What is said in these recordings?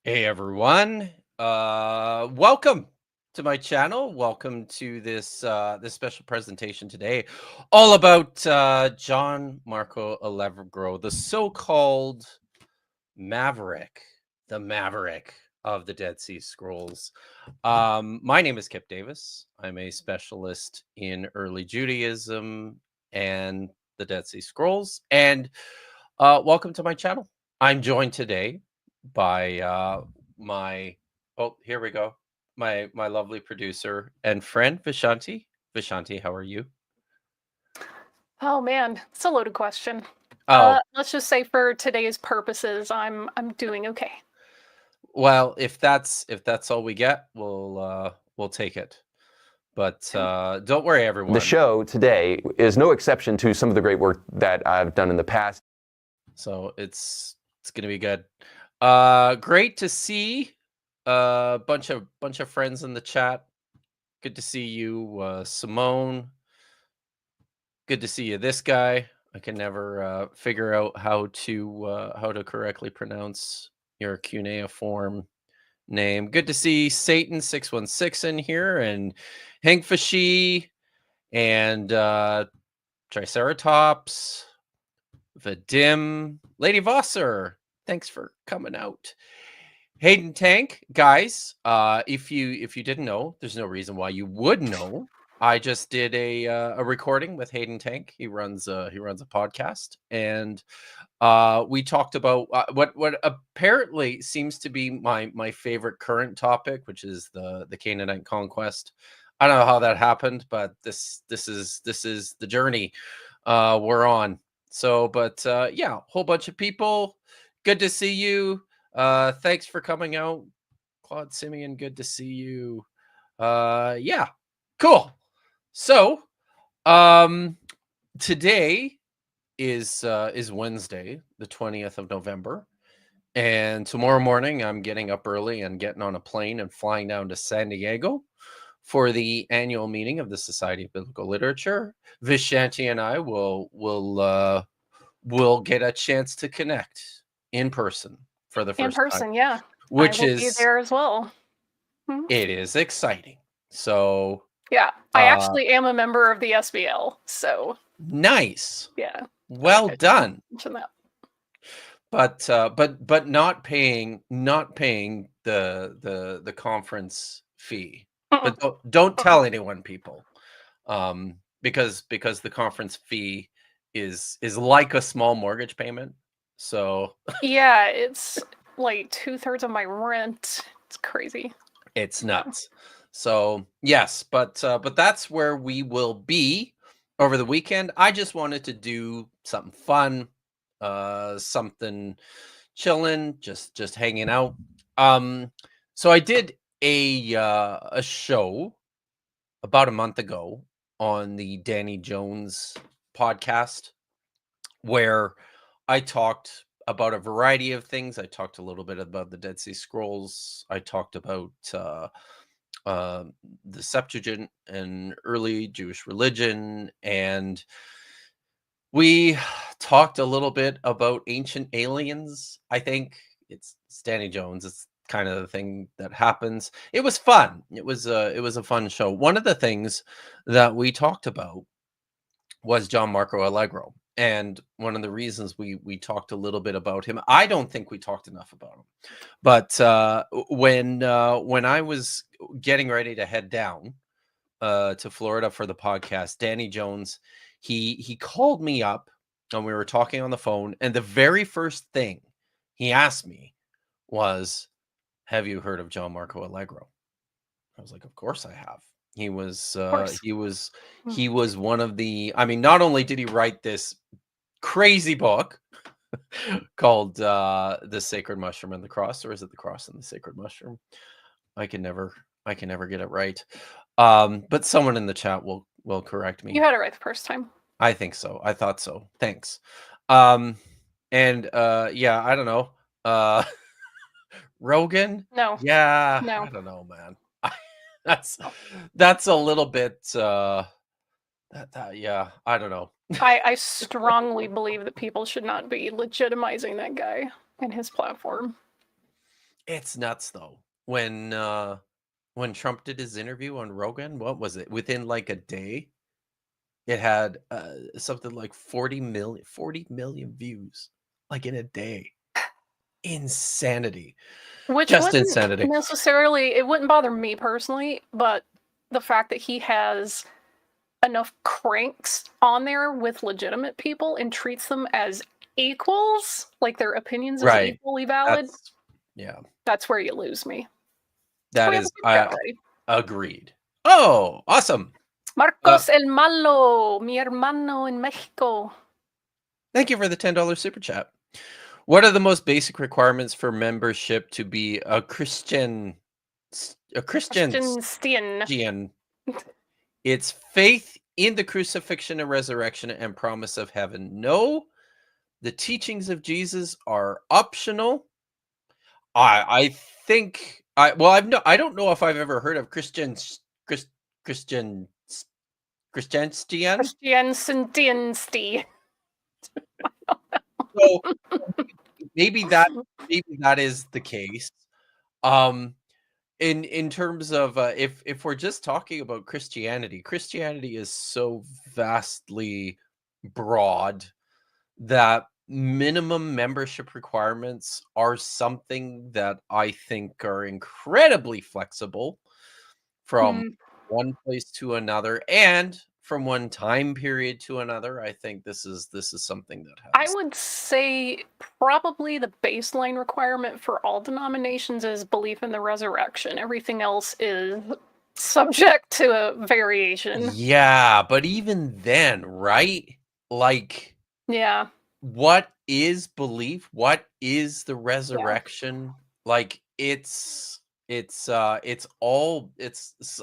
Hey everyone. Welcome to my channel. Welcome to this special presentation today, all about John Marco Allegro, the so-called Maverick, the Maverick of the Dead Sea Scrolls. My name is Kip Davis. I'm a specialist in early Judaism and the Dead Sea Scrolls, and welcome to my channel. I'm joined today by my here we go, my lovely producer and friend Vishanti. Vishanti, how are you? Oh man, it's a loaded question. Oh, Let's just say for today's purposes, I'm doing okay. well, if that's all we get, we'll take it. But Okay. don't worry, The everyone. show today is no exception to some of the great work that I've done in the past. So it's gonna be good. Great to see a bunch of friends in the chat. Good to see you, Simone. Good to see you. This guy, I can never figure out how to correctly pronounce your cuneiform name. Good to see Satan 616 in here, and Hank Fashi, and Triceratops, Vadim, Lady Vosser. Thanks for coming out. Hayden Tank, guys. If you didn't know, there's no reason why you would know. I just did a recording with Hayden Tank. He runs a podcast, and we talked about what apparently seems to be my favorite current topic, which is the Canaanite conquest. I don't know how that happened, but this is the journey we're on. So, but yeah, whole bunch of people. Good to see you. Thanks for coming out, Claude Simeon. Good to see you. Yeah, cool. So, um, today is Wednesday, the 20th of November, and tomorrow morning I'm getting up early and getting on a plane and flying down to San Diego for the annual meeting of the Society of Biblical Literature. Vishanti and I will get a chance to connect in person for the In first time, person, yeah. I which will be is there as well. Hmm. it is exciting. So, Yeah, I uh, actually am a member of the SBL, so nice. yeah. I Well think I should done. mention that. But not paying the conference fee. Mm-mm, But don't mm-mm. tell anyone, people, because the conference fee is like a small mortgage payment. So Yeah, it's like 2/3 of my rent. It's crazy. it's Yeah. nuts. So yes, but that's where we will be over the weekend. I just wanted to do something fun, something chilling, just hanging out. So I did a show about a month ago on the Danny Jones podcast where I talked about a variety of things. I talked a little bit about the Dead Sea Scrolls. I talked about uh, the Septuagint and early Jewish religion, and we talked a little bit about ancient aliens. I think it's Danny Jones. It's kind of the thing that happens. It was fun. It was a fun show. One of the things that we talked about was John Marco Allegro. And one of the reasons we talked a little bit about him, I don't think we talked enough about him. But when I was getting ready to head down to Florida for the podcast, Danny Jones, he called me up and we were talking on the phone, and the very first thing he asked me was, "Have you heard of John Marco Allegro?" I was like, "Of course I have." He was Of course. Mm. he was one of the, I mean, not only did he write this crazy book called The Sacred Mushroom and the Cross, or is it The Cross and the Sacred Mushroom? I can never I can never get it right. But someone in the chat will correct You me. had it right the first time. I think so. I thought so. Thanks. Um, and yeah, I don't know. Uh, Rogan? No, Yeah, I no, don't know, man. That's no. that's a little bit yeah, I don't know. I strongly believe that people should not be legitimizing that guy and his platform. It's nuts though. When Trump did his interview on Rogan, what was it? Within like a day, it had something like 40 million views, like in a day. Insanity. Which Just wouldn't insanity. necessarily, it wouldn't bother me personally, but the fact that he has enough cranks on there with legitimate people and treats them as equals, like their opinions as Right. equally valid, Yeah. that's where you lose me. That We have a is super chat already. agreed. Oh, awesome. Marcos el Malo, mi hermano en Mexico. Thank you for the $10 super chat. What are the most basic requirements for membership to be a Christian? Christian. It's faith in the crucifixion and resurrection and promise of heaven. No, the teachings of Jesus are optional. I think I don't know if I've ever heard of Christian. So maybe that is the case. In terms of if we're just talking about Christianity is so vastly broad that minimum membership requirements are something that I think are incredibly flexible from one place to another and from one time period to another. I think this is something that has. I would say probably the baseline requirement for all denominations is belief in the resurrection. Everything else is subject to a variation. Yeah, but even then, right? Like, Yeah. what is belief? What is the resurrection? Like, it's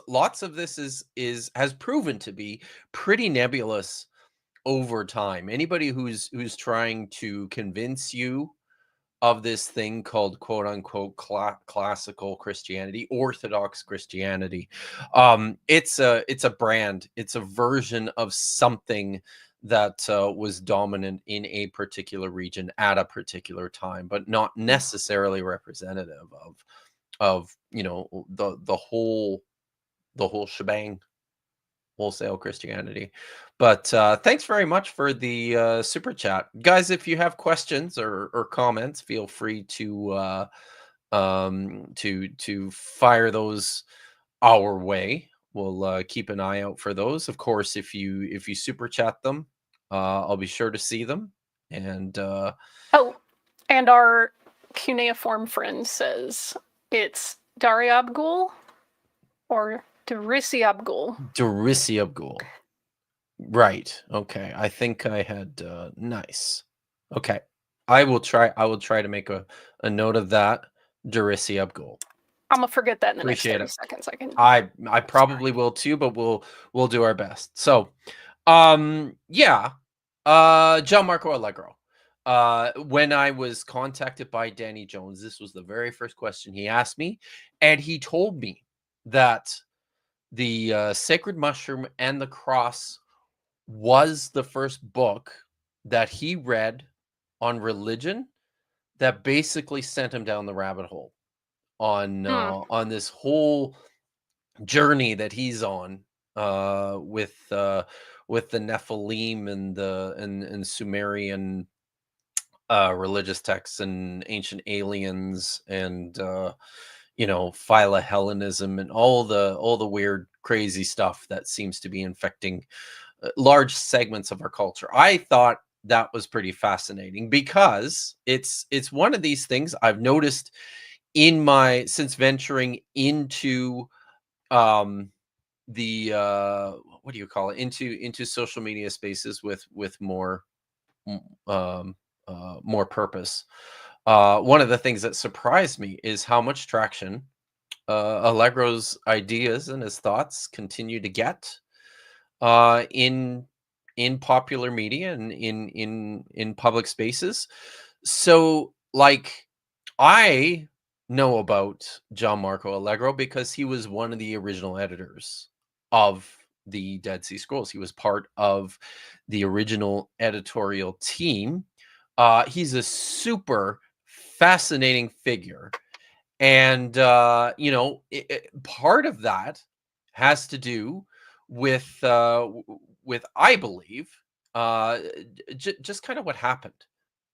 lots of this has proven to be pretty nebulous over time. Anybody who's trying to convince you of this thing called quote unquote classical Christianity, Orthodox Christianity, it's a brand, it's a version of something that was dominant in a particular region at a particular time, but not necessarily representative of the whole shebang, wholesale Christianity. But thanks very much for the super chat, guys. If you have questions or comments, feel free to fire those our way. We'll keep an eye out for those. Of course, if you super chat them, I'll be sure to see them. And oh, and our cuneiform friend says it's Dariabgul or Darisiabgul. Darisiabgul. Right. Okay. I think I had nice. Okay. I will try to make a note of that. Darisiabgul. I'm gonna forget that in the Appreciate next 30 seconds. I probably will too, but we'll do our best. So yeah. John Marco Allegro. When I was contacted by Danny Jones, this was the very first question he asked me, and he told me that the Sacred Mushroom and the Cross was the first book that he read on religion that basically sent him down the rabbit hole on this whole journey that he's on with the Nephilim and and Sumerian religious texts and ancient aliens and Philohellenism and all the weird crazy stuff that seems to be infecting large segments of our culture. I thought that was pretty fascinating because it's one of these things I've noticed since venturing into the what do you call it, into social media spaces with more more purpose. One of the things that surprised me is how much traction Allegro's ideas and his thoughts continue to get in popular media and in public spaces. So, like, I know about John Marco Allegro because he was one of the original editors of the Dead Sea Scrolls. He was part of the original editorial team. He's a super fascinating figure. And part of that has to do with I believe just kind of what happened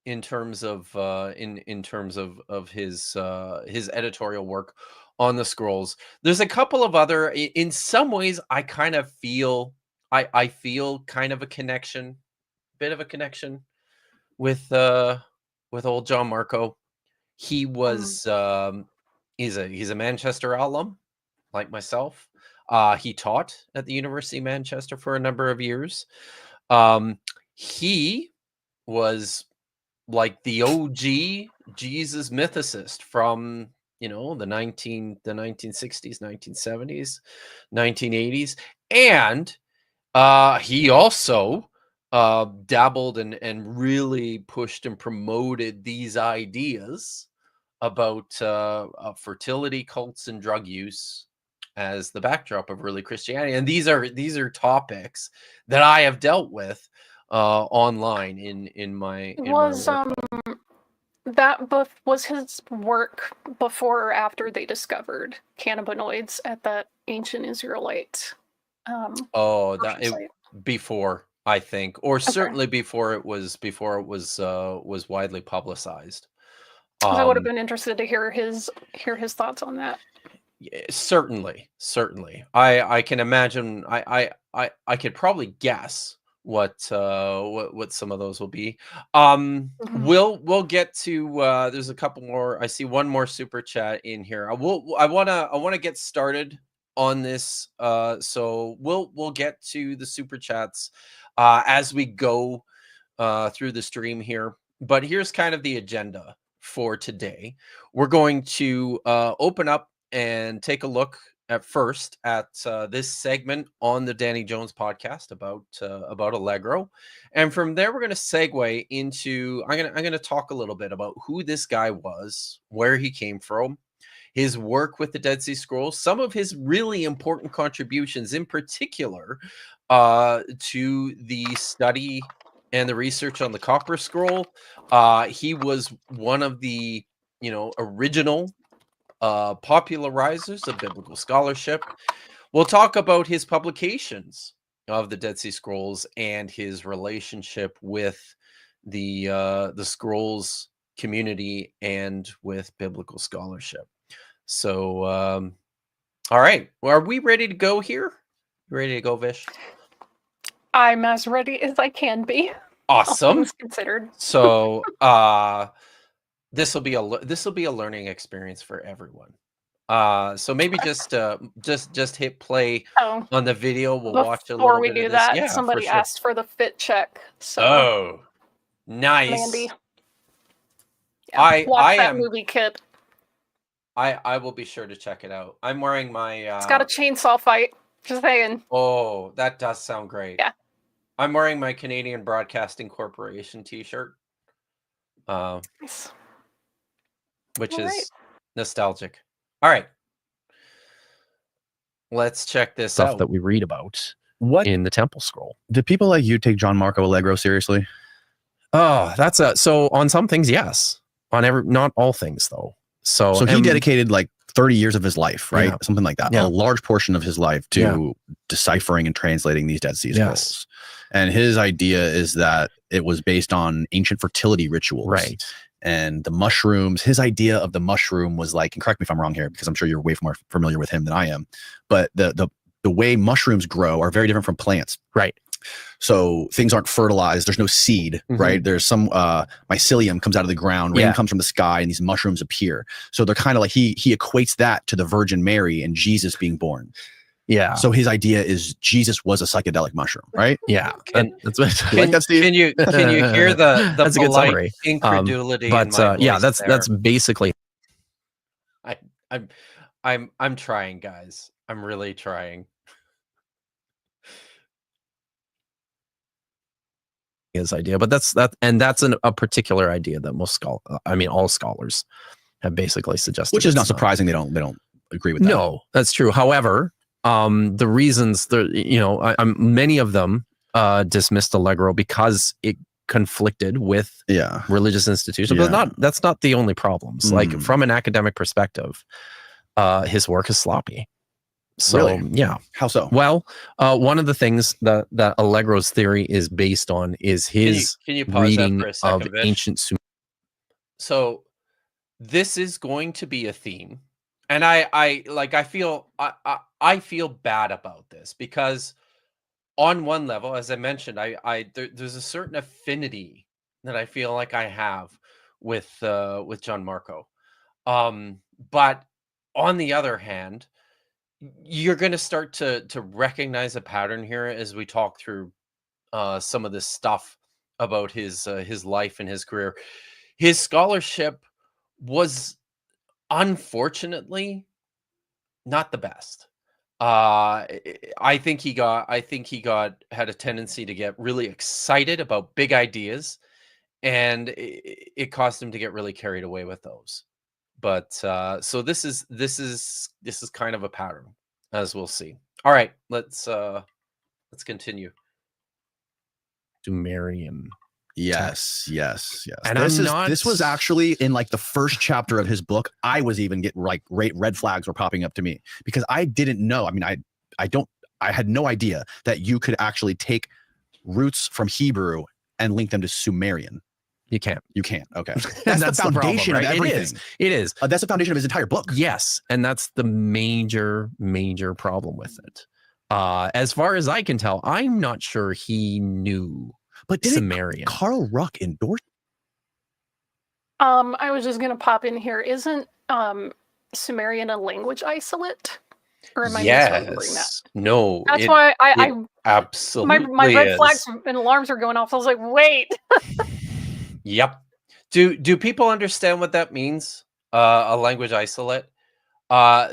in terms of in terms of his editorial work on the scrolls. There's a couple of other in some ways I kind of feel I feel kind of a connection, bit of a connection with old John Marco. He was he's a Manchester alum like myself. He taught at the University of Manchester for a number of years. He was like the OG Jesus mythicist from the 1960s, 1970s, 1980s, and he also dabbled and really pushed and promoted these ideas about fertility cults and drug use as the backdrop of early Christianity. And these are topics that I have dealt with online in my Was work. was his work before or after they discovered cannabinoids at that ancient Israelite before, I think, or certainly before it was widely publicized. I would have been interested to hear his thoughts on that. Certainly. I can imagine. I could probably guess what some of those will be. We'll get to. There's a couple more. I see one more super chat in here. I want to get started on this. So we'll get to the super chats as we go through the stream here. But here's kind of the agenda for today. We're going to open up and take a look at first at this segment on the Danny Jones podcast about Allegro, and from there we're going to segue into I'm going to talk a little bit about who this guy was, where he came from, his work with the Dead Sea Scrolls, some of his really important contributions, in particular to the study and the research on the Copper Scroll. He was one of the original popularizers of biblical scholarship. We'll talk about his publications of the Dead Sea Scrolls and his relationship with the Scrolls community and with biblical scholarship. So, all right, well, are we ready to go here? You ready to go, Vish? I'm as ready as I can be. Awesome. All things considered. So, this will be a learning experience for everyone. So maybe just hit play on the video. We'll watch a little bit. Before we do that, somebody asked for the fit check. So oh, nice. Mandy. Yeah, watch that movie, kid. I will be sure to check it out. I'm wearing my. It's got a chainsaw fight. Just saying. Oh, that does sound great. Yeah. I'm wearing my Canadian Broadcasting Corporation T-shirt. Nice. Which is nostalgic. All right. Let's check this stuff out. that we read about in the Temple Scroll. Do people like you take John Marco Allegro seriously? Oh, so on some things, yes. Not all things though. So he dedicated like 30 years of his life, right? Yeah. Something like that. Yeah. A large portion of his life to deciphering and translating these Dead Sea Scrolls. Yes. And his idea is that it was based on ancient fertility rituals. Right. And the mushrooms, his idea of the mushroom was like, and correct me if I'm wrong here, because I'm sure you're way more familiar with him than I am, but the way mushrooms grow are very different from plants. Right. So things aren't fertilized. There's no seed, right? There's some mycelium comes out of the ground, rain comes from the sky, and these mushrooms appear. So they're kind of like, he equates that to the Virgin Mary and Jesus being born. Yeah. So his idea is Jesus was a psychedelic mushroom, right? Yeah. And that's what like that, Steve? Can you hear the that's a good summary. Incredulity? But that's basically. I'm trying, guys. I'm really trying. His idea, but that's a particular idea that all scholars have basically suggested, which is not surprising. They don't agree with that. No, that's true. However, the reasons many of them dismissed Allegro because it conflicted with Yeah. religious institutions, Yeah. but that's not the only problems. Like Mm. from an academic perspective, his work is sloppy. So Really? yeah. How so? Well, one of the things that Allegro's theory is based on is his Can you pause that reading for a of second, Vish? ancient Sumerian. So this is going to be a theme, and I feel bad about this because on one level, as I mentioned, there's a certain affinity that I feel like I have with John Marco. But on the other hand, you're going to start to recognize a pattern here as we talk through some of this stuff about his life and his career. His scholarship was unfortunately not the best. I think he had a tendency to get really excited about big ideas, and it caused him to get really carried away with those. But so this is kind of a pattern, as we'll see. All right, let's continue. Sumerian. Yes. And This was actually in like the first chapter of his book. I was even getting like red flags were popping up to me because I didn't know. I mean, I had no idea that you could actually take roots from Hebrew and link them to Sumerian. You can't. Okay. That's the foundation problem, right? of everything. It is. That's the foundation of his entire book. Yes. And that's the major problem with it. As far as I can tell, I'm not sure he knew Sumerian. Carl Ruck endorse? I was just gonna pop in here. Isn't Sumerian a language isolate? Or am I misremembering that? No. That's why I absolutely my red flags and alarms are going off. I was like, wait. Yep. Do people understand what that means? A language isolate?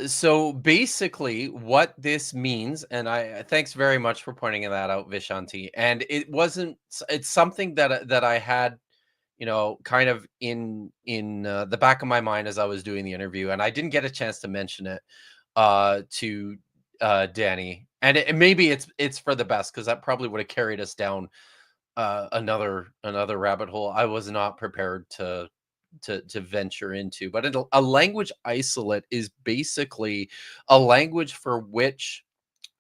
So basically what this means, and I thanks very much for pointing that out, Vishanti. And it's something that I had, kind of in the back of my mind as I was doing the interview, and I didn't get a chance to mention it to Danny. And maybe it's for the best, because that probably would have carried us down another rabbit hole I was not prepared to venture into. But a language isolate is basically a language for which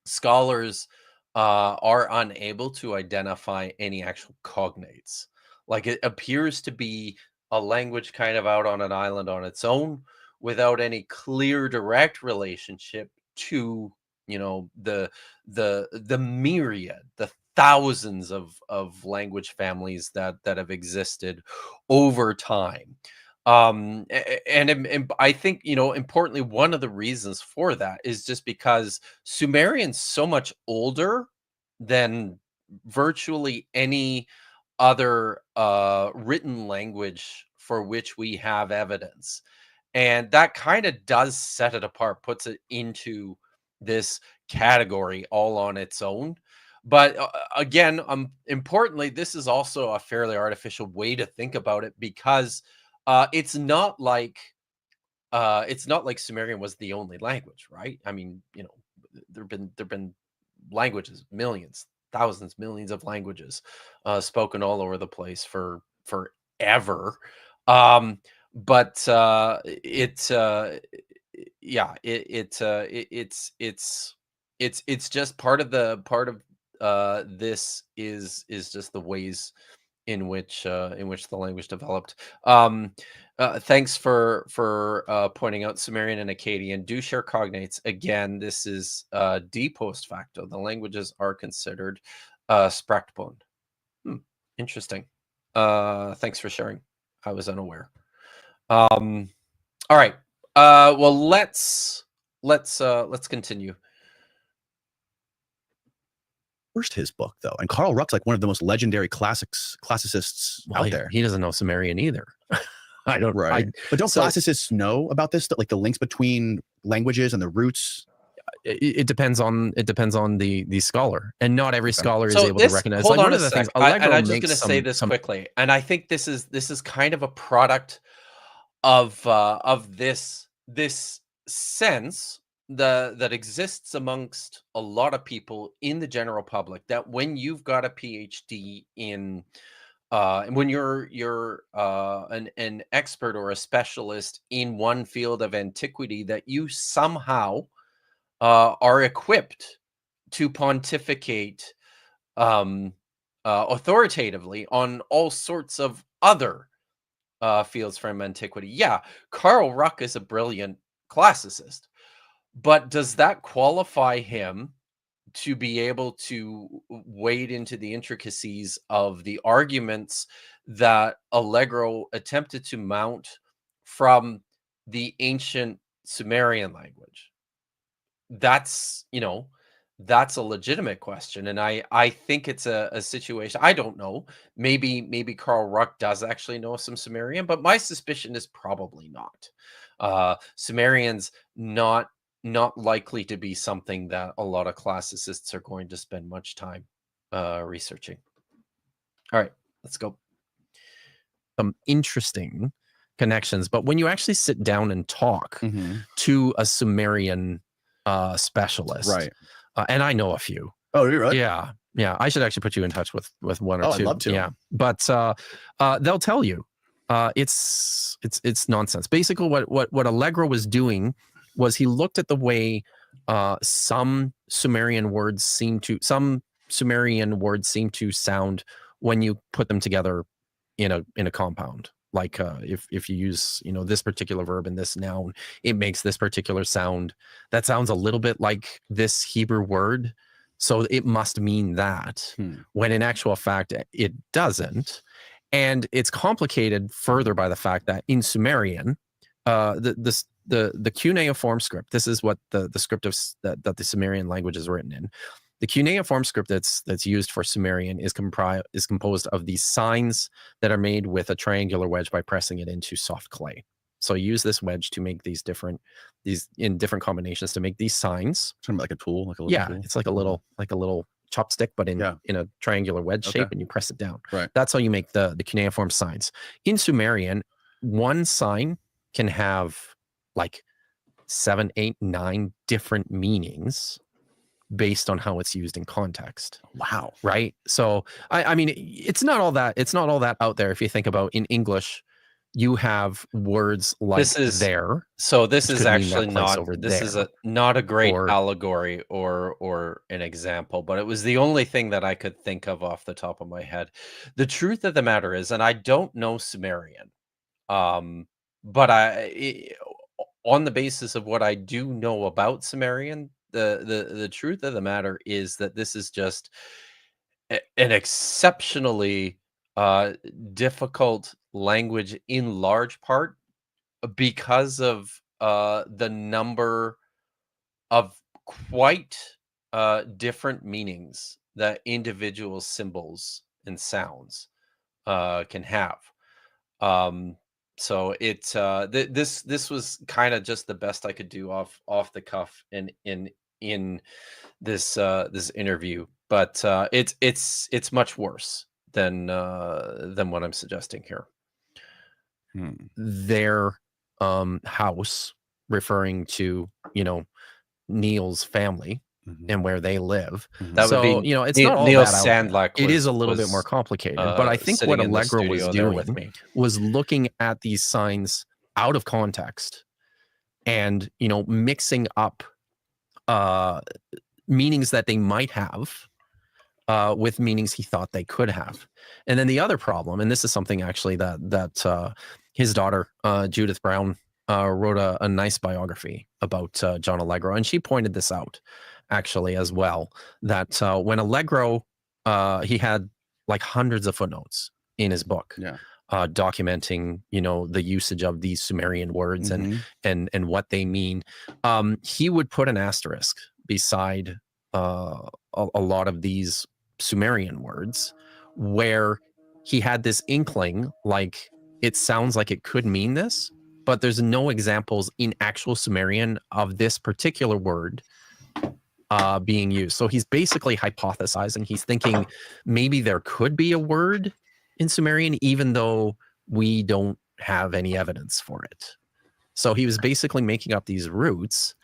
scholars are unable to identify any actual cognates. Like, it appears to be a language kind of out on an island on its own, without any clear direct relationship to the myriad, the thousands of language families that have existed over time. And I think, importantly, one of the reasons for that is just because Sumerian's so much older than virtually any other written language for which we have evidence. And that kind of does set it apart, puts it into this category all on its own. But again, importantly, this is also a fairly artificial way to think about it, because it's not like Sumerian was the only language, right? I mean, there've been languages, millions, thousands, millions of languages spoken all over the place for forever. But it's just part of this is just the ways in which the language developed. Thanks for pointing out Sumerian and Akkadian do share cognates. Again, this is de post facto. The languages are considered sprachtbund. Interesting. Thanks for sharing. I was unaware. All right. Well, let's continue. First, his book though, and Carl Ruck's like one of the most legendary classicists out there. He doesn't know Sumerian either. I don't. Right. But don't classicists know about this? Like the links between languages and the roots. It depends on the scholar, and not every scholar is able to recognize. Hold like on one of the a sec. things. Allegro I'm just going to say this quickly, and I think this is kind of a product of this sense that exists amongst a lot of people in the general public, that when you've got a PhD in when you're an expert or a specialist in one field of antiquity, that you somehow are equipped to pontificate authoritatively on all sorts of other fields from antiquity. Yeah, Karl Ruck is a brilliant classicist, but does that qualify him to be able to wade into the intricacies of the arguments that Allegro attempted to mount from the ancient Sumerian language? That's, that's a legitimate question. And I think it's a situation. I don't know. Maybe Karl Ruck does actually know some Sumerian, but my suspicion is probably not. Sumerian's not likely to be something that a lot of classicists are going to spend much time researching. All right, let's go. Some interesting connections, but when you actually sit down and talk Mhm. to a Sumerian specialist, Right. and I know a few. Oh, you're right. Yeah, I should actually put you in touch with one or Oh, two. I'd love to. Yeah, but they'll tell you it's nonsense. Basically, what Allegro was doing was he looked at the way some Sumerian words seem to sound when you put them together in a compound. Like if you use this particular verb and this noun, it makes this particular sound that sounds a little bit like this Hebrew word, so it must mean that, when in actual fact it doesn't. And it's complicated further by the fact that in Sumerian, the cuneiform script, this is what the script that the Sumerian language is written in. The cuneiform script that's used for Sumerian is composed of these signs that are made with a triangular wedge by pressing it into soft clay. So you use this wedge to make these in different combinations to make these signs. Something like a tool, like a little tool. It's like a little chopstick, but in a triangular wedge shape, and you press it down. Right. That's how you make the cuneiform signs. In Sumerian, one sign can have like 7, 8, 9 different meanings based on how it's used in context. Wow. Right. So I mean, it's not all that out there. If you think about, in English, you have words like there. So this is actually not a great or allegory or an example, but it was the only thing that I could think of off the top of my head. The truth of the matter is, and I don't know Sumerian, but on the basis of what I do know about Sumerian, the truth of the matter is that this is just an exceptionally difficult language, in large part because of the number of quite different meanings that individual symbols and sounds can have. So this was kind of just the best I could do off the cuff in this interview, but it's much worse than what I'm suggesting here. Their house, referring to Neil's family and where they live. That would be it's not all Neil that out Sandlack. there. It is a little bit more complicated, but I think what Allegro was doing was looking at these signs out of context and mixing up meanings that they might have with meanings he thought they could have. And then the other problem, and this is something actually that his daughter Judith Brown wrote a nice biography about John Allegro, and she pointed this out actually as well, that when Allegro, he had like hundreds of footnotes in his book, documenting the usage of these Sumerian words and what they mean. He would put an asterisk beside a lot of these Sumerian words where he had this inkling, like it sounds like it could mean this, but there's no examples in actual Sumerian of this particular word being used. So he's basically hypothesizing. He's thinking maybe there could be a word in Sumerian, even though we don't have any evidence for it. So he was basically making up these roots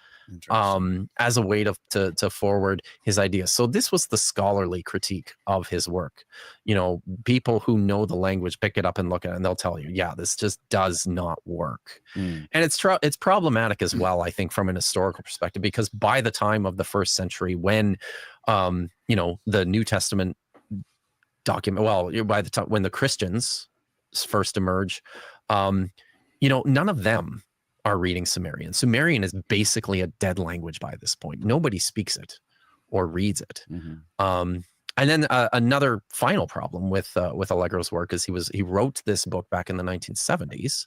as a way to forward his ideas. So this was the scholarly critique of his work. You know, people who know the language pick it up and look at it, and they'll tell you, yeah, this just does not work. And it's problematic as well, I think, from an historical perspective, because by the time of the 1st century, when you know, the New Testament document, well, by the time when the Christians first emerge, you know, none of them are reading Sumerian. Sumerian is basically a dead language by this point. Nobody speaks it or reads it. And then another final problem with Allegro's work is he wrote this book back in the 1970s,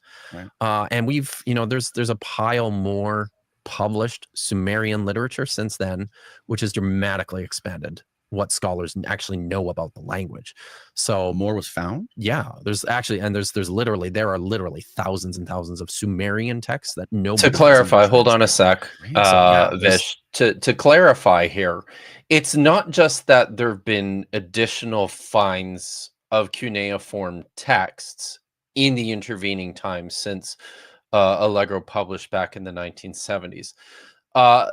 and we've, you know, there's a pile more published Sumerian literature since then, which has dramatically expanded what scholars actually know about the language. So more was found. Yeah, there's actually, and there are literally thousands and thousands of Sumerian texts that nobody. To clarify, hold on a sec, yeah, Vish. To clarify here, it's not just that there have been additional finds of cuneiform texts in the intervening time since Allegro published back in the 1970s. A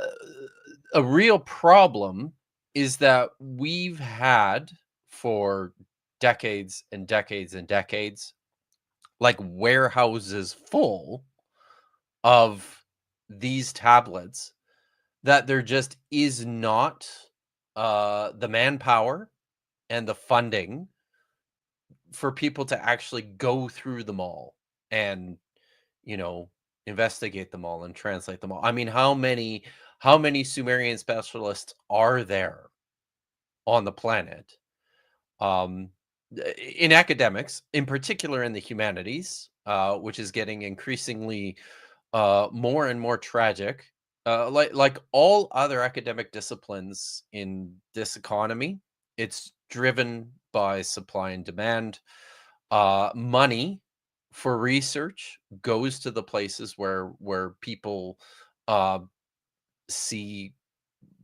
real problem is that we've had for decades and decades and decades, like, warehouses full of these tablets, that there just is not the manpower and the funding for people to actually go through them all and, you know, investigate them all and translate them all. I mean, how many Sumerian specialists are there on the planet? In academics, in particular in the humanities, which is getting increasingly more and more tragic, like all other academic disciplines in this economy, it's driven by supply and demand. Money for research goes to the places where people see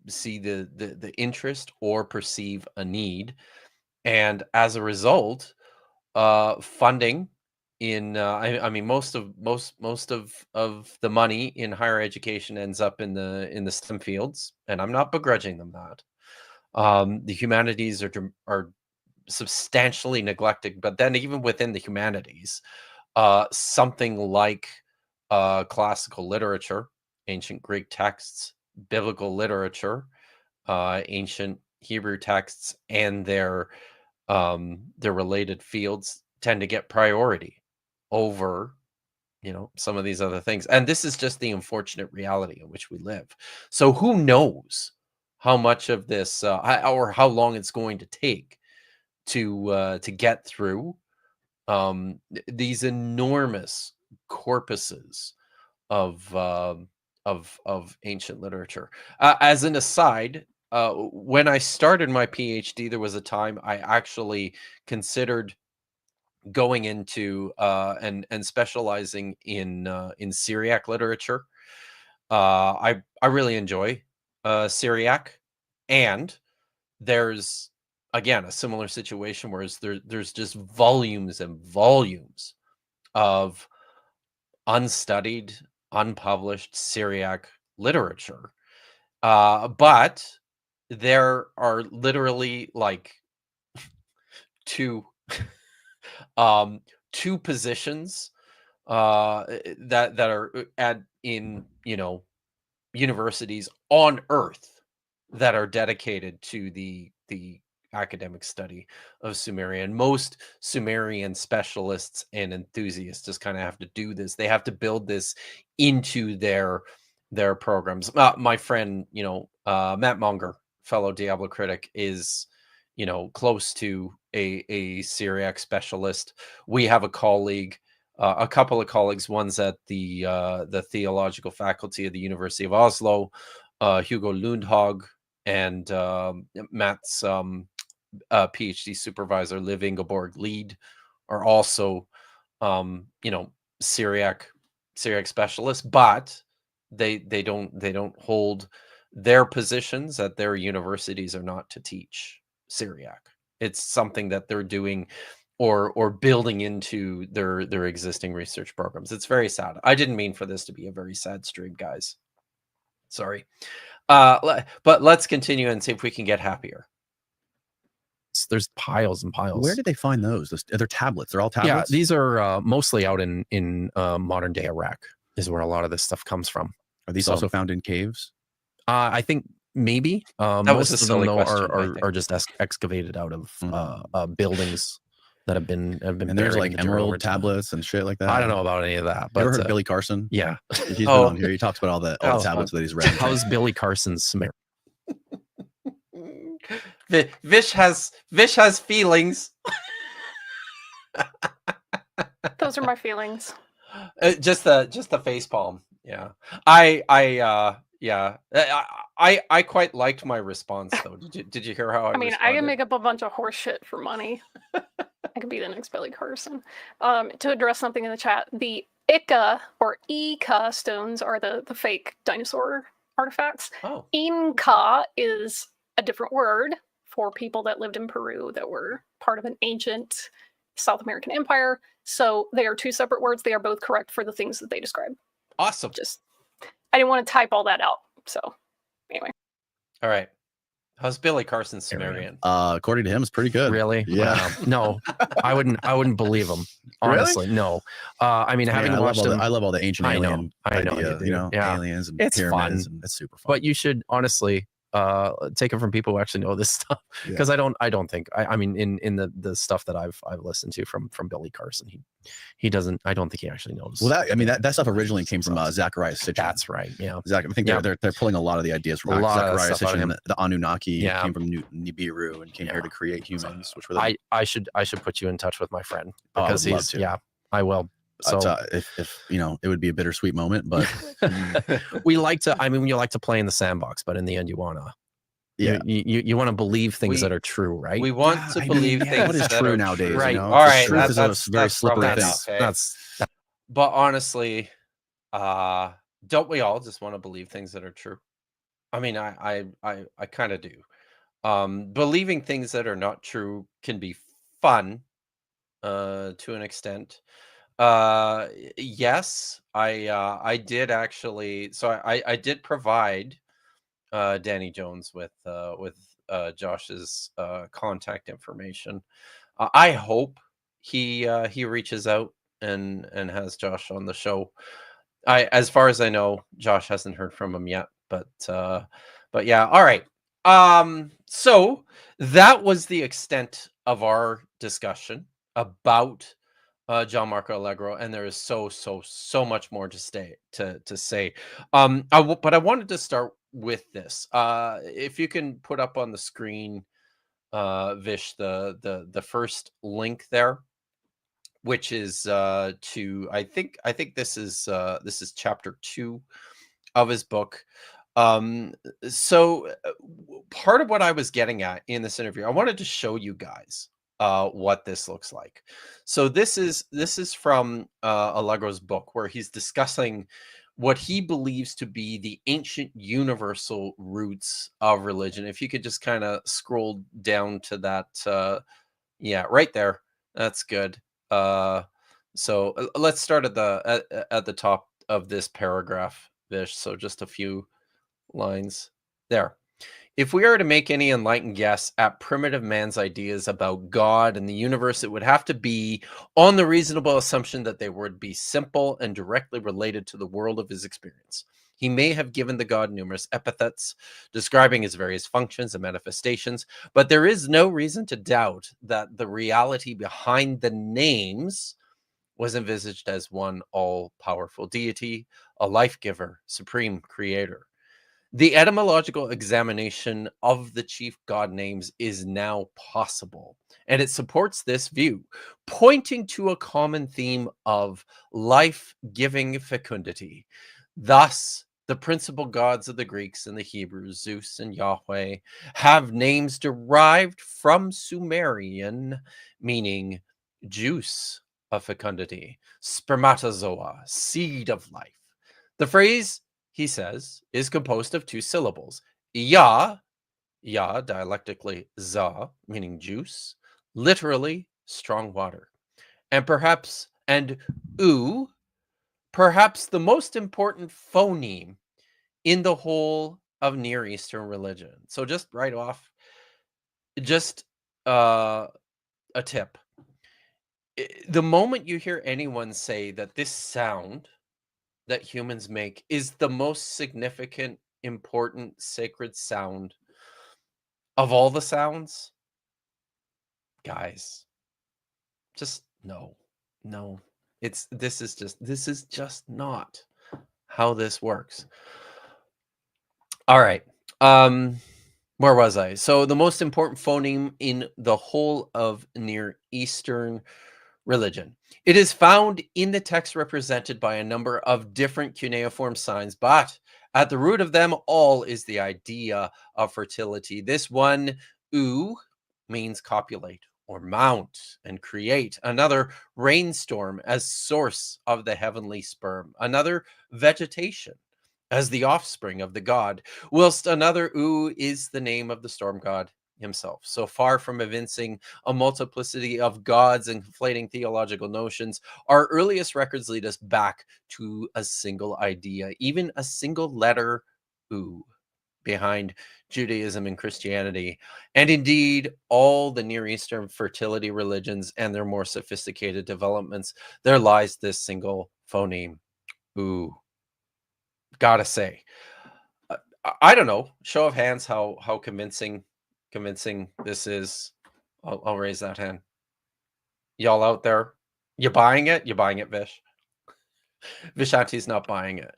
the interest or perceive a need, and as a result, funding in I mean, most of the money in higher education ends up in the STEM fields, and I'm not begrudging them that. The humanities are substantially neglected, but then even within the humanities, something like classical literature, ancient Greek texts, biblical literature, ancient Hebrew texts, and their related fields tend to get priority over, you know, some of these other things. And this is just the unfortunate reality in which we live. So who knows how much of this or how long it's going to take to get through these enormous corpuses of ancient literature. As an aside, when I started my PhD, there was a time I actually considered going into and specializing in Syriac literature. I really enjoy Syriac, and there's, again, a similar situation, whereas there's just volumes and volumes of unstudied, unpublished Syriac literature. But there are literally like two positions that are in, you know, universities on Earth that are dedicated to the academic study of Sumerian. Most Sumerian specialists and enthusiasts just kind of have to do this. They have to build this into their programs. My friend, you know, Matt Munger, fellow Diablo critic, is, you know, close to a Syriac specialist. We have a colleague, a couple of colleagues. One's at the theological faculty of the University of Oslo, Hugo Lundhag, and Matt's PhD supervisor, Liv Ingeborg Lied, are also, you know, Syriac specialists, but they don't hold their positions at their universities are not to teach Syriac. It's something that they're doing or building into their existing research programs. It's very sad. I didn't mean for this to be a very sad stream, guys. Sorry. But let's continue and see if we can get happier. There's piles and piles. Where did they find those? They're tablets. They're all Yeah, tablets. these are mostly out in modern day Iraq is where a lot of this stuff comes from. Are these also found in caves? I think maybe was most a of them silly though question, are just excavated out of buildings that have been And there's buried like in the dirt over emerald time. tabless and shit like that. I don't know about any of that, You but ever heard of Billy Carson? yeah. He's been on here. He talks about all the tablets that he's read. How's Billy Carson's Sumerian? Vish has feelings. Those are my feelings. Just the face palm. Yeah. I quite liked my response though. Did you hear how I I mean, I responded? can make up a bunch of horse shit for money. I could be the next Billy Carson. To address something in the chat, the Ica or Ica stones are the fake dinosaur artifacts. Oh. Inca is a different word for people that lived in Peru that were part of an ancient South American empire. So they are two separate words. They are both correct for the things that they describe. Awesome. I didn't want to type all that out. So anyway. All right. How's Billy Carson's Sumerian? According to him, it's pretty good. Really? Yeah. No, I wouldn't believe him. Honestly, no. I mean, having watched him, I love all the ancient alien ideas, Yeah. aliens and It's pyramids, fun. and it's super fun. But you should honestly take it from people who actually know this stuff, because I don't think I mean in the stuff that I've listened to from Billy Carson, he doesn't, I don't think he actually knows. Well, that stuff originally came from Zacharias Sitchin. That's right. Yeah, exactly. I think they're pulling a lot of the ideas from Zacharias Sitchin. The Anunnaki came from Nibiru and came here to create humans, which were I should put you in touch with my friend, because he's I will. So if it would be a bittersweet moment, but we like to. I mean, you like to play in the sandbox, but in the end, you wanna. Yeah, you want to believe things that are true, right? We want to believe things what is that true are nowadays. Right. You know? All right. Truth is a very slippery thing. But honestly, don't we all just want to believe things that are true? I mean, I kind of do. Believing things that are not true can be fun, to an extent. Yes, I did actually. So I did provide Danny Jones with Josh's contact information. I hope he reaches out and has Josh on the show. As far as I know, Josh hasn't heard from him yet, but yeah. All right. So that was the extent of our discussion about John Marco Allegro, and there is so much more to say. But I wanted to start with this. If you can put up on the screen, Vish, the first link there, which is to I think this is chapter 2 of his book. So part of what I was getting at in this interview, I wanted to show you guys what this looks like. So this is from Allegro's book, where he's discussing what he believes to be the ancient universal roots of religion. If you could just kind of scroll down to that, yeah, right there. That's good. So let's start at the top of this paragraph, Vish. So just a few lines there. If we are to make any enlightened guess at primitive man's ideas about God and the universe, it would have to be on the reasonable assumption that they would be simple and directly related to the world of his experience. He may have given the God numerous epithets describing his various functions and manifestations, but there is no reason to doubt that the reality behind the names was envisaged as one all-powerful deity, a life-giver, supreme creator. The etymological examination of the chief god names is now possible, and it supports this view, pointing to a common theme of life-giving fecundity. Thus, the principal gods of the Greeks and the Hebrews, Zeus and Yahweh, have names derived from Sumerian, meaning juice of fecundity, spermatozoa, seed of life. The phrase, he says, is composed of two syllables. Ya, dialectically za, meaning juice, literally strong water. And u, perhaps the most important phoneme in the whole of Near Eastern religion. So just right off, just a tip. The moment you hear anyone say that this sound that humans make is the most significant, important, sacred sound of all the sounds, guys, just no. This is just not how this works. All right. Where was I? So the most important phoneme in the whole of Near Eastern religion. It is found in the text represented by a number of different cuneiform signs, but at the root of them all is the idea of fertility. This one, oo, means copulate or mount and create. Another, rainstorm as source of the heavenly sperm. Another, vegetation as the offspring of the god, whilst another oo is the name of the storm god himself. So far from evincing a multiplicity of gods and conflating theological notions, our earliest records lead us back to a single idea, even a single letter oo behind Judaism and Christianity, and indeed all the Near Eastern fertility religions and their more sophisticated developments. There lies this single phoneme, oo. Gotta say, I don't know. Show of hands, how convincing this is. I'll raise that hand. Y'all out there, you buying it? You buying it, Vish? Vishanti's not buying it.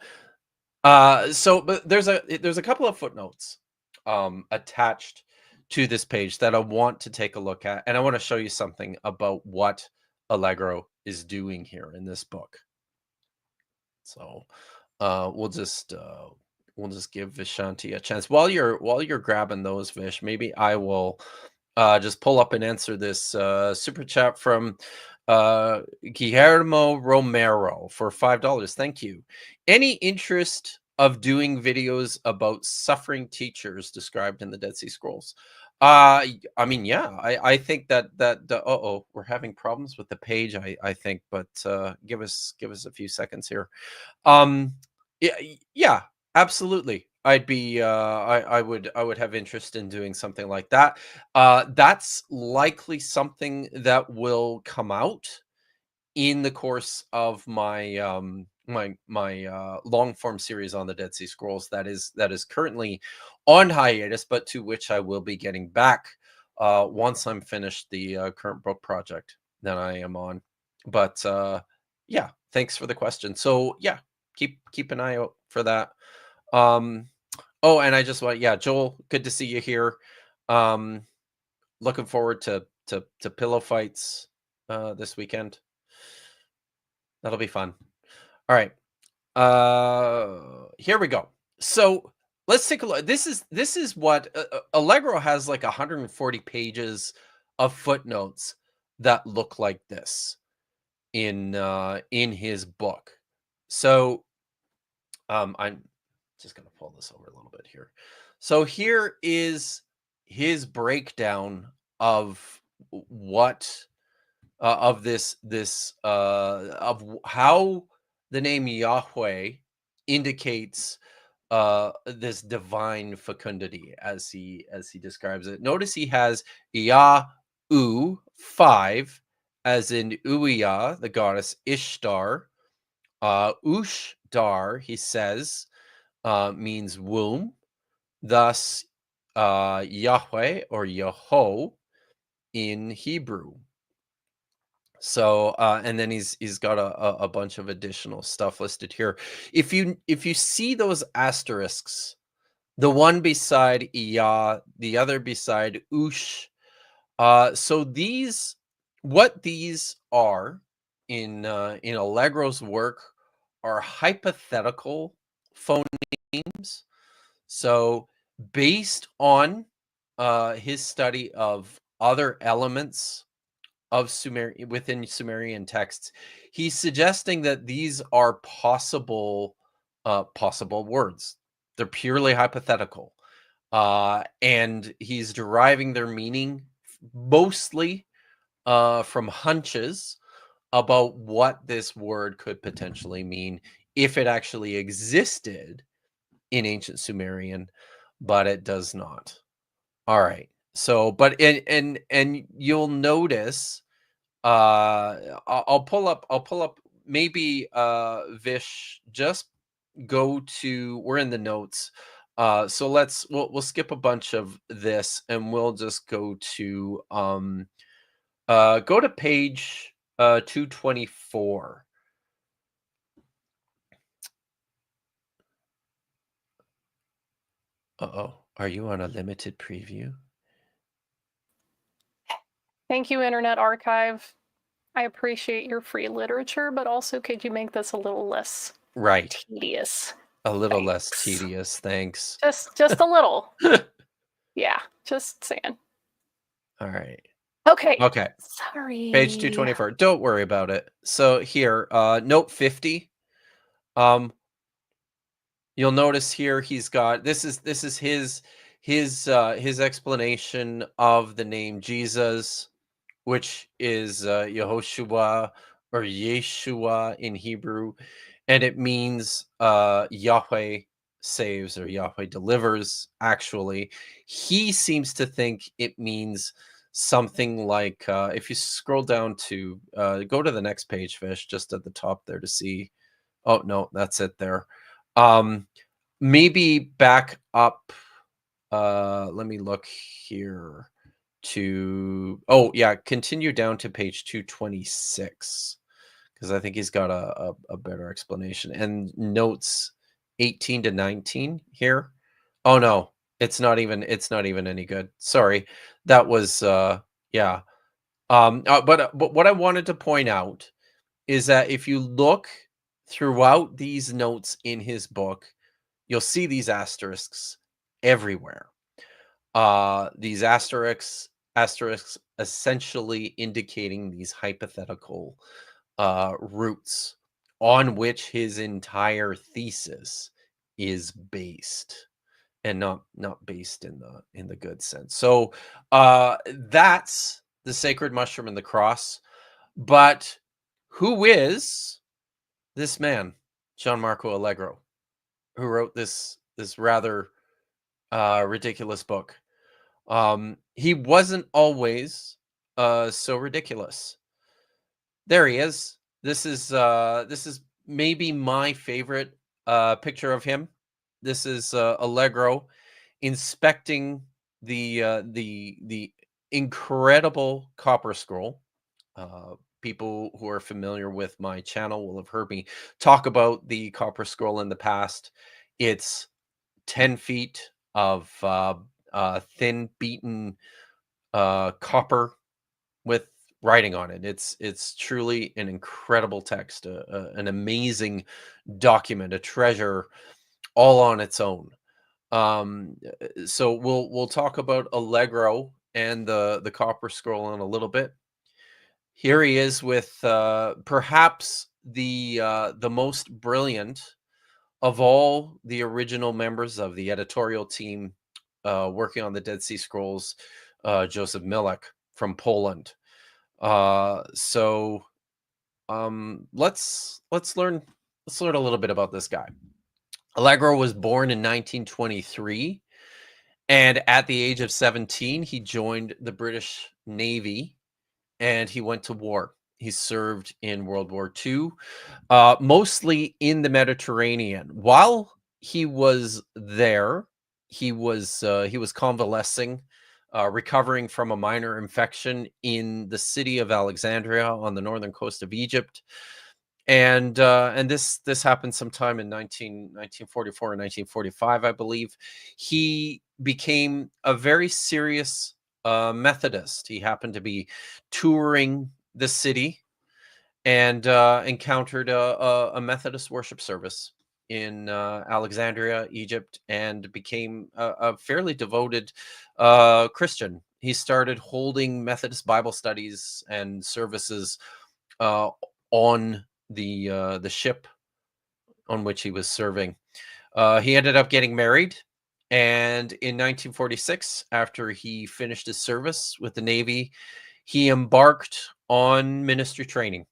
But there's a couple of footnotes attached to this page that I want to take a look at, and I want to show you something about what Allegro is doing here in this book. So we'll just give Vishanti a chance. While you're grabbing those, Vish, maybe I will just pull up and answer this super chat from Guillermo Romero for $5. Thank you. Any interest of doing videos about suffering teachers described in the Dead Sea Scrolls? I mean, yeah, I think that we're having problems with the page, I think, but give us a few seconds here. Yeah, absolutely. I'd be I would have interest in doing something like that. That's likely something that will come out in the course of my my long form series on the Dead Sea Scrolls that is currently on hiatus, but to which I will be getting back once I'm finished the current book project that I am on. But yeah, thanks for the question. So yeah, keep an eye out for that. Oh, and I just want, yeah, Joel, good to see you here. Looking forward to pillow fights this weekend. That'll be fun. All right. Here we go. So let's take a look. This is what Allegro has, like 140 pages of footnotes that look like this in his book. So I'm just going to pull this over a little bit here. So here is his breakdown of what of how the name Yahweh indicates this divine fecundity as he describes it. Notice he has Yah-U 5, as in Uiyah, the goddess Ishtar. Ushtar, he says, means womb. Thus, Yahweh or Yeho in Hebrew. So, and then he's got a bunch of additional stuff listed here. If you see those asterisks, the one beside Iyah, the other beside Ush, so what these are in Allegro's work are hypothetical phonemes. So based on his study of other elements of within Sumerian texts, he's suggesting that these are possible words. They're purely hypothetical, and he's deriving their meaning mostly from hunches about what this word could potentially mean if it actually existed in ancient Sumerian, but it does not. All right. So, but and you'll notice, I'll pull up maybe Vish, just go to, we're in the notes. So we'll skip a bunch of this and we'll just go to page 224. Uh-oh. Are you on a limited preview? Thank you, Internet Archive. I appreciate your free literature, but also could you make this a little less Right. tedious? A little less Thanks. tedious, thanks. Just a little. Yeah, just saying. All right. Okay. Okay. Sorry. Page 224. Don't worry about it. So here, note 50. You'll notice here he's got, this is his explanation of the name Jesus, which is Yehoshua or Yeshua in Hebrew, and it means Yahweh saves or Yahweh delivers. Actually, he seems to think it means something like, if you scroll down to go to the next page, Fish, just at the top there to see. Oh no, that's it there. Maybe back up. Let me look here to, oh yeah, continue down to page 226, because I think he's got a better explanation, and notes 18 to 19 here. Oh no, it's not even any good. Sorry. That was yeah. But what I wanted to point out is that if you look throughout these notes in his book, you'll see these asterisks everywhere. These asterisks essentially indicating these hypothetical roots on which his entire thesis is based, and not based in the good sense. So that's the sacred mushroom and the cross. But who is this man, John Marco Allegro, who wrote this rather ridiculous book? He wasn't always so ridiculous. There he is. This is maybe my favorite picture of him. This is Allegro inspecting the incredible copper scroll. People who are familiar with my channel will have heard me talk about the copper scroll in the past. It's 10 feet of thin beaten copper with writing on it. It's truly an incredible text, an amazing document, a treasure all on its own. So we'll talk about Allegro and the copper scroll in a little bit. Here he is with perhaps the most brilliant of all the original members of the editorial team working on the Dead Sea Scrolls, Joseph Milek from Poland. So let's learn a little bit about this guy. Allegro was born in 1923, and at the age of 17, he joined the British Navy and he went to war. He served in World War II, mostly in the Mediterranean. While he was there, he was convalescing, recovering from a minor infection in the city of Alexandria on the northern coast of Egypt. And this happened sometime in 1944 or 1945, I believe. He became a very serious Methodist. He happened to be touring the city and encountered a Methodist worship service in Alexandria, Egypt, and became a fairly devoted Christian. He started holding Methodist Bible studies and services on the ship on which he was serving. He ended up getting married, and in 1946, after he finished his service with the Navy, he embarked on ministry training.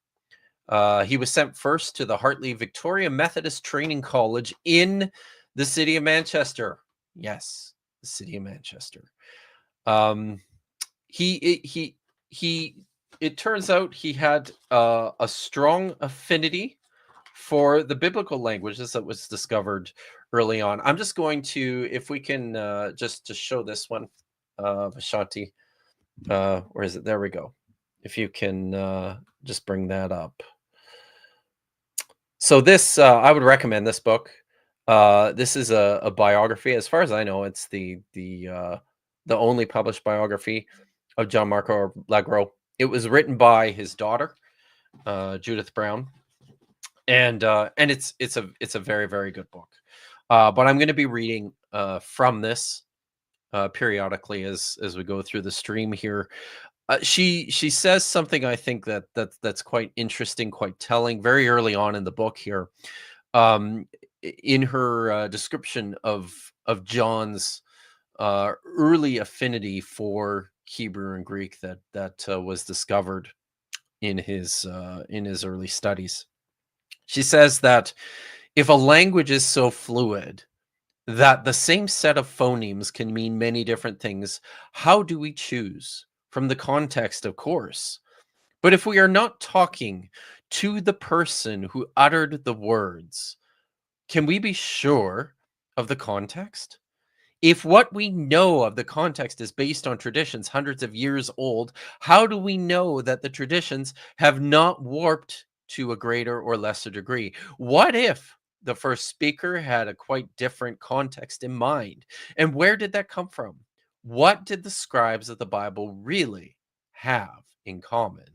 He was sent first to the Hartley Victoria Methodist Training College in The city of Manchester. Yes, the city of Manchester. Um, he. It turns out he had a strong affinity for the biblical languages that was discovered early on. I'm just going to, if we can, just to show this one, Vashanti. Where is it? There we go. If you can just bring that up. So this, I would recommend this book. This is a biography. As far as I know, it's the only published biography of John Marco Allegro. It was written by his daughter, Judith Brown, and it's a very, very good book. But I'm going to be reading from this periodically as we go through the stream here. She says something I think that's quite interesting, quite telling. Very early on in the book here, in her description of John's early affinity for Hebrew and Greek that was discovered in his early studies. She says that if a language is so fluid that the same set of phonemes can mean many different things, how do we choose? From the context, of course. But if we are not talking to the person who uttered the words, can we be sure of the context? If what we know of the context is based on traditions hundreds of years old, how do we know that the traditions have not warped to a greater or lesser degree? What if the first speaker had a quite different context in mind? And where did that come from? What did the scribes of the Bible really have in common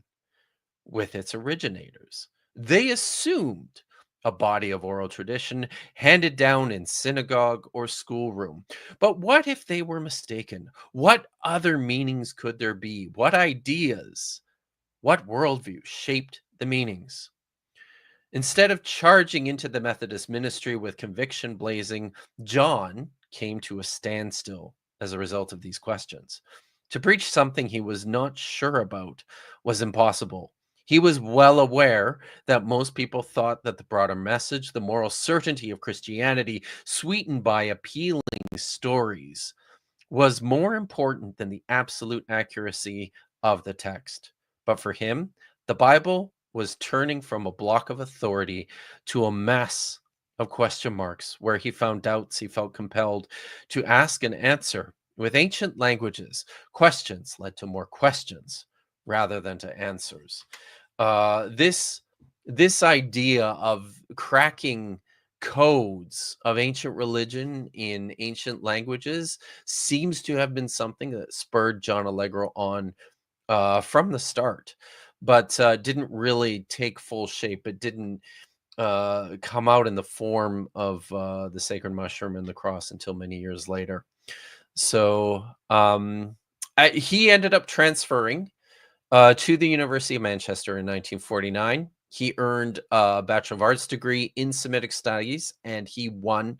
with its originators? They assumed a body of oral tradition handed down in synagogue or schoolroom. But what if they were mistaken? What other meanings could there be? What ideas, what worldview shaped the meanings? Instead of charging into the Methodist ministry with conviction blazing, John came to a standstill as a result of these questions. To preach something he was not sure about was impossible. He was well aware that most people thought that the broader message, the moral certainty of Christianity, sweetened by appealing stories, was more important than the absolute accuracy of the text. But for him, the Bible was turning from a block of authority to a mess of question marks. Where he found doubts, he felt compelled to ask and answer. With ancient languages, questions led to more questions rather than to answers. This idea of cracking codes of ancient religion in ancient languages seems to have been something that spurred John Allegro on from the start, but didn't really take full shape. It didn't come out in the form of the sacred mushroom and the cross until many years later. So he ended up transferring to the University of Manchester in 1949. He earned a Bachelor of Arts degree in Semitic Studies, and he won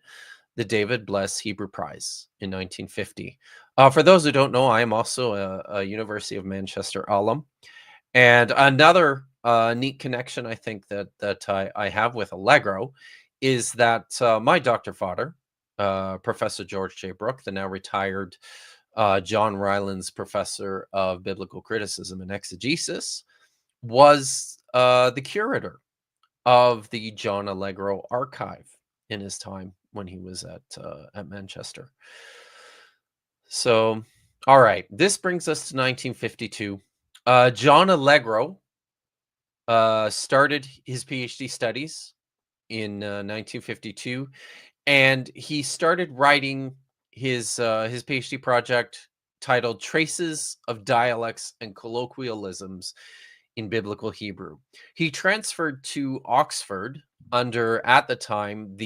the David Bless Hebrew Prize in 1950. For those who don't know, I am also a University of Manchester alum. And another neat connection I think that I have with Allegro is that my Dr. Father, Professor George J. Brooke, the now retired John Rylands Professor of Biblical Criticism and Exegesis, was the curator of the John Allegro archive in his time when he was at Manchester. So, all right, this brings us to 1952. John Allegro started his PhD studies in 1952, and he started writing his PhD project titled Traces of Dialects and Colloquialisms in Biblical Hebrew. He transferred to Oxford under, at the time,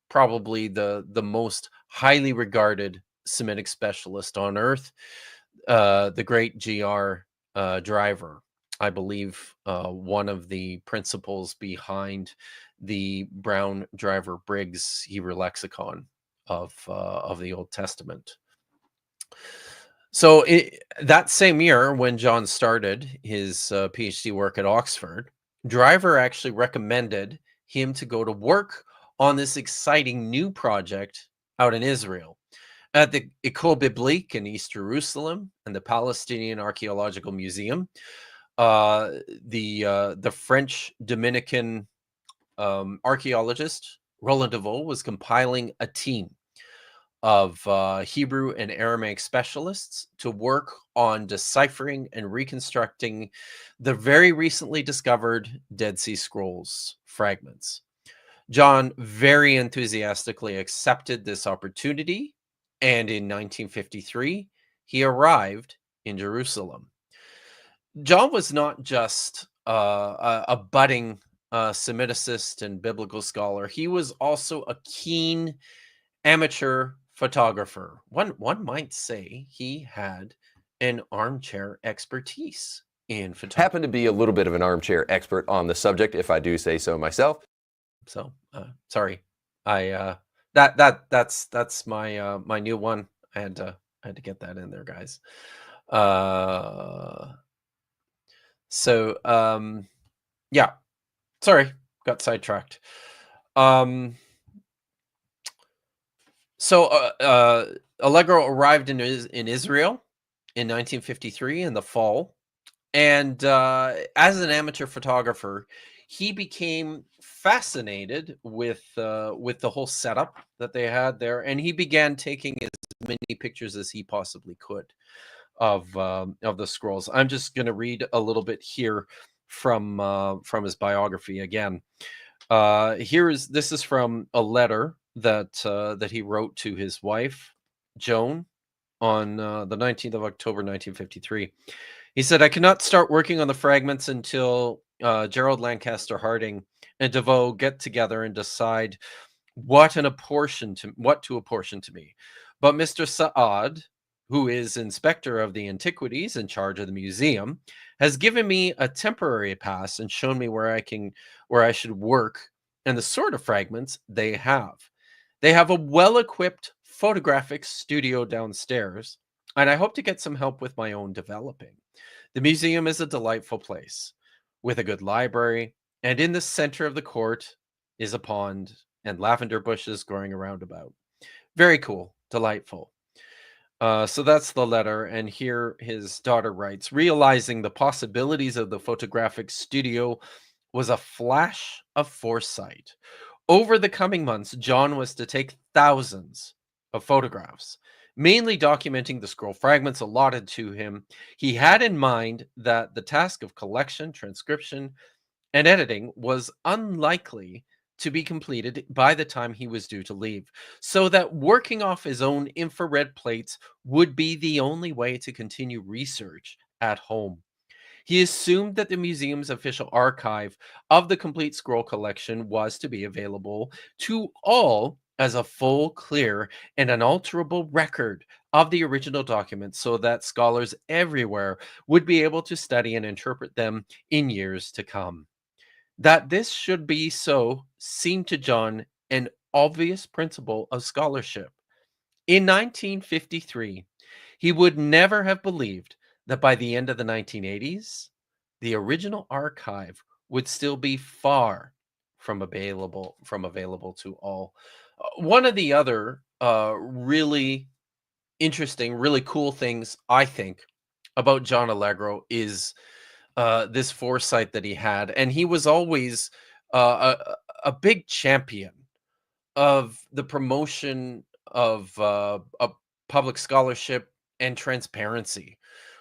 probably the most highly regarded Semitic specialist on earth, the great G.R. Driver. I believe one of the principles behind the Brown Driver Briggs Hebrew lexicon of the Old Testament. So that same year, when John started his PhD work at Oxford, Driver actually recommended him to go to work on this exciting new project out in Israel. At the École Biblique in East Jerusalem and the Palestinian Archaeological Museum, the French Dominican archaeologist Roland Devaux was compiling a team of Hebrew and Aramaic specialists to work on deciphering and reconstructing the very recently discovered Dead Sea Scrolls fragments. John very enthusiastically accepted this opportunity, and in 1953, he arrived in Jerusalem. John was not just a budding Semiticist and biblical scholar. He was also a keen amateur photographer. One might say he had an armchair expertise in photography. Happen to be a little bit of an armchair expert on the subject, if I do say so myself. So sorry, that's my my new one. I had to get that in there, guys. Yeah, sorry, got sidetracked. Allegro arrived in Israel in 1953 in the fall, and as an amateur photographer, he became fascinated with the whole setup that they had there, and he began taking as many pictures as he possibly could of the scrolls. I'm just going to read a little bit here from his biography again. This is from a letter that he wrote to his wife, Joan, on the 19th of October, 1953. He said, "I cannot start working on the fragments until Gerald Lancaster Harding and Devaux get together and decide what to apportion to me. But Mr. Saad, who is inspector of the antiquities in charge of the museum, has given me a temporary pass and shown me where I should work and the sort of fragments they have. They have a well-equipped photographic studio downstairs, and I hope to get some help with my own developing. The museum is a delightful place with a good library, and in the center of the court is a pond and lavender bushes growing around about. Very cool, delightful." So that's the letter, and here his daughter writes, "Realizing the possibilities of the photographic studio was a flash of foresight. Over the coming months, John was to take thousands of photographs, mainly documenting the scroll fragments allotted to him. He had in mind that the task of collection, transcription, and editing was unlikely to be completed by the time he was due to leave, so that working off his own infrared plates would be the only way to continue research at home. He assumed that the museum's official archive of the complete scroll collection was to be available to all as a full, clear, and unalterable record of the original documents, so that scholars everywhere would be able to study and interpret them in years to come. That this should be so seemed to John an obvious principle of scholarship. In 1953, he would never have believed that by the end of the 1980s, the original archive would still be far from available to all." One of the other really interesting, really cool things I think about John Allegro is this foresight that he had, and he was always a big champion of the promotion of public scholarship and transparency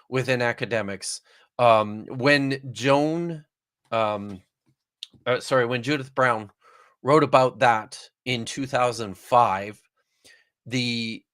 within academics. When Judith Brown wrote about that in 2005, the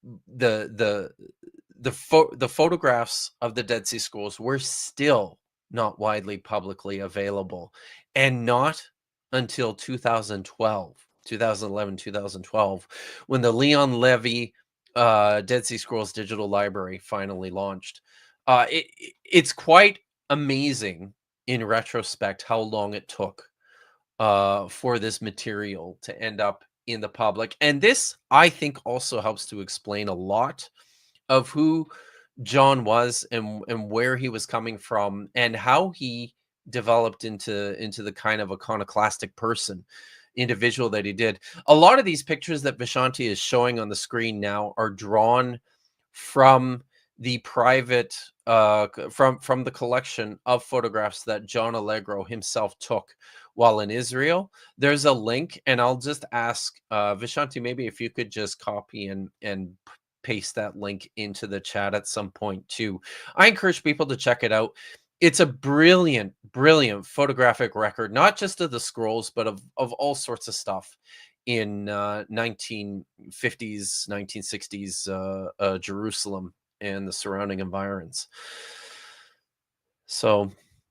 photographs of the Dead Sea Scrolls were still not widely publicly available, and not until 2011, 2012, when the Leon Levy Dead Sea Scrolls Digital Library finally launched. It's quite amazing in retrospect how long it took for this material to end up in the public. And this, I think, also helps to explain a lot of who John was and where he was coming from, and how he developed into the kind of iconoclastic person individual that he did. A lot of these pictures that Vishanti is showing on the screen now are drawn from the private from the collection of photographs that John Allegro himself took while in Israel. There's a link, and I'll just ask Vishanti, maybe if you could just copy and paste that link into the chat at some point too. I encourage people to check it out. It's a brilliant, brilliant photographic record, not just of the scrolls, but of all sorts of stuff in 1950s, 1960s Jerusalem and the surrounding environs. So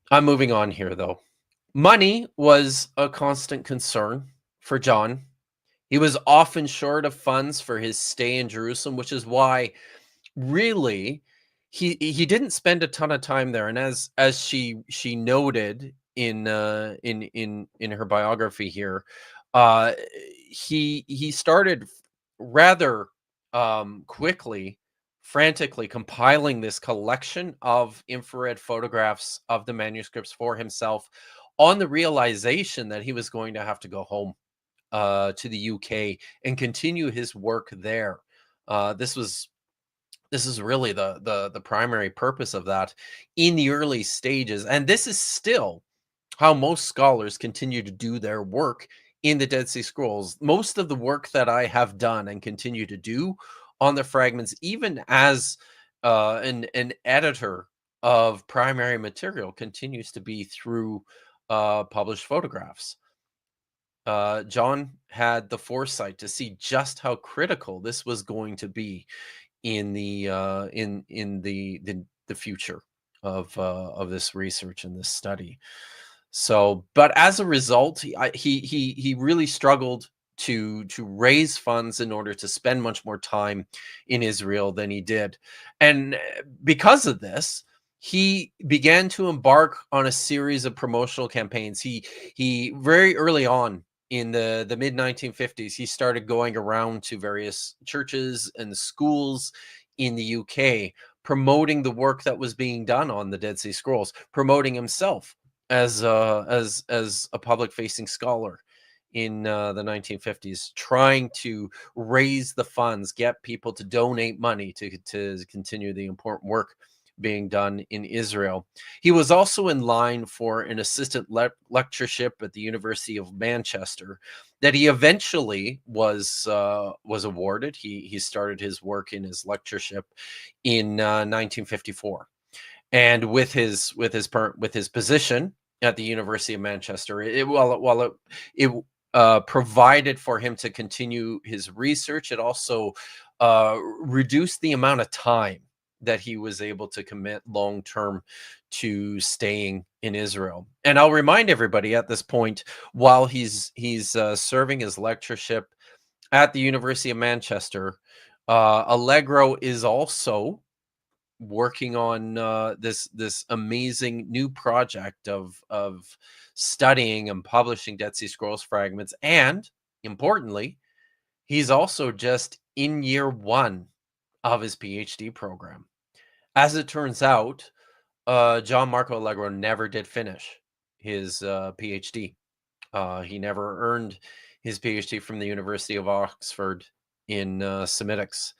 I'm moving on here, though. Money was a constant concern for John. He was often short of funds for his stay in Jerusalem, which is why really he didn't spend a ton of time there. And as she noted in her biography here, he started rather quickly, frantically compiling this collection of infrared photographs of the manuscripts for himself, on the realization that he was going to have to go home to the UK and continue his work there. This is really the primary purpose of that in the early stages, and this is still how most scholars continue to do their work in the Dead Sea Scrolls. Most of the work that I have done and continue to do on the fragments, even as an editor of primary material, continues to be through published photographs. John had the foresight to see just how critical this was going to be in the future of this research and this study. So, but as a result, he really struggled to raise funds in order to spend much more time in Israel than he did, and because of this, he began to embark on a series of promotional campaigns. He very early on in the mid 1950s, he started going around to various churches and schools in the UK, promoting the work that was being done on the Dead Sea Scrolls, promoting himself as a public-facing scholar in the 1950s, trying to raise the funds, get people to donate money to continue the important work being done in Israel. He was also in line for an assistant lectureship at the University of Manchester that he eventually was awarded. He started his work in his lectureship in 1954, and with his position at the University of Manchester, it provided for him to continue his research. It also reduced the amount of time that he was able to commit long term to staying in Israel. And I'll remind everybody at this point, while he's serving his lectureship at the University of Manchester, Allegro is also working on this amazing new project of studying and publishing Dead Sea Scrolls fragments. And importantly, he's also just in year 1 of his PhD program. As it turns out, John Marco Allegro never did finish his PhD. He never earned his PhD from the University of Oxford in Semitics.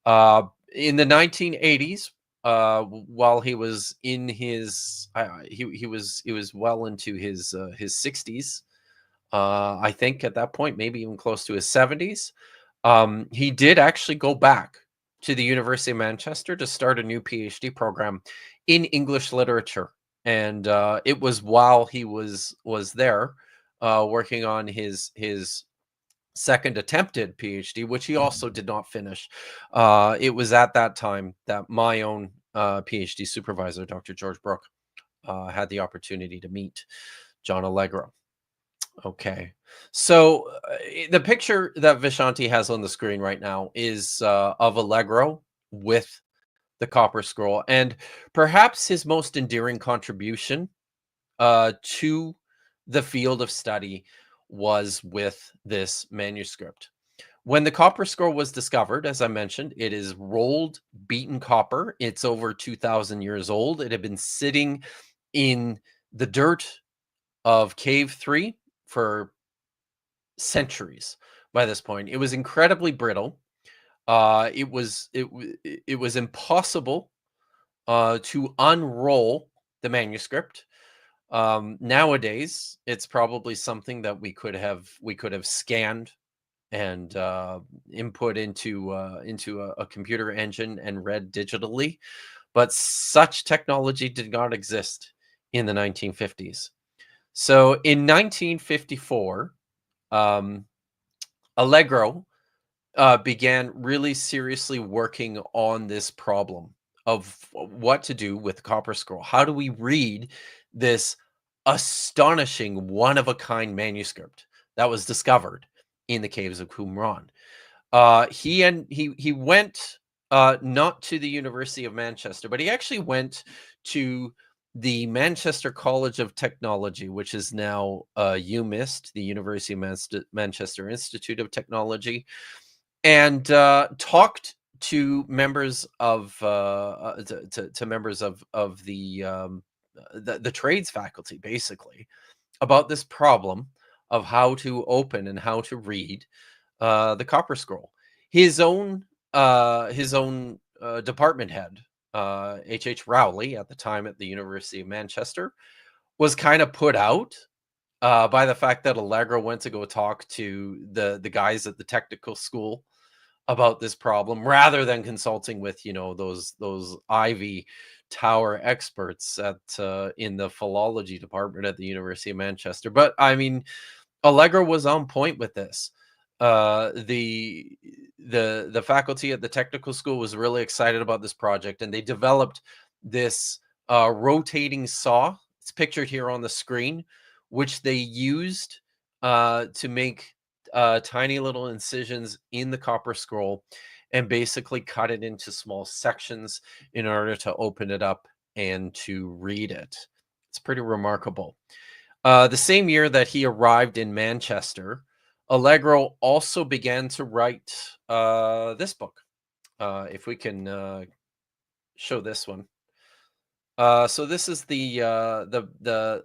In the 1980s, while he was in his, he was well into his 60s. I think at that point, maybe even close to his 70s. He did actually go back to the University of Manchester to start a new PhD program in English literature, and it was while he was there working on his second attempted PhD, which he also did not finish. It was at that time that my own PhD supervisor, Dr. George Brooke, had the opportunity to meet John Allegro. Okay, so the picture that Vishanti has on the screen right now is of Allegro with the copper scroll, and perhaps his most endearing contribution to the field of study was with this manuscript. When the copper scroll was discovered, as I mentioned, it is rolled, beaten copper. It's over 2,000 years old. It had been sitting in the dirt of Cave 3 for centuries by this point. It was incredibly brittle. It was impossible to unroll the manuscript. Nowadays, it's probably something that we could have scanned and input into a computer engine and read digitally, but such technology did not exist in the 1950s. So in 1954, Allegro began really seriously working on this problem of what to do with the Copper Scroll. How do we read this astonishing one-of-a-kind manuscript that was discovered in the caves of Qumran? He went not to the University of Manchester, but he actually went to the Manchester College of Technology, which is now UMIST, the University of Manchester Institute of Technology, and talked to members of members of the trades faculty, basically, about this problem of how to open and how to read the Copper Scroll. His own department head, H. Rowley, at the time at the University of Manchester, was kind of put out by the fact that Allegro went to go talk to the guys at the technical school about this problem, rather than consulting with those Ivy Tower experts at in the philology department at the University of Manchester. But I mean, Allegro was on point with this. The faculty at the technical school was really excited about this project, and they developed this rotating saw. It's pictured here on the screen, which they used to make tiny little incisions in the Copper Scroll and basically cut it into small sections in order to open it up and to read it. It's pretty remarkable. The same year that he arrived in Manchester, Allegro also began to write this book. If we can show this one. So this is the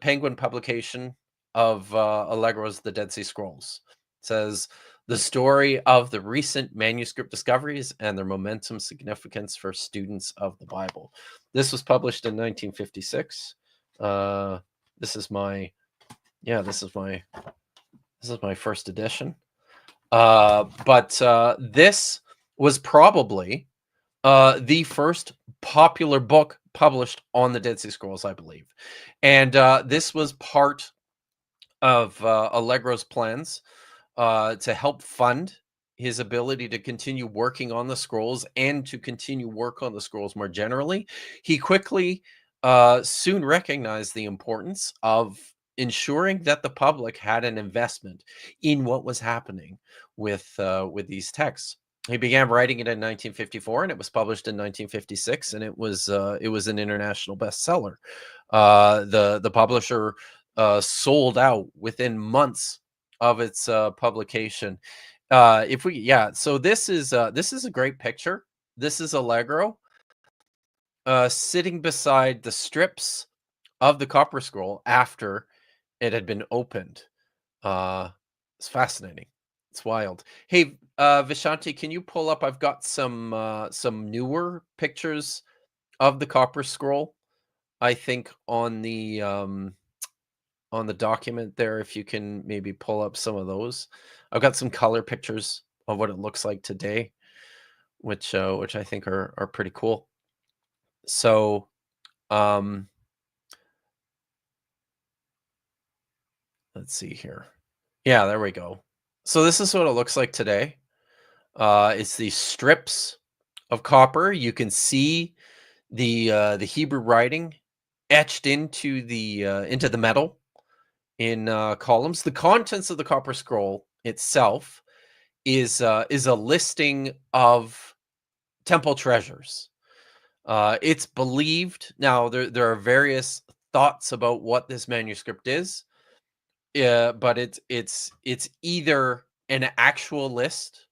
Penguin publication of Allegro's The Dead Sea Scrolls. It says, the story of the recent manuscript discoveries and their momentum significance for students of the Bible. This was published in 1956. This is my first edition. But this was probably the first popular book published on the Dead Sea Scrolls, I believe. And this was part of Allegro's plans to help fund his ability to continue working on the scrolls and to continue work on the scrolls more generally. He quickly soon recognized the importance of ensuring that the public had an investment in what was happening with these texts. He began writing it in 1954, and it was published in 1956, and it was an international bestseller. The publisher sold out within months of its publication. So this is a great picture. This is Allegro sitting beside the strips of the Copper Scroll after it had been opened. It's fascinating. It's wild. Hey, Vishanti, can you pull up? I've got some newer pictures of the Copper Scroll, I think, on the document there. If you can maybe pull up some of those. I've got some color pictures of what it looks like today, which I think are pretty cool. So, let's see here. Yeah, there we go. So this is what it looks like today. It's these strips of copper. You can see the Hebrew writing etched into the metal in columns. The contents of the Copper Scroll itself is a listing of temple treasures. It's believed, now there are various thoughts about what this manuscript is. But it's either an actual list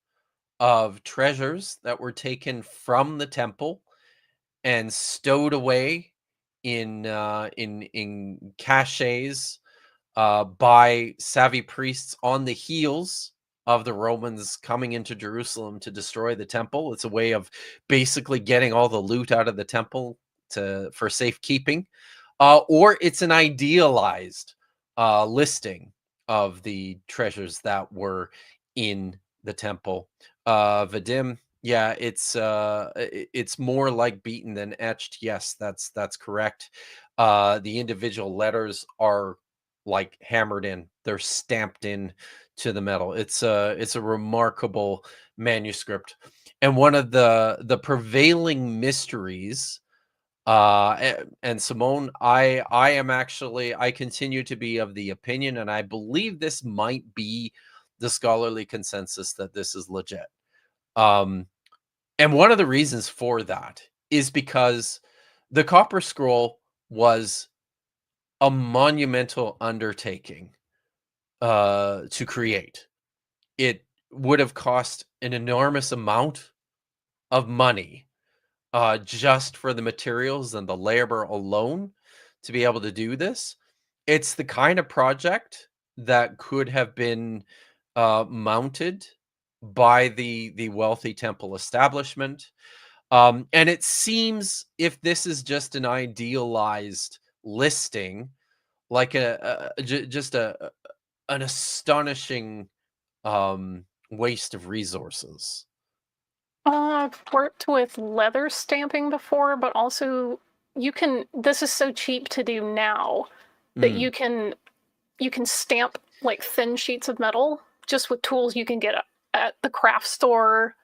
of treasures that were taken from the temple and stowed away in caches by savvy priests on the heels of the Romans coming into Jerusalem to destroy the temple. It's a way of basically getting all the loot out of the temple for safekeeping, or it's an idealized listing of the treasures that were in the temple. Vadim, yeah, it's more like beaten than etched. Yes, that's correct. The individual letters are like hammered in; they're stamped in to the metal. It's a remarkable manuscript, and one of the prevailing mysteries. And Simone, I continue to be of the opinion, and I believe this might be the scholarly consensus that this is legit. And one of the reasons for that is because the Copper Scroll was a monumental undertaking to create. It would have cost an enormous amount of money just for the materials and the labor alone to be able to do this. It's the kind of project that could have been mounted by the wealthy temple establishment. And it seems, if this is just an idealized listing, like just an astonishing waste of resources. I've worked with leather stamping before, but also this is so cheap to do now that you can stamp like thin sheets of metal just with tools you can get at the craft store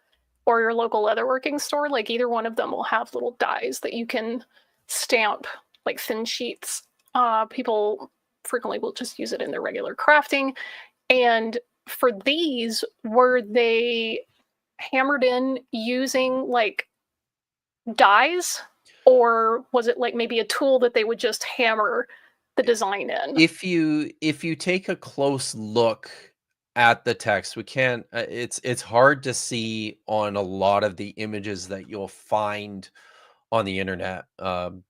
or your local leatherworking store. Like either one of them will have little dies that you can stamp like thin sheets. People frequently will just use it in their regular crafting. And for these, were they hammered in using like dies, or was it like maybe a tool that they would just hammer the design in? If you take a close look at the text, we can't. It's hard to see on a lot of the images that you'll find on the internet,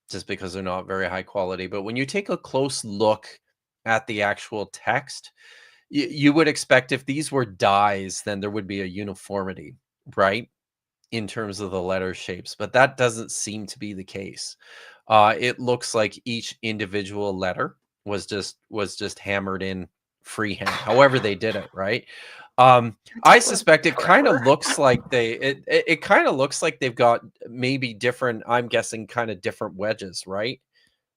just because they're not very high quality. But when you take a close look at the actual text, you would expect if these were dies, then there would be a uniformity, right, in terms of the letter shapes. But that doesn't seem to be the case. It looks like each individual letter was just hammered in freehand, however they did it, right? I suspect it kind of looks like it kind of looks like they've got maybe different, I'm guessing, kind of different wedges, right?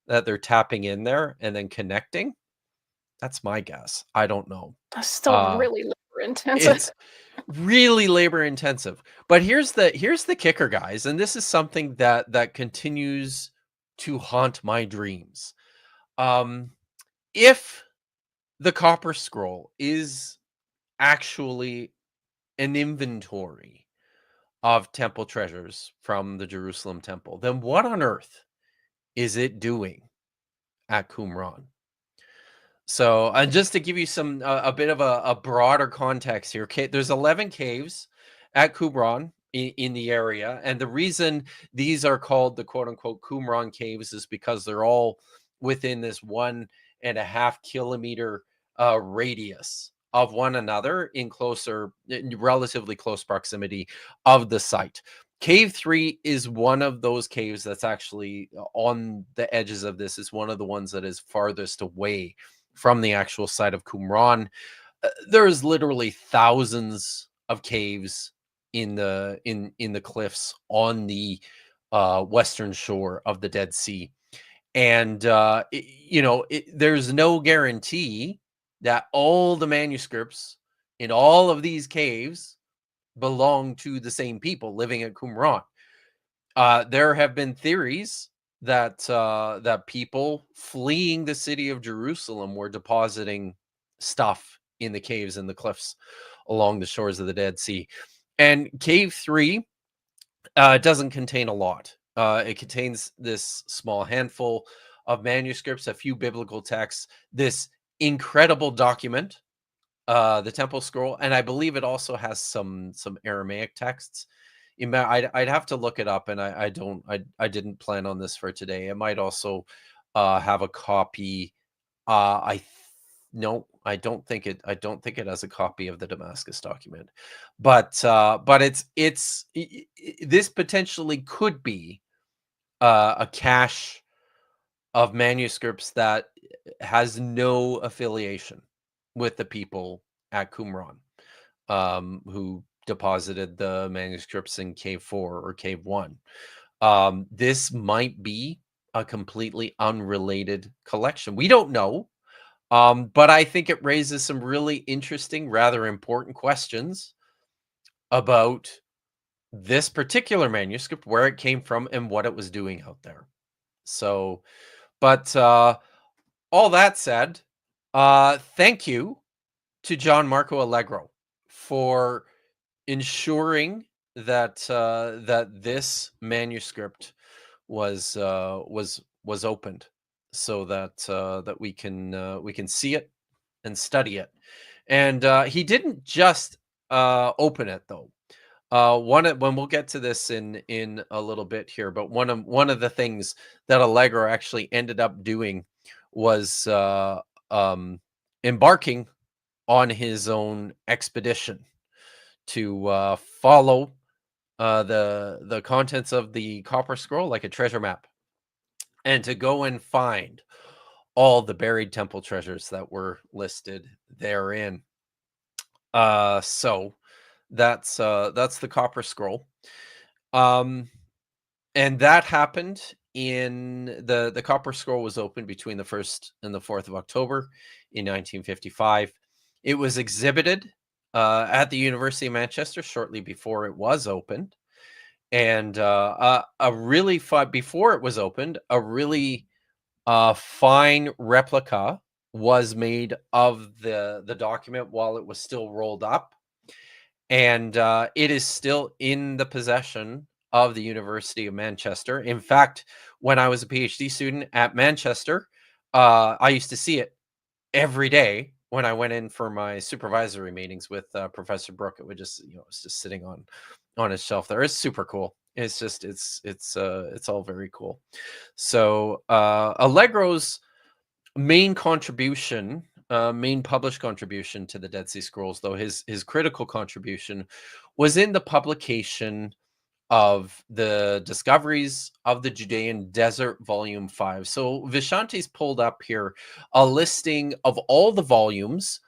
That they're tapping in there and then connecting. That's my guess. I don't know. That's still really labor intensive. It's really labor intensive. But here's the kicker, guys, and this is something that continues to haunt my dreams. If the Copper Scroll is actually an inventory of temple treasures from the Jerusalem temple, then what on earth is it doing at Qumran? So, and just to give you some a bit of a broader context here, there's 11 caves at Qumran in the area, and the reason these are called the quote unquote Qumran caves is because they're all within this 1.5 kilometer radius of one another in relatively close proximity of the site. Cave 3 is one of those caves that's actually on the edges of this. Is one of the ones that is farthest away from the actual site of Qumran. There's literally thousands of caves in the cliffs on the western shore of the Dead Sea, and there's no guarantee that all the manuscripts in all of these caves belong to the same people living at Qumran. There have been theories that people fleeing the city of Jerusalem were depositing stuff in the caves and the cliffs along the shores of the Dead Sea. And Cave 3 doesn't contain a lot. It contains this small handful of manuscripts, a few biblical texts, this incredible document, the Temple Scroll, and I believe it also has some Aramaic texts. I'd have to look it up, and I didn't plan on this for today. It might also have a copy. I no, I don't think it has a copy of the Damascus document, but this potentially could be a cache of manuscripts that has no affiliation with the people at Qumran, who deposited the manuscripts in Cave 4 or Cave 1. This might be a completely unrelated collection. We don't know, but I think it raises some really interesting, rather important questions about this particular manuscript, where it came from, and what it was doing out there. So, but all that said, thank you to John Marco Allegro for ensuring that that this manuscript was opened, so that that we can see it and study it. And he didn't just open it, though. When we'll get to this in a little bit here, but one of the things that Allegro actually ended up doing was embarking on his own expedition to follow the contents of the Copper Scroll like a treasure map, and to go and find all the buried temple treasures that were listed therein. So that's the Copper Scroll, and that happened in the Copper Scroll was opened between the 1st and the 4th of October in 1955. It was exhibited at the University of Manchester shortly before it was opened, and a really fun before it was opened, a really fine replica was made of the document while it was still rolled up, and it is still in the possession of the University of Manchester. In fact, when I was a PhD student at Manchester, I used to see it every day when I went in for my supervisory meetings with Professor Brooke. It would just, it's just sitting on his shelf there. It's super cool. It's just it's all very cool. So Allegro's main contribution, main published contribution to the Dead Sea Scrolls, though his critical contribution was in the publication of the Discoveries of the Judean Desert, Volume 5. So Vishanti's pulled up here a listing of all the volumes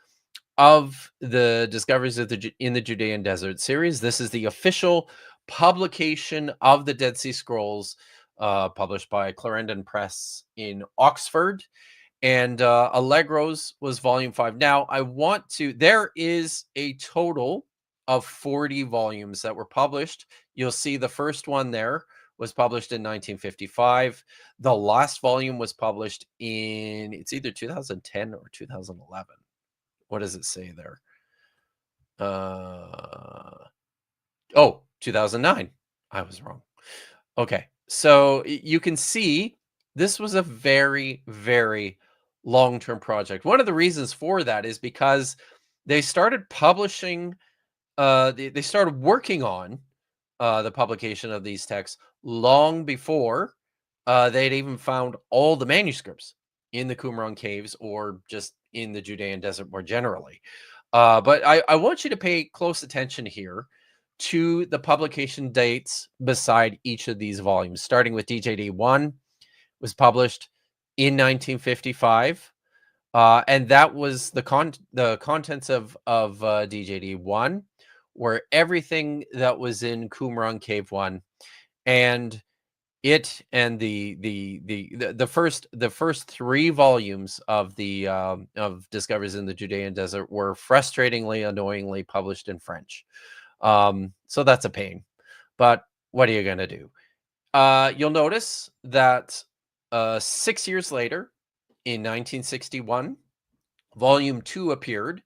of the Discoveries of in the Judean Desert series. This is the official publication of the Dead Sea Scrolls, published by Clarendon Press in Oxford. And Allegro's was Volume 5. Now, there is a total of 40 volumes that were published. You'll see the first one there was published in 1955. The last volume was published in, it's either 2010 or 2011. What does it say there? 2009. I was wrong. Okay. So you can see this was a very, very long-term project. One of the reasons for that is because they started publishing, they started working on the publication of these texts long before they'd even found all the manuscripts in the Qumran caves, or just in the Judean desert more generally. But I want you to pay close attention here to the publication dates beside each of these volumes, starting with DJD 1 was published in 1955. And that was the contents of DJD 1 were everything that was in Qumran Cave 1, and it and the first 3 volumes of the of Discoveries in the Judean Desert were frustratingly, annoyingly published in French. So that's a pain, but what are you going to do? You'll notice that 6 years later, in 1961, Volume 2 appeared,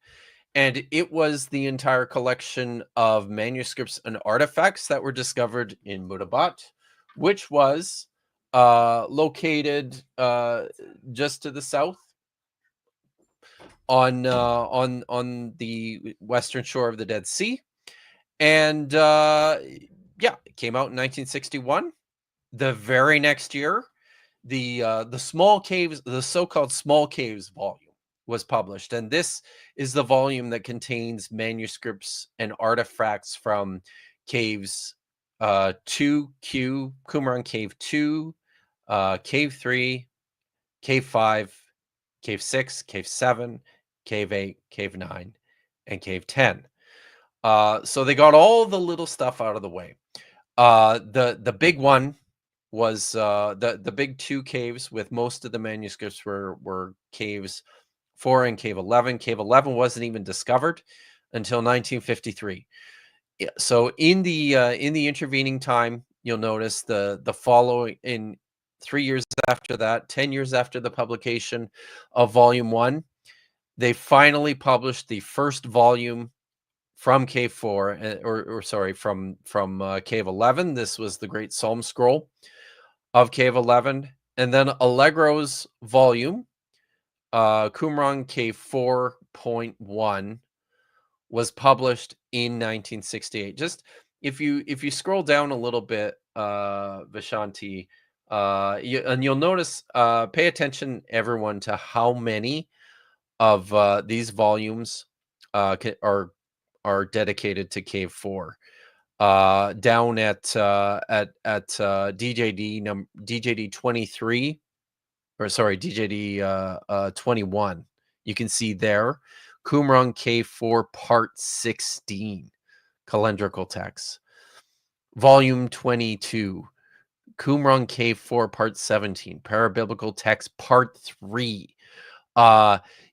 and it was the entire collection of manuscripts and artifacts that were discovered in Mutabat, which was located just to the south on the western shore of the Dead Sea. And yeah, it came out in 1961. The very next year, the small caves, the so-called small caves volume was published, and this is the volume that contains manuscripts and artifacts from caves 2Q, Qumran Cave 2, Cave 3, Cave 5, Cave 6, Cave 7, Cave 8, Cave 9, and Cave 10. So they got all the little stuff out of the way. The big one was the big 2 caves with most of the manuscripts were caves 4 and cave 11. Cave 11 wasn't even discovered until 1953. Yeah, so in the intervening time, you'll notice the following in 3 years after that, 10 years after the publication of volume 1, they finally published the first volume from cave 4, or sorry, from cave 11. This was the Great Psalm Scroll of cave 11, and then Allegro's volume, Qumran Cave 4.1, was published in 1968. Just if you scroll down a little bit, Vishanti, you'll notice, pay attention, everyone, to how many of these volumes are dedicated to Cave 4. Down at DJD 23, or sorry, DJD 21, you can see there Qumran Cave 4 Part 16, calendrical text. Volume 22, Qumran Cave 4 Part 17, parabiblical text Part 3.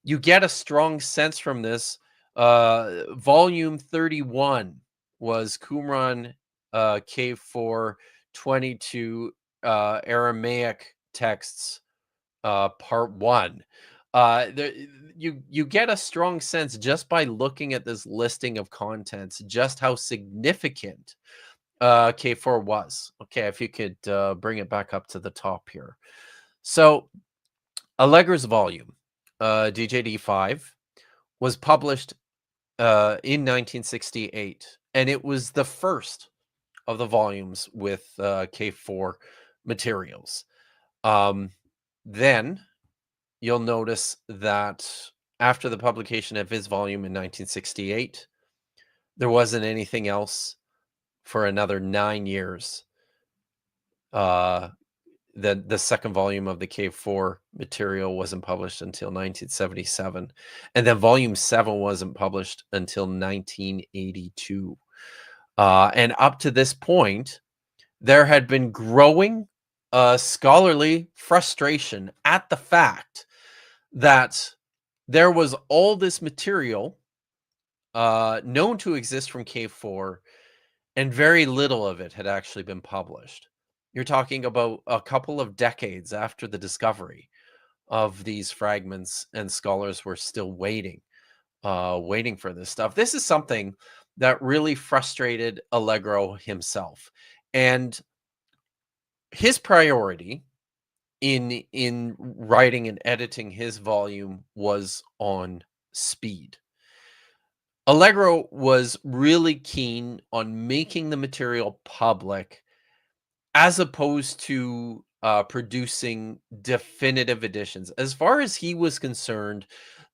You get a strong sense from this. Volume 31 was Qumran Cave 4 22 Aramaic texts Part 1. You get a strong sense just by looking at this listing of contents just how significant K4 was. Okay, if you could bring it back up to the top here. So Allegro's volume, DJD5, was published in 1968, and it was the first of the volumes with K4 materials. Then you'll notice that after the publication of his volume in 1968, there wasn't anything else for another 9 years. The second volume of the Cave 4 material wasn't published until 1977. And then volume 7 wasn't published until 1982. And up to this point, there had been growing scholarly frustration at the fact that there was all this material known to exist from Cave 4, and very little of it had actually been published. You're talking about a couple of decades after the discovery of these fragments, and scholars were still waiting for this stuff. This is something that really frustrated Allegro himself, and his priority in writing and editing his volume was on speed. Allegro was really keen on making the material public, as opposed to producing definitive editions. As far as he was concerned,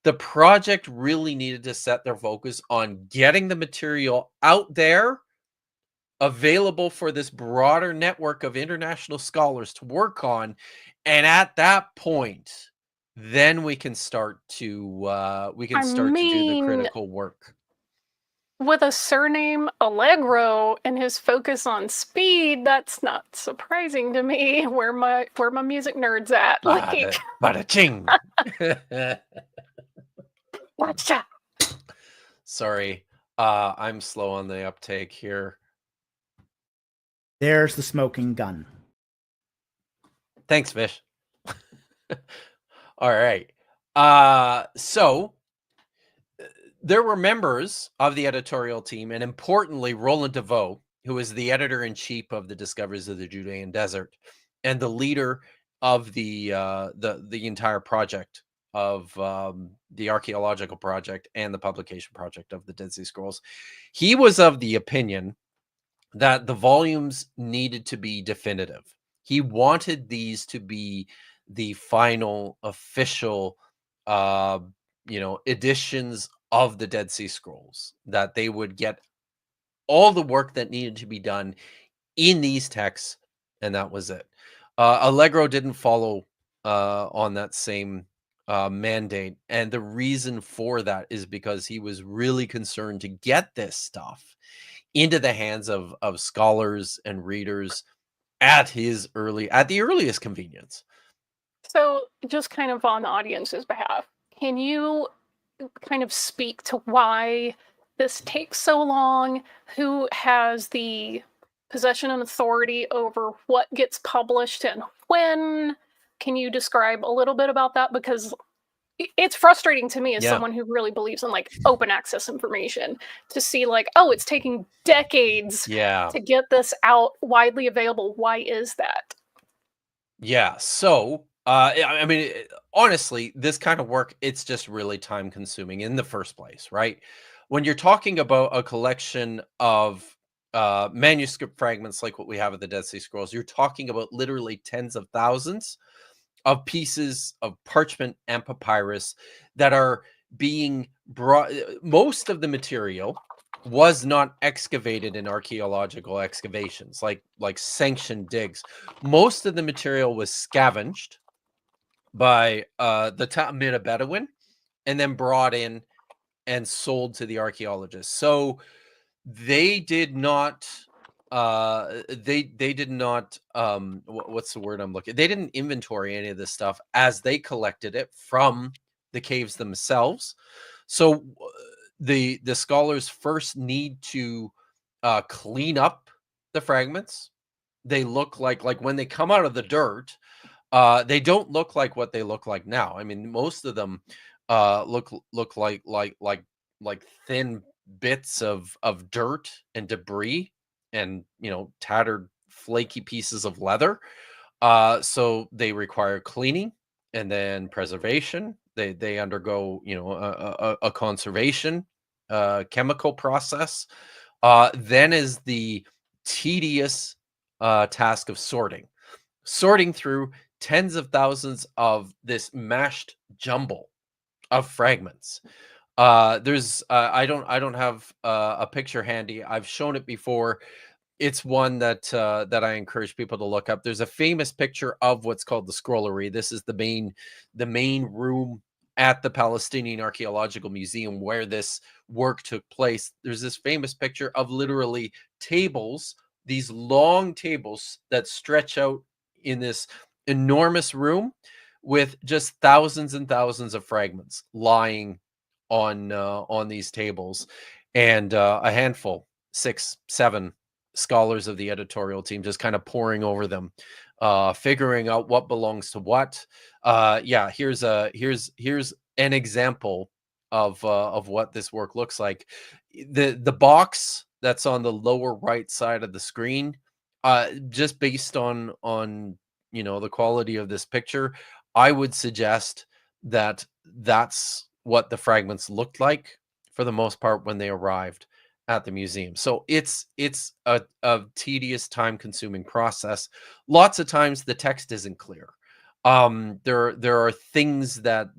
the project really needed to set their focus on getting the material out there, available for this broader network of international scholars to work on, and at that point, then we can start to do the critical work. With a surname Allegro and his focus on speed, that's not surprising to me. Where my music nerds at? Like, Bada ching. Gotcha. Sorry, I'm slow on the uptake here. There's the smoking gun. Thanks, Vish. All right. So there were members of the editorial team, and importantly, Roland DeVoe, who is the editor-in-chief of the Discoveries of the Judean Desert and the leader of the entire project of the archaeological project and the publication project of the Dead Sea Scrolls. He was of the opinion that the volumes needed to be definitive. He wanted these to be the final official editions of the Dead Sea Scrolls, that they would get all the work that needed to be done in these texts, and that was it. Allegro didn't follow on that same mandate, and the reason for that is because he was really concerned to get this stuff into the hands of scholars and readers at the earliest convenience. So, just kind of on the audience's behalf, can you kind of speak to why this takes so long? Who has the possession and authority over what gets published and when? Can you describe a little bit about that? Because it's frustrating to me as Yeah. someone who really believes in like open access information to see like, oh, it's taking decades Yeah. to get this out widely available. Why is that? Yeah. So, I mean, honestly, this kind of work, it's just really time consuming in the first place, right? When you're talking about a collection of manuscript fragments like what we have at the Dead Sea Scrolls, you're talking about literally tens of thousands of pieces of parchment and papyrus that are being brought. Most of the material was not excavated in archaeological excavations, like sanctioned digs. Most of the material was scavenged by the Tamil Bedouin and then brought in and sold to the archaeologists. So they did not they did not what's the word I'm looking, they didn't inventory any of this stuff as they collected it from the caves themselves. So the scholars first need to clean up the fragments. They look like when they come out of the dirt, they don't look like what they look like now. I mean, most of them look like thin bits of dirt and debris and tattered flaky pieces of leather. So they require cleaning and then preservation. They undergo a conservation chemical process. Then is the tedious task of sorting through tens of thousands of this mashed jumble of fragments. There's I don't have a picture handy. I've shown it before. It's one that I encourage people to look up. There's a famous picture of what's called the scrollery. This is the main room at the Palestinian Archaeological Museum where this work took place. There's this famous picture of literally tables, these long tables that stretch out in this enormous room with just thousands and thousands of fragments lying on these tables, and a handful, 6, 7 scholars of the editorial team just kind of poring over them, figuring out what belongs to what. Yeah, here's an example of what this work looks like. The box that's on the lower right side of the screen, just based on the quality of this picture, I would suggest that that's what the fragments looked like for the most part when they arrived at the museum. So it's a tedious, time-consuming process. Lots of times the text isn't clear. There are things that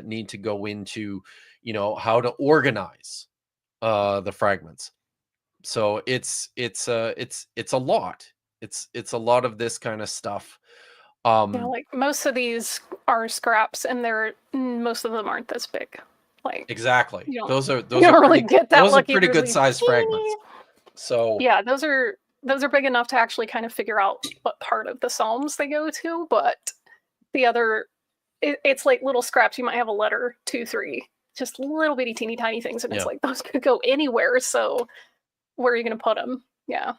need to go into how to organize the fragments. So it's a lot. It's a lot of this kind of stuff. Like most of these are scraps, and most of them aren't this big. Like exactly, those are really get that lucky. Pretty good sized fragments. So yeah, those are big enough to actually kind of figure out what part of the Psalms they go to, but the other, it's like little scraps. You might have a letter, 2, 3, just little bitty teeny tiny things, and it's like those could go anywhere. So where are you going to put them? Yeah,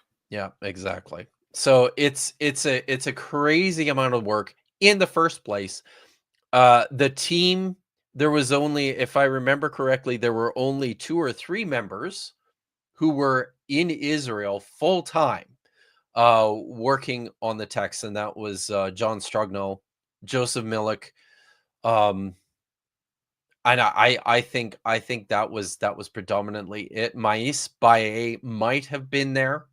exactly. So it's a crazy amount of work in the first place. The team, there was only, if I remember correctly, there were only 2 or 3 members who were in Israel full time, working on the text, and that was John Strugno, Joseph Millick, and I think that was predominantly it. Mais Baye might have been there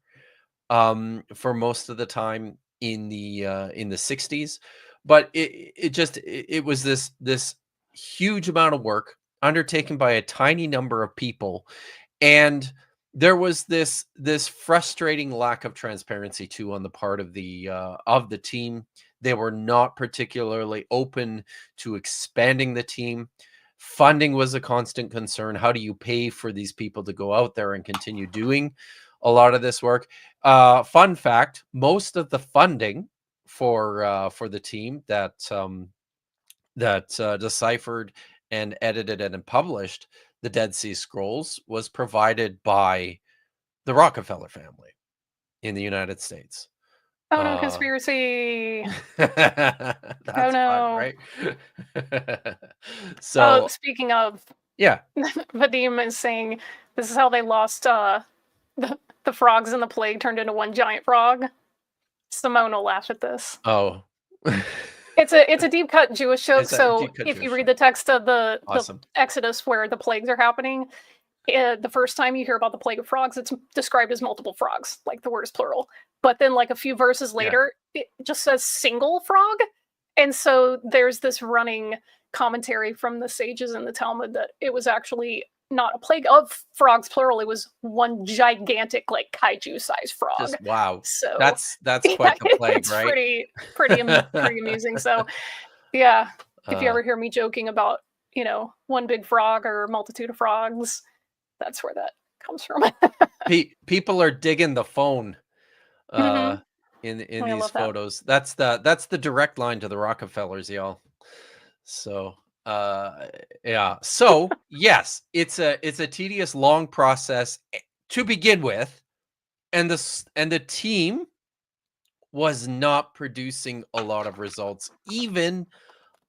for most of the time in the 60s, but it was this huge amount of work undertaken by a tiny number of people, and there was this frustrating lack of transparency too on the part of the team. They were not particularly open to expanding the team. Funding was a constant concern. How do you pay for these people to go out there and continue doing a lot of this work? Fun fact: most of the funding for the team that deciphered and edited and published the Dead Sea Scrolls was provided by the Rockefeller family in the United States. Oh no, conspiracy. That's Oh no. fun, right? So, speaking of, yeah. Vadim is saying this is how they lost the frogs in the plague turned into one giant frog. Simone will laugh at this. Oh. It's a deep cut Jewish joke. So if you read the text of the Exodus where the plagues are happening, the first time you hear about the plague of frogs, it's described as multiple frogs, like the word is plural. But then like a few verses later, it just says single frog. And so there's this running commentary from the sages in the Talmud that it was actually not a plague of frogs, plural. It was one gigantic, like kaiju-sized frog. Just, wow. So that's quite the plague, it's right? pretty amusing. So yeah, if you ever hear me joking about, one big frog or multitude of frogs, that's where that comes from. People are digging the phone Mhm. in I these love that. photos. That's the direct line to the Rockefellers, y'all. So yeah. So yes, it's a tedious, long process to begin with, and the team was not producing a lot of results, even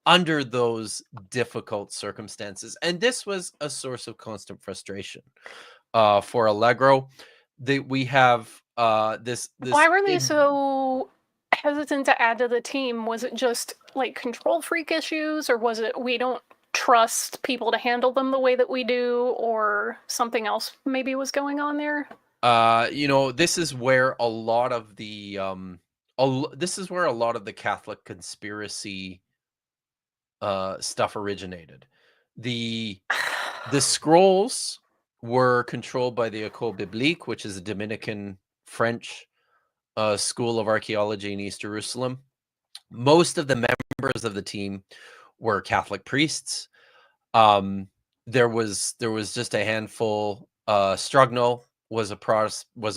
under those difficult circumstances. And this was a source of constant frustration for Allegro. We have this. Why were they so hesitant to add to the team? Was it just like control freak issues, or was it we don't trust people to handle them the way that we do, or something else maybe was going on there? This is where a lot of the Catholic conspiracy stuff originated. The scrolls were controlled by the École Biblique, which is a Dominican French school of archaeology in East Jerusalem. Most of the members of the team were Catholic priests. There was just a handful. Strugno was a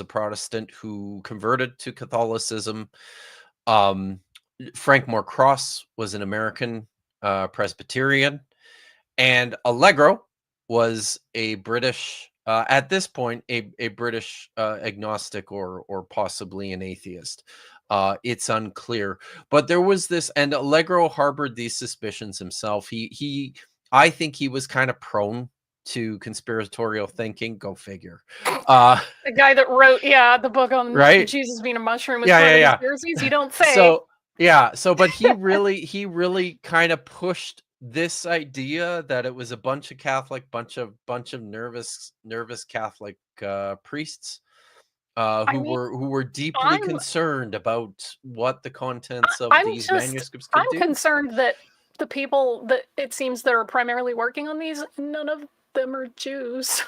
Protestant who converted to Catholicism. Frank Moore-Cross was an American Presbyterian, and Allegro was a British, at this point, a British agnostic or possibly an atheist. It's unclear, but there was this, and Allegro harbored these suspicions himself. I think he was kind of prone to conspiratorial thinking. Go figure. The guy that wrote, the book on Jesus being a mushroom is part of conspiracies. You don't say. But he really kind of pushed this idea that it was a bunch of Catholic, bunch of nervous Catholic priests who were deeply concerned about what the contents of these manuscripts could do. I'm concerned that the people that it seems that are primarily working on these, none of them are Jews.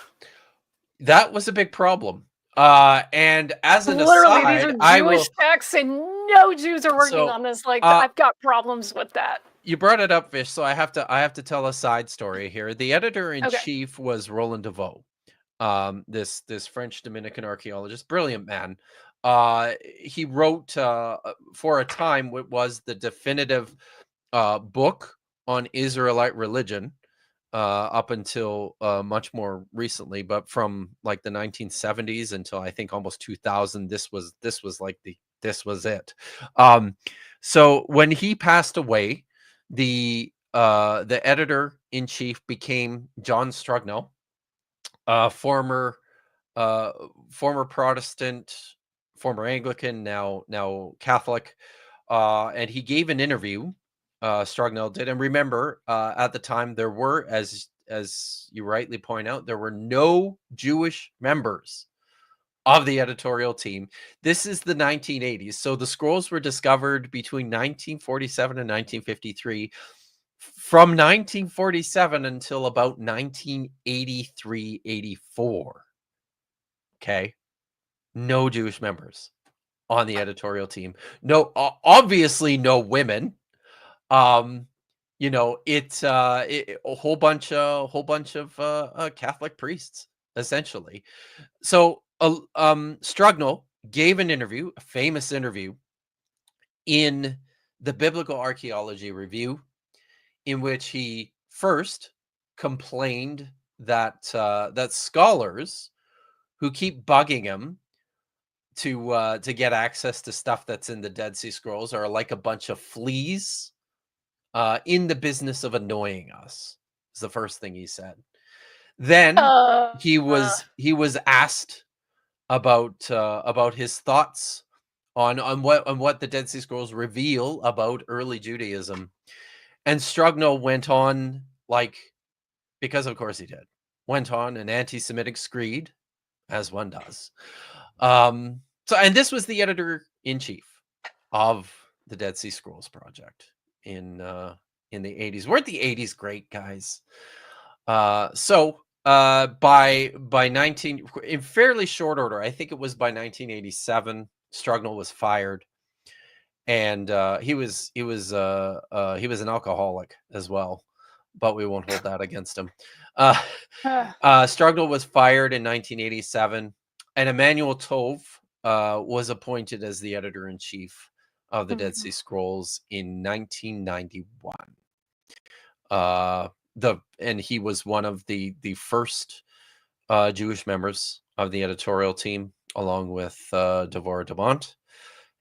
That was a big problem. And as an literally, aside, these are Jewish texts, and no Jews are working on this. Like, I've got problems with that. You brought it up, Fish, so I have to tell a side story here. The editor-in-chief was Roland Deveau, this French Dominican archaeologist, brilliant man. He wrote for a time what was the definitive book on Israelite religion up until much more recently, but from like the 1970s until I think almost 2000, this was it. So when he passed away, the editor-in-chief became John Strugno, former Protestant, former Anglican, now Catholic, and he gave an interview. Strugno did, and remember, at the time there were, as you rightly point out, there were no Jewish members of the editorial team. This is the 1980s, so the scrolls were discovered between 1947 and 1953. from 1947 until about 1983-84. Okay, no Jewish members on the editorial team. No, obviously no women. You know, it's a whole bunch of Catholic priests, essentially. So Strugnall gave an interview, a famous interview, in the Biblical Archaeology Review, in which he first complained that that scholars who keep bugging him to get access to stuff that's in the Dead Sea Scrolls are like a bunch of fleas in the business of annoying us. Is the first thing he said. Then he was asked about his thoughts on what the Dead Sea Scrolls reveal about early Judaism, and Strugnall went on, like, because of course he did, went on an anti-Semitic screed, as one does. So, and this was the editor-in-chief of the Dead Sea Scrolls project in the 80s. Weren't the 80s great, guys? So by 19, in fairly short order, I think it was by 1987, Strugnall was fired, and he was an alcoholic as well, but we won't hold that against him. Strugnall was fired in 1987, and Emmanuel Tove was appointed as the editor-in-chief of the Dead Sea Scrolls in 1991. And he was one of the first Jewish members of the editorial team, along with Devorah Dumont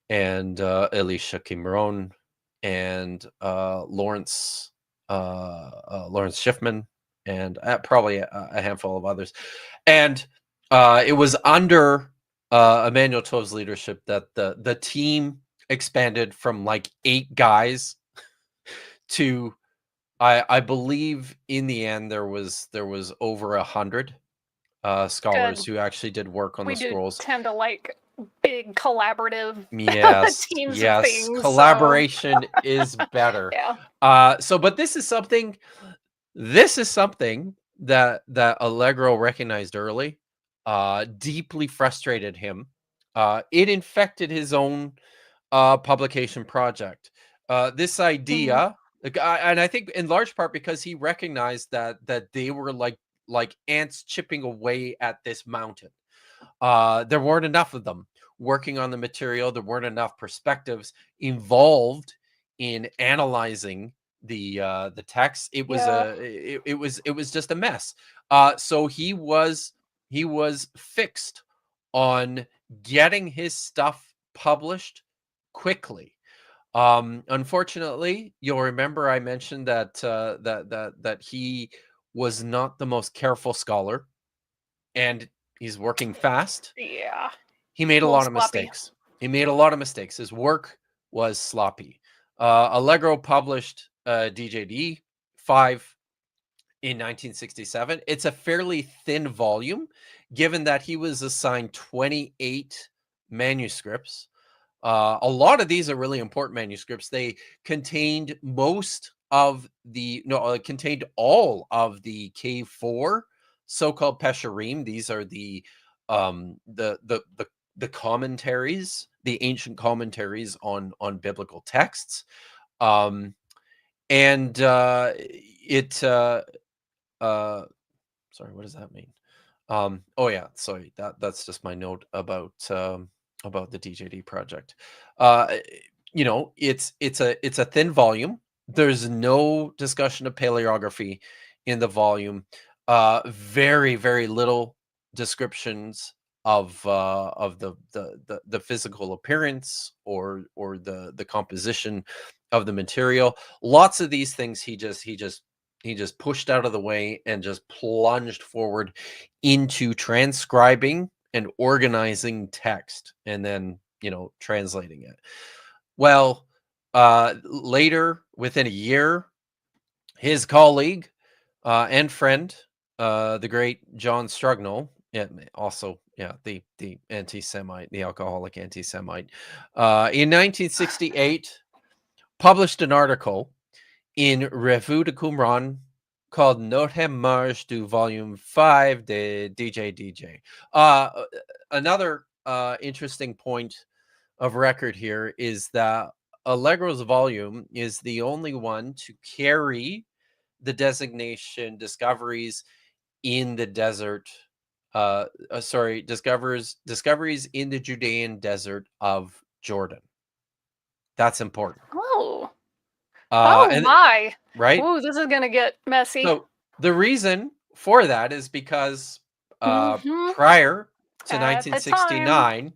and Elisha Qimron and Lawrence Schiffman, and probably a handful of others. And it was under Emmanuel Tove's leadership that the team expanded from like 8 guys to, I believe in the end there was over 100 scholars who actually did work on the scrolls. We do tend to like big collaborative teams of things. Collaboration is better. Yeah. So, but this is something that Allegro recognized early, deeply frustrated him. It infected his own publication project. This idea, and I think in large part because he recognized that they were like ants chipping away at this mountain. There weren't enough of them working on the material. There weren't enough perspectives involved in analyzing the text. It was it was just a mess. So he was fixed on getting his stuff published quickly. Unfortunately, you'll remember I mentioned that that he was not the most careful scholar, and he's working fast. Yeah. He made a lot of mistakes. His work was sloppy. Allegro published DJD 5 in 1967. It's a fairly thin volume, given that he was assigned 28 manuscripts. A lot of these are really important manuscripts. They contained contained all of the K4 so-called Pesharim. These are the commentaries, the ancient commentaries on biblical texts. Sorry, what does that mean? Oh yeah, sorry, that's just my note about the DJD project. You know, it's a thin volume. There's no discussion of paleography in the volume. Very, very little descriptions of the physical appearance or the composition of the material. Lots of these things he just pushed out of the way and just plunged forward into transcribing and organizing text, and then, you know, translating it. Well, later, within a year, his colleague and friend, the great John Strugnall, also the anti-Semite, the alcoholic anti-Semite, in 1968 published an article in Revue de Qumran called Note Marge du Volume 5 de DJ. Another interesting point of record here is that Allegro's volume is the only one to carry the designation discoveries in the desert. Discoveries in the Judean desert of Jordan. That's important. Oh. And My. right? Ooh, this is gonna get messy. So the reason for that is because Mhm. prior to At the time. 1969,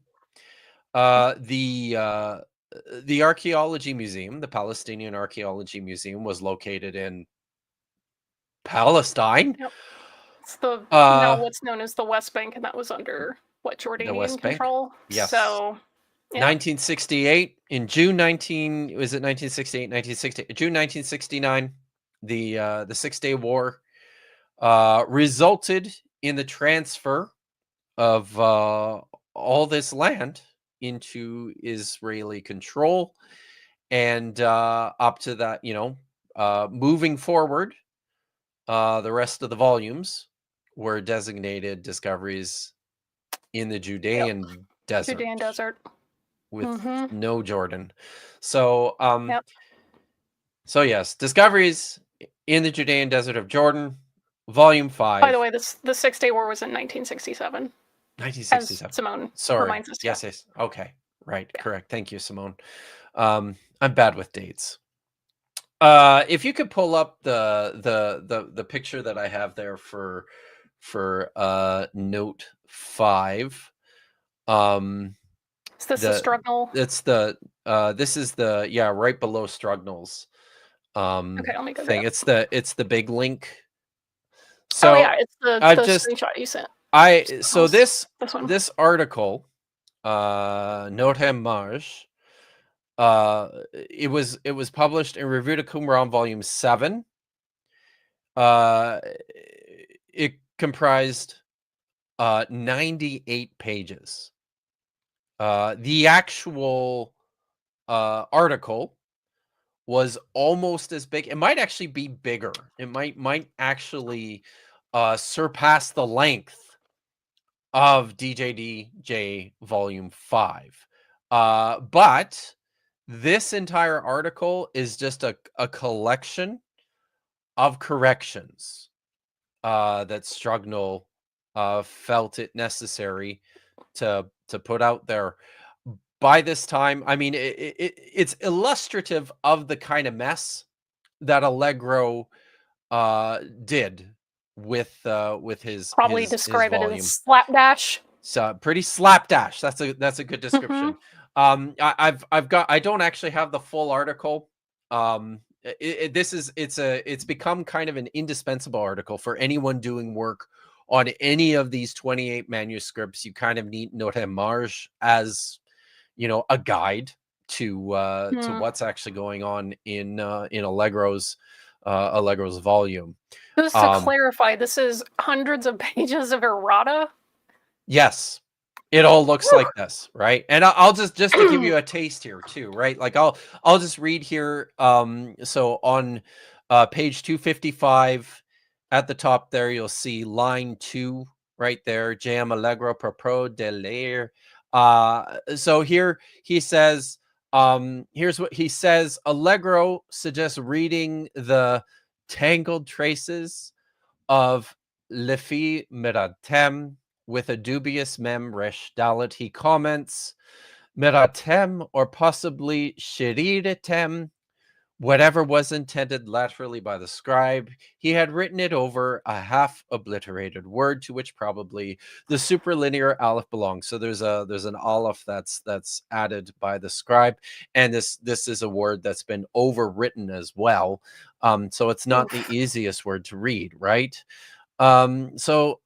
the archaeology museum, the Palestinian Archaeology Museum, was located in Palestine. Yep. It's the now what's known as the West Bank, and that was under what, Jordanian West Bank? control? Yes. So yeah. 1968, in June 1969, the 6-Day War resulted in the transfer of all this land into Israeli control, and up to that, moving forward, the rest of the volumes were designated discoveries in the Judean desert. Judean desert. With Mhm. no Jordan. So Yep. so yes, discoveries in the Judean desert of Jordan, volume 5. By the way, the 6-Day War was in 1967. 1967. As Simone Sorry. reminds us. Yes. Okay. Right. Yeah. Correct. Thank you, Simone. I'm bad with dates. If you could pull up the picture that I have there for note 5. Is this the Strugnal? It's this is the right below Strugnal's Okay, let me go thing. there. It's the big link. So it's the screenshot you sent. This one. This article, Note Marge, it was published in Revue de Qumran volume 7. It comprised 98 pages. The actual article was almost as big. It might actually be bigger. It might actually surpass the length of DJDJ volume 5. But this entire article is just a collection of corrections that Strugnal felt it necessary to put out there. By this time, I mean, it's illustrative of the kind of mess that Allegro did with his probably his describe it volume. as slapdash. So pretty slapdash. That's a good description. I don't actually have the full article. It's become kind of an indispensable article for anyone doing work on any of these 28 manuscripts. You kind of need Note Marge as a guide to what's actually going on in Allegro's volume. Just to clarify, this is hundreds of pages of errata. Yes, it all looks like this, right? And I'll just to give you a taste here too, right? Like I'll just read here. So on page 255 at the top there, you'll see line 2 right there. John Allegro propos de l'air. So here he says, here's what he says. Allegro suggests reading the tangled traces of Lefi Meratem with a dubious mem resh dalit. He comments, Meratem or possibly Shiriretem, whatever was intended laterally by the scribe. He had written it over a half obliterated word to which probably the superlinear aleph belongs. So there's an aleph that's added by the scribe, and this is a word that's been overwritten as well. So it's not the easiest word to read, right? Strugnal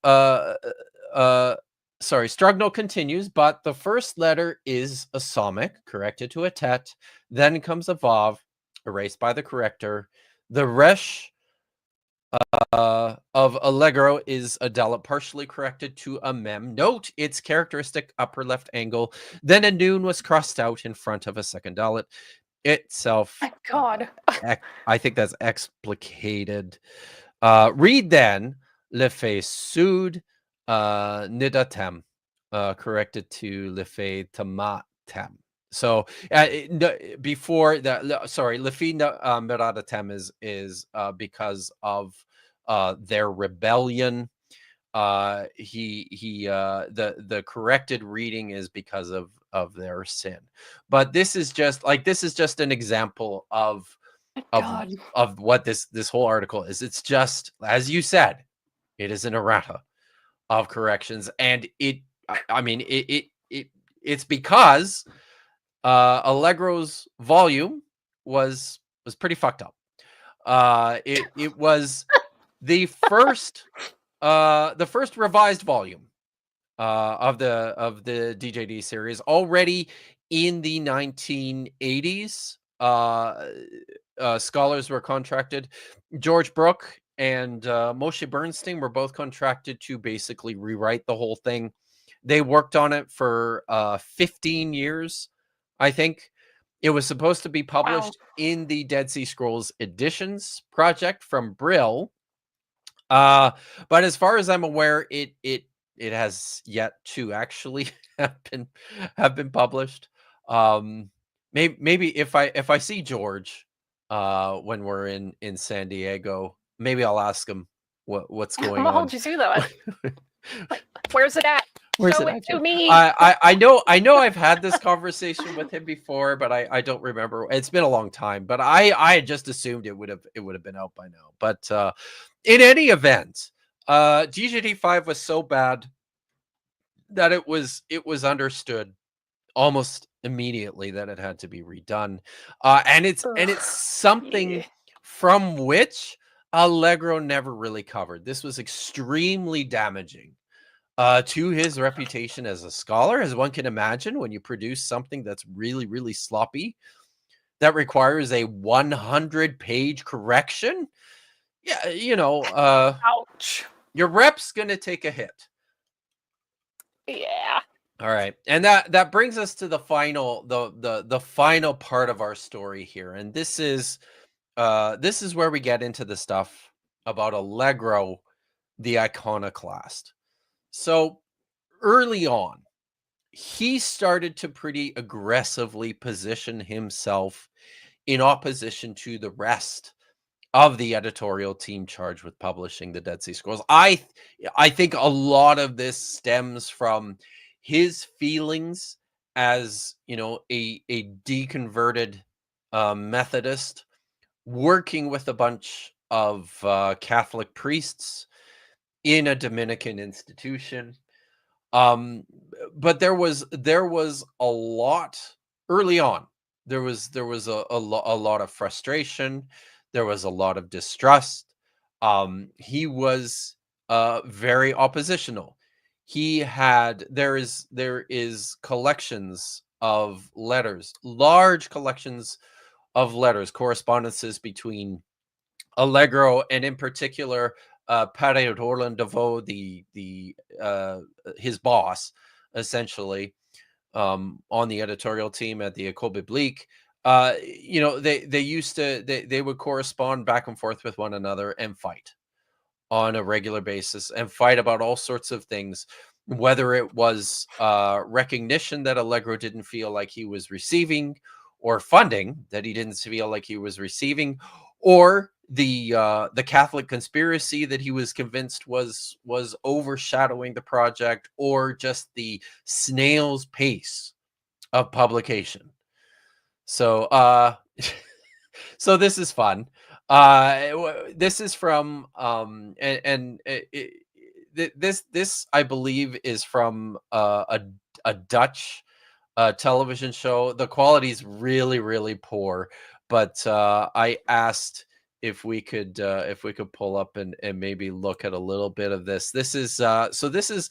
continues, but the first letter is a somic, corrected to a tet. Then comes a vav, erased by the corrector. The resh of Allegro is a dalet, partially corrected to a mem. Note its characteristic upper left angle. Then a noon was crossed out in front of a second dalet. itself. My God. I think that's explicated. Read then le fait sud nidatem, corrected to le fait tamatem. So before that, sorry, le fait miradatem is because of their rebellion. The corrected reading is because of their sin. But this is just an example of God. what this whole article is. It's just, as you said, it is an errata of corrections, and it's because Allegro's volume was pretty fucked up. It was the first revised volume of the DJD series, already in the 1980s. Scholars were contracted. George Brooke and Moshe Bernstein were both contracted to basically rewrite the whole thing. They worked on it for 15 years, I think. It was supposed to be published in the Dead Sea Scrolls Editions project from Brill. But as far as I'm aware, it has yet to actually have been published. Maybe if I see George when we're in San Diego, maybe I'll ask him what's going Why on. would you do that? Like, where's it at? Where's Show it it at, to George? me. I know I've had this conversation with him before, but I don't remember. It's been a long time, but I had just assumed it would have been out by now. But in any event, DJD5 was so bad that it was understood almost immediately that it had to be redone. And it's something from which Allegro never really covered. This was extremely damaging to his reputation as a scholar, as one can imagine. When you produce something that's really, really sloppy, that requires a 100-page correction, Ouch. your rep's gonna take a hit. Yeah. All right, and that brings us to the final the final part of our story here, and this is where we get into the stuff about Allegro, the iconoclast. So early on, he started to pretty aggressively position himself in opposition to the rest of the editorial team charged with publishing the Dead Sea Scrolls. I think a lot of this stems from his feelings as, a deconverted Methodist working with a bunch of Catholic priests in a Dominican institution. But there was a lot early on. There was a lot of frustration. There was a lot of distrust. He was very oppositional. There is collections of letters, large collections of letters, correspondences between Allegro and, in particular, Pere Roland Deveau, his boss, essentially, on the editorial team at the École Biblique. They would correspond back and forth with one another and fight on a regular basis, and fight about all sorts of things, whether it was recognition that Allegro didn't feel like he was receiving, or funding that he didn't feel like he was receiving, or the Catholic conspiracy that he was convinced was overshadowing the project, or just the snail's pace of publication. So so this is fun. This is from this I believe is from a Dutch television show. The quality is really, really poor, but I asked if we could pull up and maybe look at a little bit of this. This is this is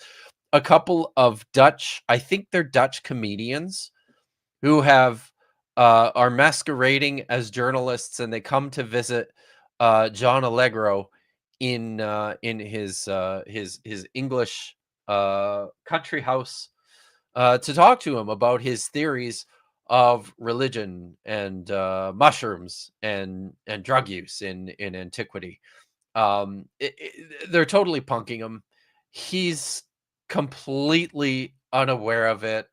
a couple of Dutch, I think they're Dutch comedians who are masquerading as journalists, and they come to visit John Allegro in his English country house to talk to him about his theories of religion and mushrooms and drug use in antiquity. They're totally punking him. He's completely unaware of it.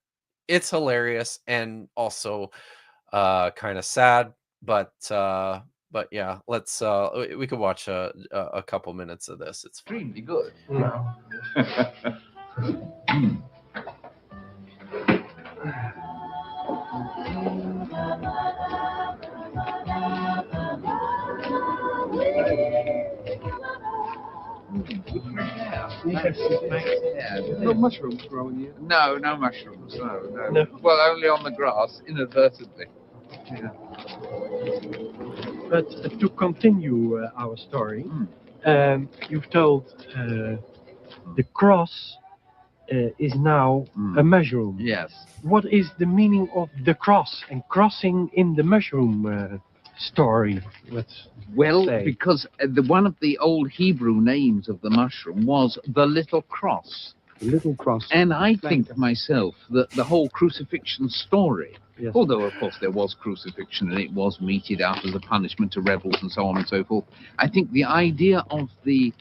It's hilarious and also kind of sad, but yeah, let's we could watch a couple minutes of this. It's fine. Extremely good. No mushrooms growing here. No, no mushrooms. No. Well, only on the grass, inadvertently. But to continue our story, you've told the cross is now a mushroom. Yes. What is the meaning of the cross and crossing in the mushroom story? Well, say? because one of the old Hebrew names of the mushroom was the little cross. The little cross. And I think myself that the whole crucifixion story, Yes. although of course there was crucifixion and it was meted out as a punishment to rebels and so on and so forth, I think the idea of the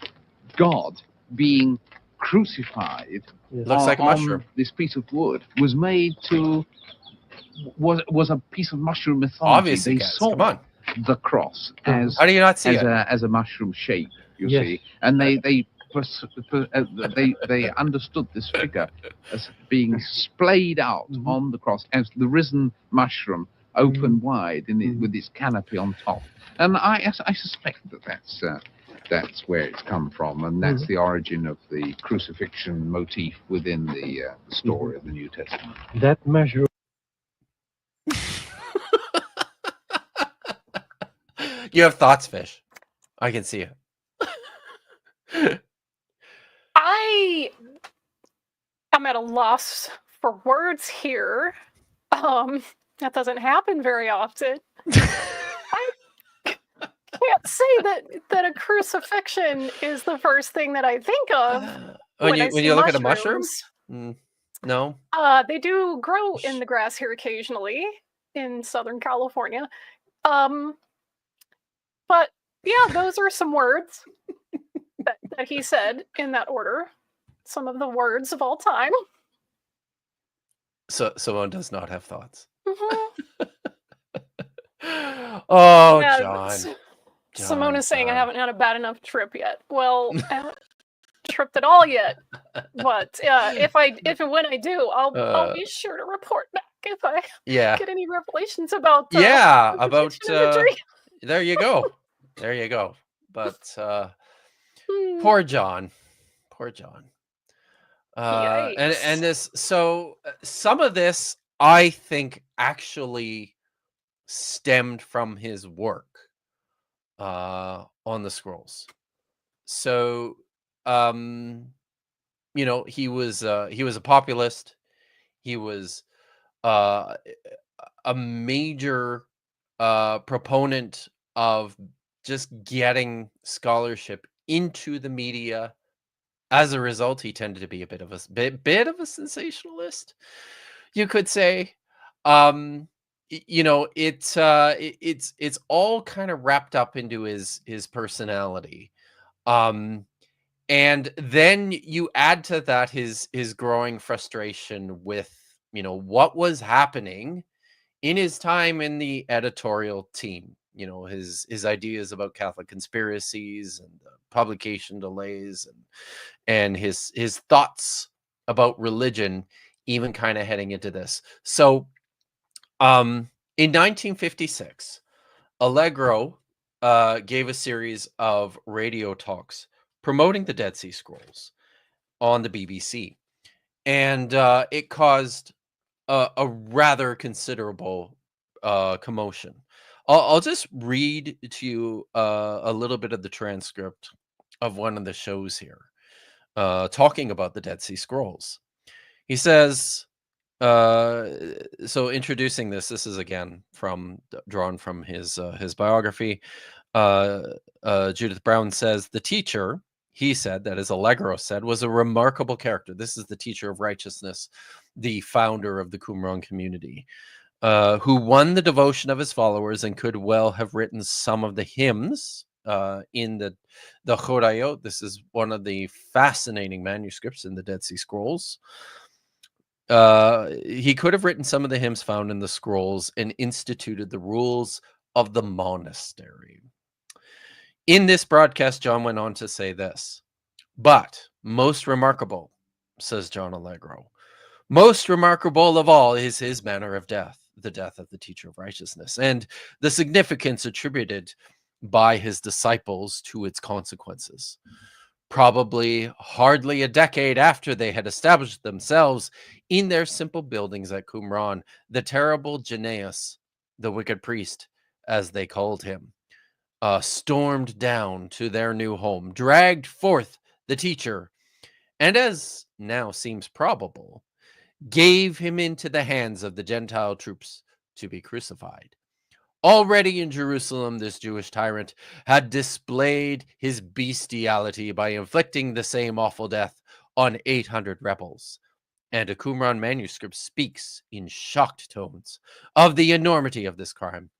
God being crucified Looks like a on mushroom. this piece of wood was made to was a piece of mushroom mythology. Obviously, They guys, saw come on. the cross as How do you not see it? as a mushroom shape, you Yes. see, and they understood this figure as being splayed out on the cross as the risen mushroom, open wide with its canopy on top. And I suspect that that's where it's come from, and that's the origin of the crucifixion motif within the story of the New Testament. That mushroom. You have thoughts, Fish. I can see it. I am at a loss for words here. That doesn't happen very often. I can't say that a crucifixion is the first thing that I think of When I you see look at a mushroom, mushrooms. no. They do grow in the grass here occasionally in Southern California. But yeah, those are some words that he said in that order. Some of the words of all time. So Simone does not have thoughts. Mhm. Oh, Yeah, John. Simone is saying I John. haven't had a bad enough trip yet. Well, I haven't tripped at all yet. But if and when I do, I'll be sure to report back if I Yeah. get any revelations about Yeah, about crucifixion imagery. there you go. There you go. But Hmm. poor John. Poor John. And Yikes. this, so some of this I think actually stemmed from his work on the scrolls. So you know, he was a populist. He was a major proponent of just getting scholarship into the media. As a result, he tended to be a bit of a sensationalist, you could say. You know, it's all kind of wrapped up into his personality. And then you add to that his growing frustration with, you know, what was happening in his time in the editorial team. You know, his ideas about Catholic conspiracies and publication delays and his thoughts about religion, even kind of heading into this. So in 1956, Allegro gave a series of radio talks promoting the Dead Sea Scrolls on the BBC, and it caused a rather considerable commotion. I'll just read to you a little bit of the transcript of one of the shows here, talking about the Dead Sea Scrolls. He says, so introducing this is again drawn from his biography. Judith Brown says, the teacher, he said, that is Allegro said, was a remarkable character. This is the teacher of righteousness, the founder of the Qumran community. who won the devotion of his followers and could well have written some of the hymns in the Chorayot. This is one of the fascinating manuscripts in the Dead Sea Scrolls. He could have written some of the hymns found in the scrolls and instituted the rules of the monastery. In this broadcast, John went on to say this, but most remarkable, says John Allegro, most remarkable of all is his manner of death, the death of the teacher of righteousness, and the significance attributed by his disciples to its consequences. Probably hardly a decade after they had established themselves in their simple buildings at Qumran, the terrible Janaeus, the wicked priest, as they called him, stormed down to their new home, dragged forth the teacher, and as now seems probable, gave him into the hands of the Gentile troops to be crucified. Already in Jerusalem, this Jewish tyrant had displayed his bestiality by inflicting the same awful death on 800 rebels. And a Qumran manuscript speaks in shocked tones of the enormity of this crime.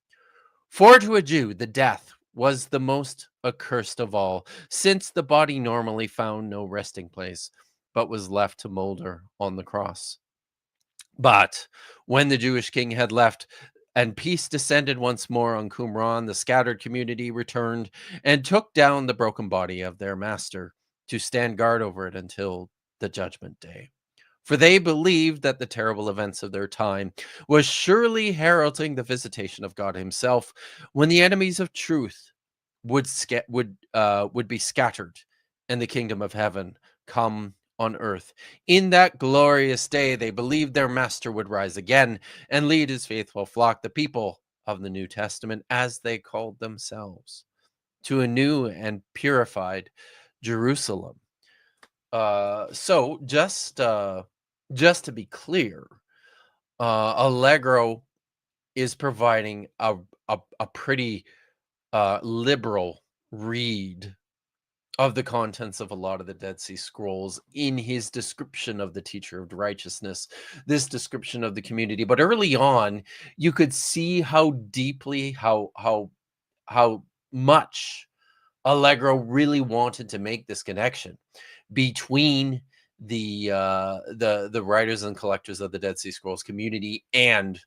For to a Jew, the death was the most accursed of all, since the body normally found no resting place, but was left to molder on the cross. But when the Jewish king had left, and peace descended once more on Qumran, the scattered community returned and took down the broken body of their master to stand guard over it until the judgment day. For they believed that the terrible events of their time was surely heralding the visitation of God himself, when the enemies of truth would be scattered and the kingdom of heaven come on earth. In that glorious day, they believed their master would rise again and lead his faithful flock, the people of the New Testament, as they called themselves, to a new and purified Jerusalem. So just to be clear, Allegro is providing a pretty liberal read of the contents of a lot of the Dead Sea Scrolls in his description of the teacher of righteousness, this description of the community. But early on, you could see how deeply, how much Allegro really wanted to make this connection between the writers and collectors of the Dead Sea Scrolls community and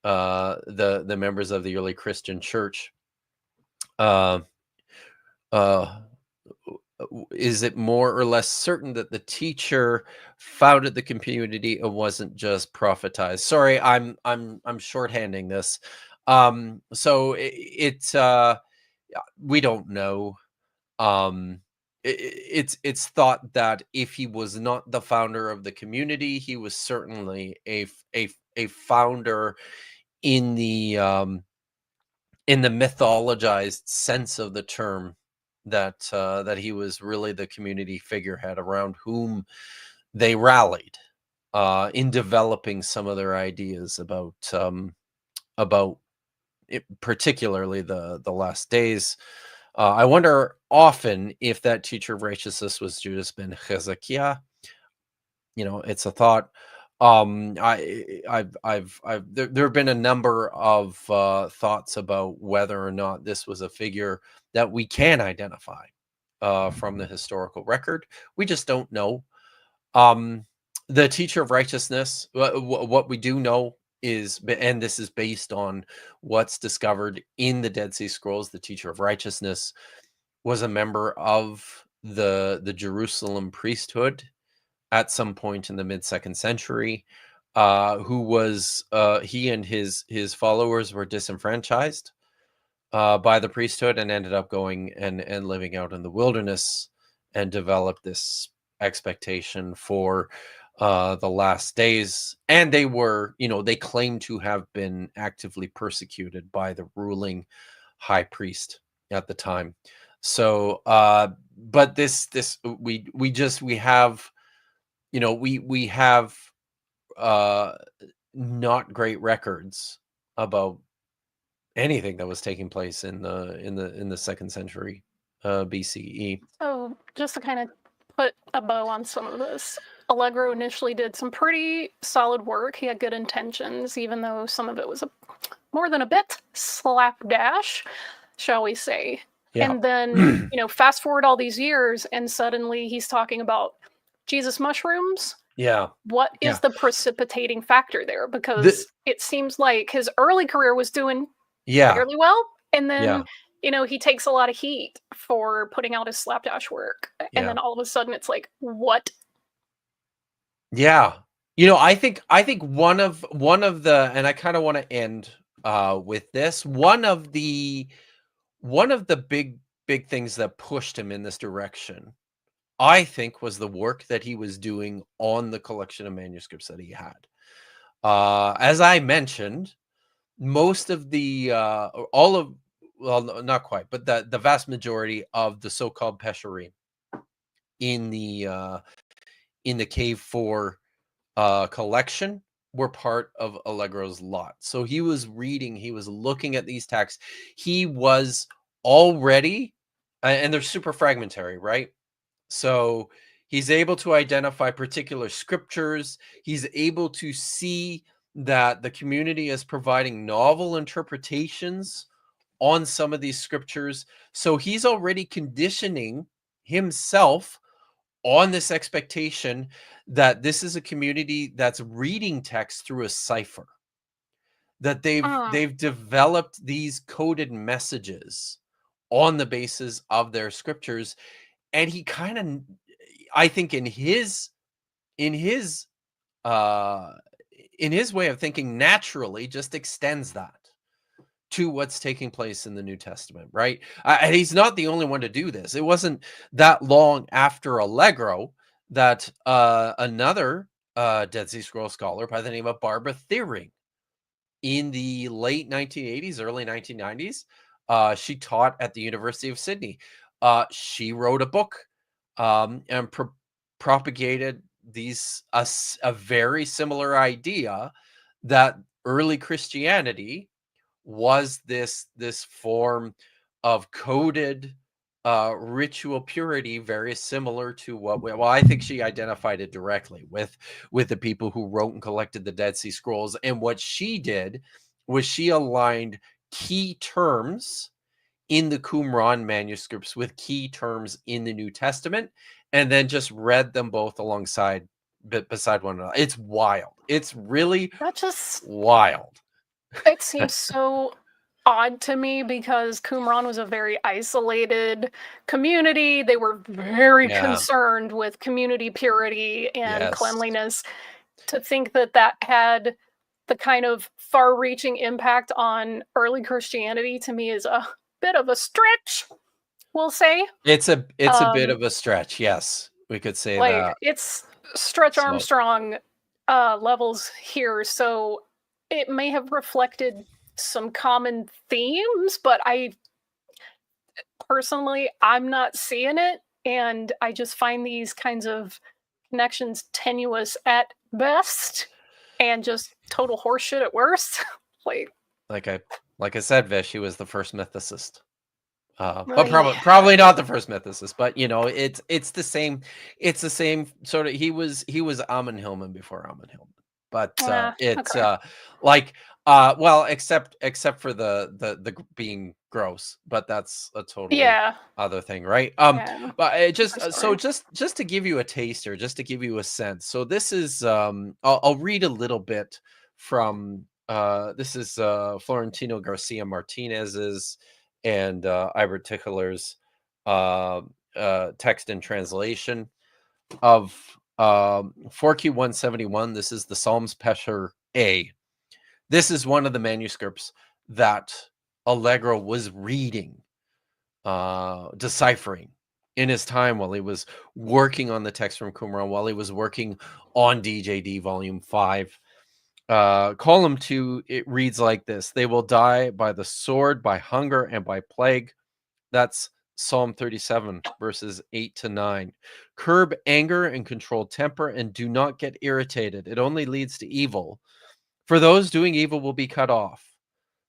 the members of the early Christian church. Is it more or less certain that the teacher founded the community and wasn't just prophetized? Sorry, I'm shorthanding this. So we don't know. It's thought that if he was not the founder of the community, he was certainly a founder in the mythologized sense of the term, that he was really the community figurehead around whom they rallied in developing some of their ideas about particularly the last days. I wonder often if that teacher of righteousness was Judas ben Hezekiah. It's a thought. There have been a number of thoughts about whether or not this was a figure that we can identify from the historical record. We just don't know. The teacher of righteousness, what we do know is, and this is based on what's discovered in the Dead Sea Scrolls, the teacher of righteousness was a member of the Jerusalem priesthood at some point in the mid-2nd century, who was he and his followers were disenfranchised by the priesthood and ended up going and living out in the wilderness, and developed this expectation for the last days. And they were, they claimed to have been actively persecuted by the ruling high priest at the time. So but we have not great records about anything that was taking place in the 2nd century BCE. So just to kind of put a bow on some of this. Allegro initially did some pretty solid work. He had good intentions, even though some of it was more than a bit slapdash, shall we say. Yeah. And then, fast forward all these years, and suddenly he's talking about Jesus mushrooms. Yeah. What is Yeah. the precipitating factor there? Because it seems like his early career was doing fairly well, and then he takes a lot of heat for putting out his slapdash work, and then all of a sudden it's like, what? Yeah. I think one of the, and I kind of want to end with this, one of the big things that pushed him in this direction, I think, was the work that he was doing on the collection of manuscripts that he had. As I mentioned, most of the not quite, but the vast majority of the so-called Pesherim in the Cave 4 collection were part of Allegro's lot. So he was reading, he was looking at these texts. He was already, and they're super fragmentary, right? So he's able to identify particular scriptures. He's able to see that the community is providing novel interpretations on some of these scriptures. So he's already conditioning himself on this expectation that this is a community that's reading text through a cipher, that they've developed these coded messages on the basis of their scriptures. And he kind of, I think, in his way of thinking, naturally just extends that to what's taking place in the New Testament, right? And he's not the only one to do this. It wasn't that long after Allegro that another Dead Sea Scroll scholar by the name of Barbara Thiering, in the late 1980s, early 1990s, she taught at the University of Sydney. She wrote a book and propagated a very similar idea that early Christianity was this form of coded ritual purity, very similar to what I think she identified it directly with the people who wrote and collected the Dead Sea Scrolls. And what she did was she aligned key terms in the Qumran manuscripts with key terms in the New Testament, and then just read them both beside one another. It's wild. It's really wild. It seems so odd to me because Qumran was a very isolated community. They were very concerned with community purity and cleanliness. To think that had the kind of far-reaching impact on early Christianity, to me, is a bit of a stretch, we'll say. It's a bit of a stretch, yes. We could say that. It's Stretch Armstrong levels here, so it may have reflected some common themes, but I'm not seeing it, and I just find these kinds of connections tenuous at best and just total horseshit at worst. Like I said, Vish, he was the first mythicist. But probably not the first mythicist, but it's the same sort of. He was Amon Hillman before Amon Hillman, but it's well, except for the being gross, but that's a totally other thing, right? But it just to give you a taster, just to give you a sense. So this is I'll read a little bit from this is Florentino Garcia Martinez's and Ibert Tickler's text and translation of 4Q171. This is the Psalms Pesher A. This is one of the manuscripts that Allegro was reading, deciphering in his time while he was working on the text from Qumran, while he was working on DJD Volume 5. Column 2, it reads like this: they will die by the sword, by hunger, and by plague. That's Psalm 37, verses 8 to 9. Curb anger and control temper, and do not get irritated. It only leads to evil. For those doing evil will be cut off.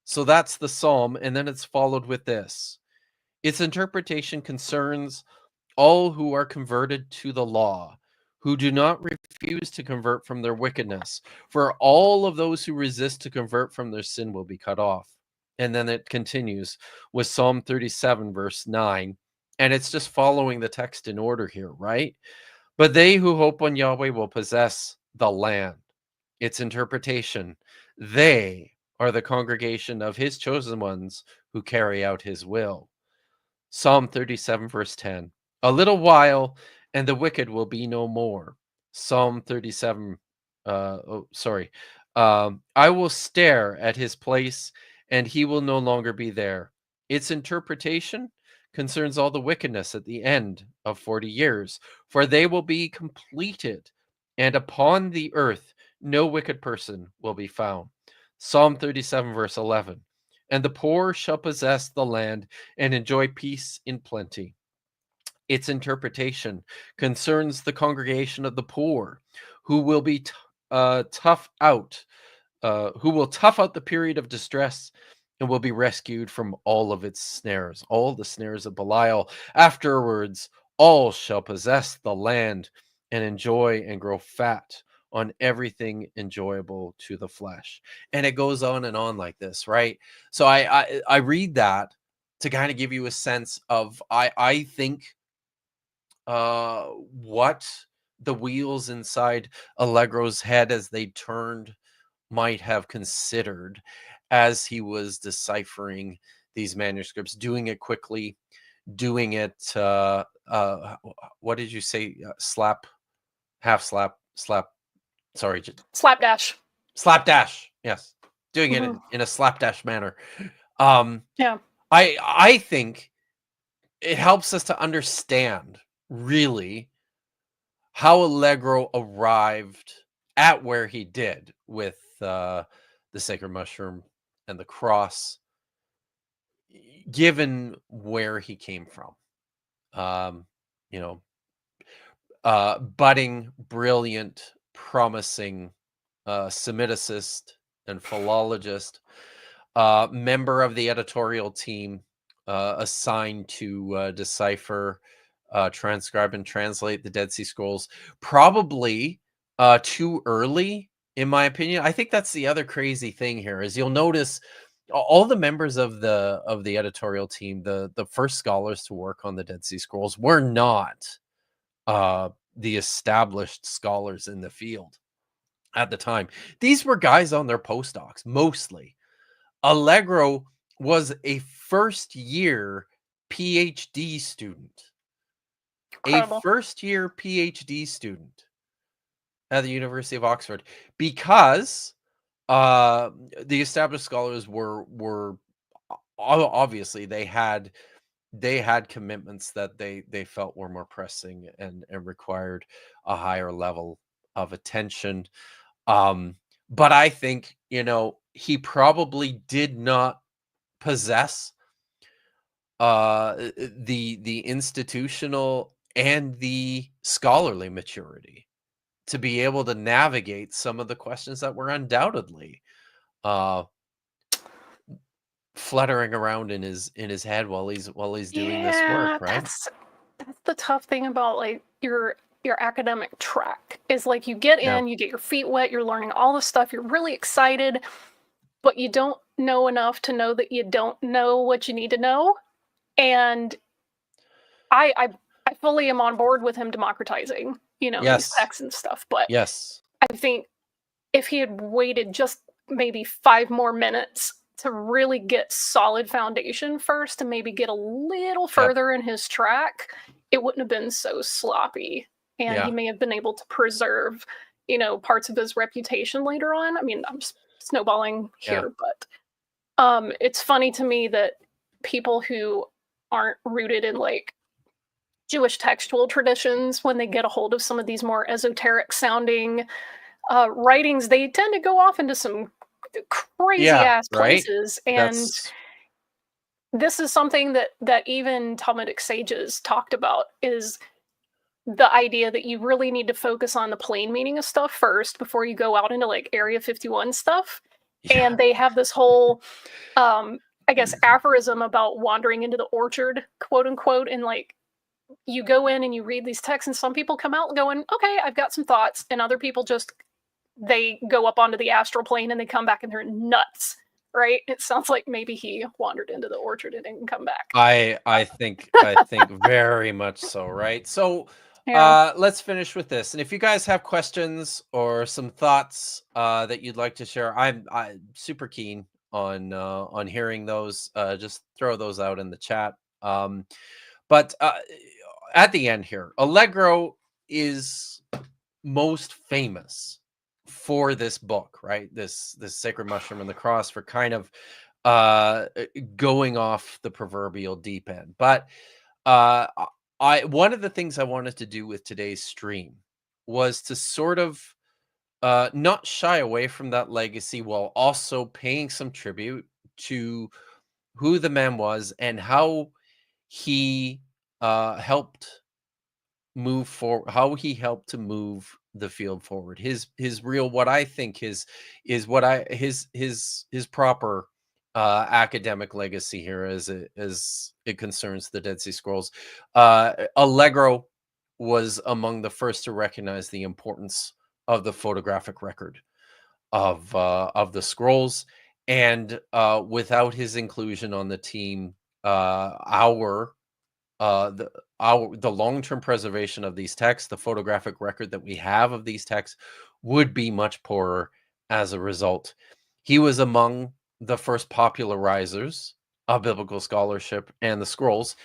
So that's the psalm, and then it's followed with this. Its interpretation concerns all who are converted to the law, who do not refuse to convert from their wickedness. For all of those who resist to convert from their sin will be cut off. And then it continues with Psalm 37, verse 9. And it's just following the text in order here, right? But they who hope on Yahweh will possess the land. Its interpretation: they are the congregation of his chosen ones who carry out his will. Psalm 37, verse 10. A little while, and the wicked will be no more. Psalm 37, I will stare at his place, and he will no longer be there. Its interpretation concerns all the wickedness at the end of 40 years, for they will be completed, and upon the earth no wicked person will be found. Psalm 37, verse 11. And the poor shall possess the land and enjoy peace in plenty. Its interpretation concerns the congregation of the poor, who will be tough out the period of distress and will be rescued from all of its snares, all the snares of Belial. Afterwards, all shall possess the land and enjoy and grow fat on everything enjoyable to the flesh. And it goes on and on like this, right? So I read that to kind of give you a sense of, I think what the wheels inside Allegro's head as they turned might have considered as he was deciphering these manuscripts, doing it quickly, doing it what did you say? Slapdash. Yes, doing it in a slapdash manner. Yeah. I think it helps us to understand really how Allegro arrived at where he did with the sacred mushroom and the cross, given where he came from. Budding, brilliant, promising Semiticist and philologist, member of the editorial team assigned to decipher, transcribe, and translate the Dead Sea Scrolls. Probably too early, in my opinion. I think that's the other crazy thing here is you'll notice all the members of the editorial team, the first scholars to work on the Dead Sea Scrolls, were not the established scholars in the field at the time. These were guys on their postdocs, mostly. Allegro was a first-year PhD student. Incredible. A first-year PhD student at the University of Oxford, because the established scholars were obviously they had commitments that they felt were more pressing and required a higher level of attention. But I think, he probably did not possess the institutional and the scholarly maturity to be able to navigate some of the questions that were undoubtedly fluttering around in his head while he's doing this work, right? That's the tough thing about like your academic track is like you get in, you get your feet wet, you're learning all this stuff, you're really excited, but you don't know enough to know that you don't know what you need to know. And I fully am on board with him democratizing, these texts and stuff. But yes, I think if he had waited just maybe 5 more minutes to really get solid foundation first and maybe get a little further in his track, it wouldn't have been so sloppy. And he may have been able to preserve, parts of his reputation later on. I mean, I'm just snowballing here, but it's funny to me that people who aren't rooted in like Jewish textual traditions, when they get a hold of some of these more esoteric sounding writings, they tend to go off into some crazy ass places. And this is something that even Talmudic sages talked about, is the idea that you really need to focus on the plain meaning of stuff first before you go out into like Area 51 stuff. And they have this whole I guess aphorism about wandering into the orchard, quote unquote, and like you go in and you read these texts, and some people come out going, okay, I've got some thoughts, and other people just, they go up onto the astral plane and they come back and they're nuts, right? It sounds like maybe he wandered into the orchard and didn't come back. I think very much so, right? So Yeah. let's finish with this. And if you guys have questions or some thoughts that you'd like to share, I'm super keen on hearing those. Just throw those out in the chat. But at the end here, Allegro is most famous for this book, right? This Sacred Mushroom and the Cross, for kind of going off the proverbial deep end. But one of the things I wanted to do with today's stream was to sort of not shy away from that legacy while also paying some tribute to who the man was and how he helped move forward, how he helped to move the field forward. His real, what I think his proper academic legacy here as it concerns the Dead Sea Scrolls. Allegro was among the first to recognize the importance of the photographic record of the scrolls, and without his inclusion on the team, the long-term preservation of these texts, the photographic record that we have of these texts, would be much poorer as a result. He was among the first popularizers of biblical scholarship and the scrolls.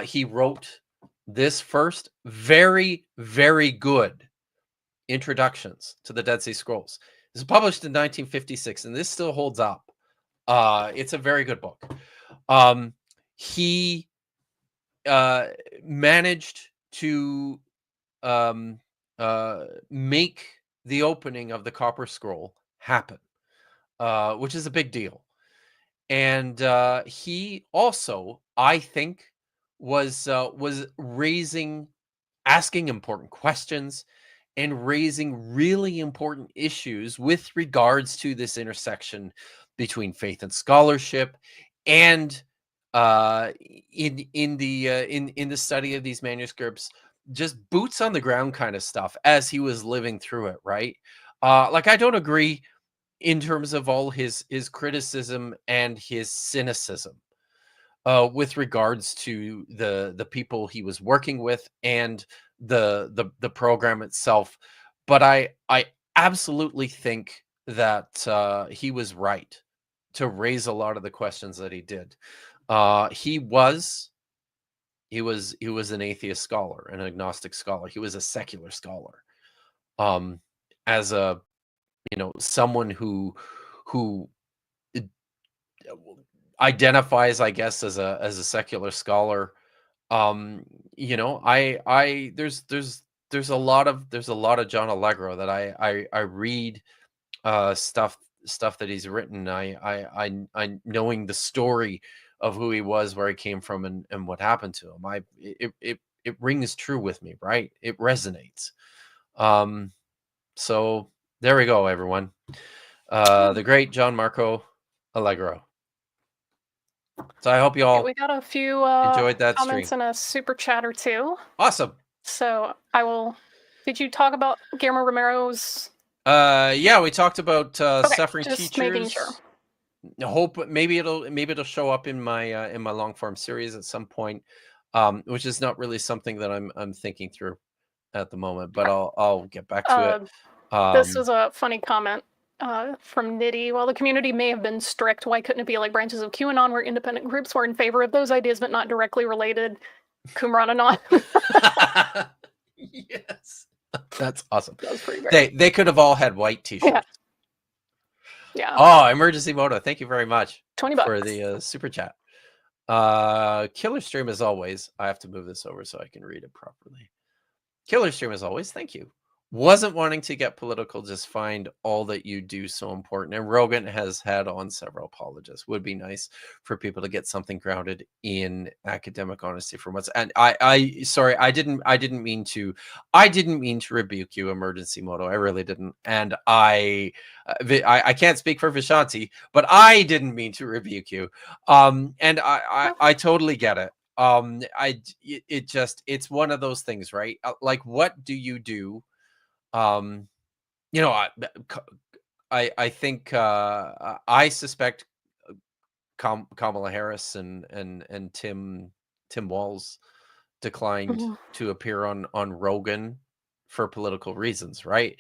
He wrote this first very, very good introductions to the Dead Sea Scrolls. This was published in 1956, and this still holds up. It's a very good book. He managed to make the opening of the Copper Scroll happen, which is a big deal. And he also, I think, was asking important questions and raising really important issues with regards to this intersection between faith and scholarship, and in the study of these manuscripts, just boots on the ground kind of stuff as he was living through it, right? Like, I don't agree in terms of all his criticism and his cynicism with regards to the people he was working with and the program itself, but I absolutely think that he was right to raise a lot of the questions that he did. He was an atheist scholar, an agnostic scholar. He was a secular scholar. As a, someone who identifies, I guess, as a secular scholar, there's a lot of John Allegro that I read stuff that he's written. I knowing the story of who he was, where he came from, and what happened to him. It rings true with me, right? It resonates. So there we go, everyone. The great John Marco Allegro. So I hope you all we got a few enjoyed that comments stream. and a super chat or two. Awesome. So I will. Did you talk about Guillermo Romero's? Yeah, we talked about Okay, suffering just teachers. making sure. Hope maybe it'll show up in my long form series at some point, which is not really something that I'm thinking through at the moment, but I'll get back to it. This was a funny comment from Nitty. While the community may have been strict, why couldn't it be like branches of QAnon where independent groups were in favor of those ideas but not directly related? Qumrananon. Yes, that's awesome. That was pretty great. They could have all had white t-shirts. Yeah. Oh, Emergency Moto, thank you very much. $20 for the super chat. Killer stream as always. I have to move this over so I can read it properly. Killer stream as always. Thank you. Wasn't wanting to get political, just find all that you do so important. And Rogan has had on several apologists. Would be nice for people to get something grounded in academic honesty for once. And sorry, I didn't mean to rebuke you, Emergency Moto. I really didn't. And I can't speak for Vishanti, but I didn't mean to rebuke you. And I totally get it. it's one of those things, right? Like, what do you do? You know, I think I suspect Kamala Harris and Tim Walz declined Mhm. to appear on Rogan for political reasons, right?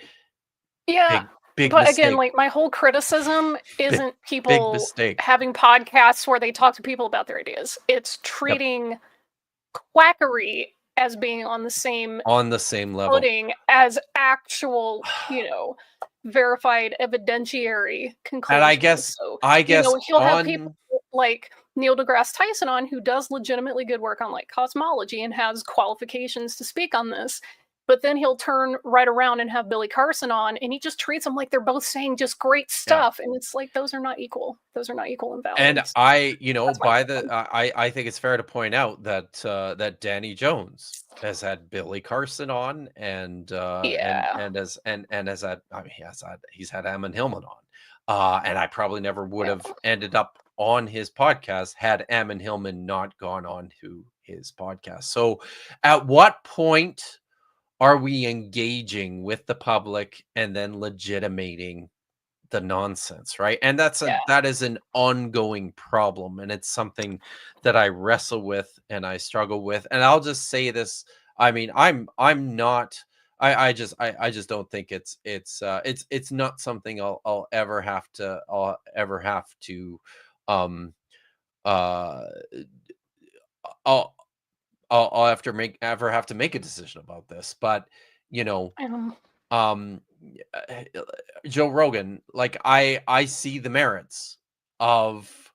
Yeah, Big but again, mistake. like my whole criticism isn't Big people mistake. having podcasts where they talk to people about their ideas. It's Yep. treating quackery as being on the same On the same level. footing as actual, verified evidentiary conclusions. And I guess So, he'll have people like Neil deGrasse Tyson on who does legitimately good work on like cosmology and has qualifications to speak on this. But then he'll turn right around and have Billy Carson on, and he just treats them like they're both saying just great stuff. And it's like, those are not equal. Those are not equal and valid. And So I, that's my problem. I think it's fair to point out that that Danny Jones has had Billy Carson on, and Yeah. has had, I mean, he's had Ammon Hillman on, and I probably never would have ended up on his podcast had Ammon Hillman not gone on to his podcast. So, at what point are we engaging with the public and then legitimating the nonsense, right? And that is an ongoing problem, and it's something that I wrestle with and I struggle with. And I'll just say this: I mean, I'm not. I just don't think it's not something I'll ever have to um uh I'll have to make a decision about this. But um Joe Rogan, like, I see the merits of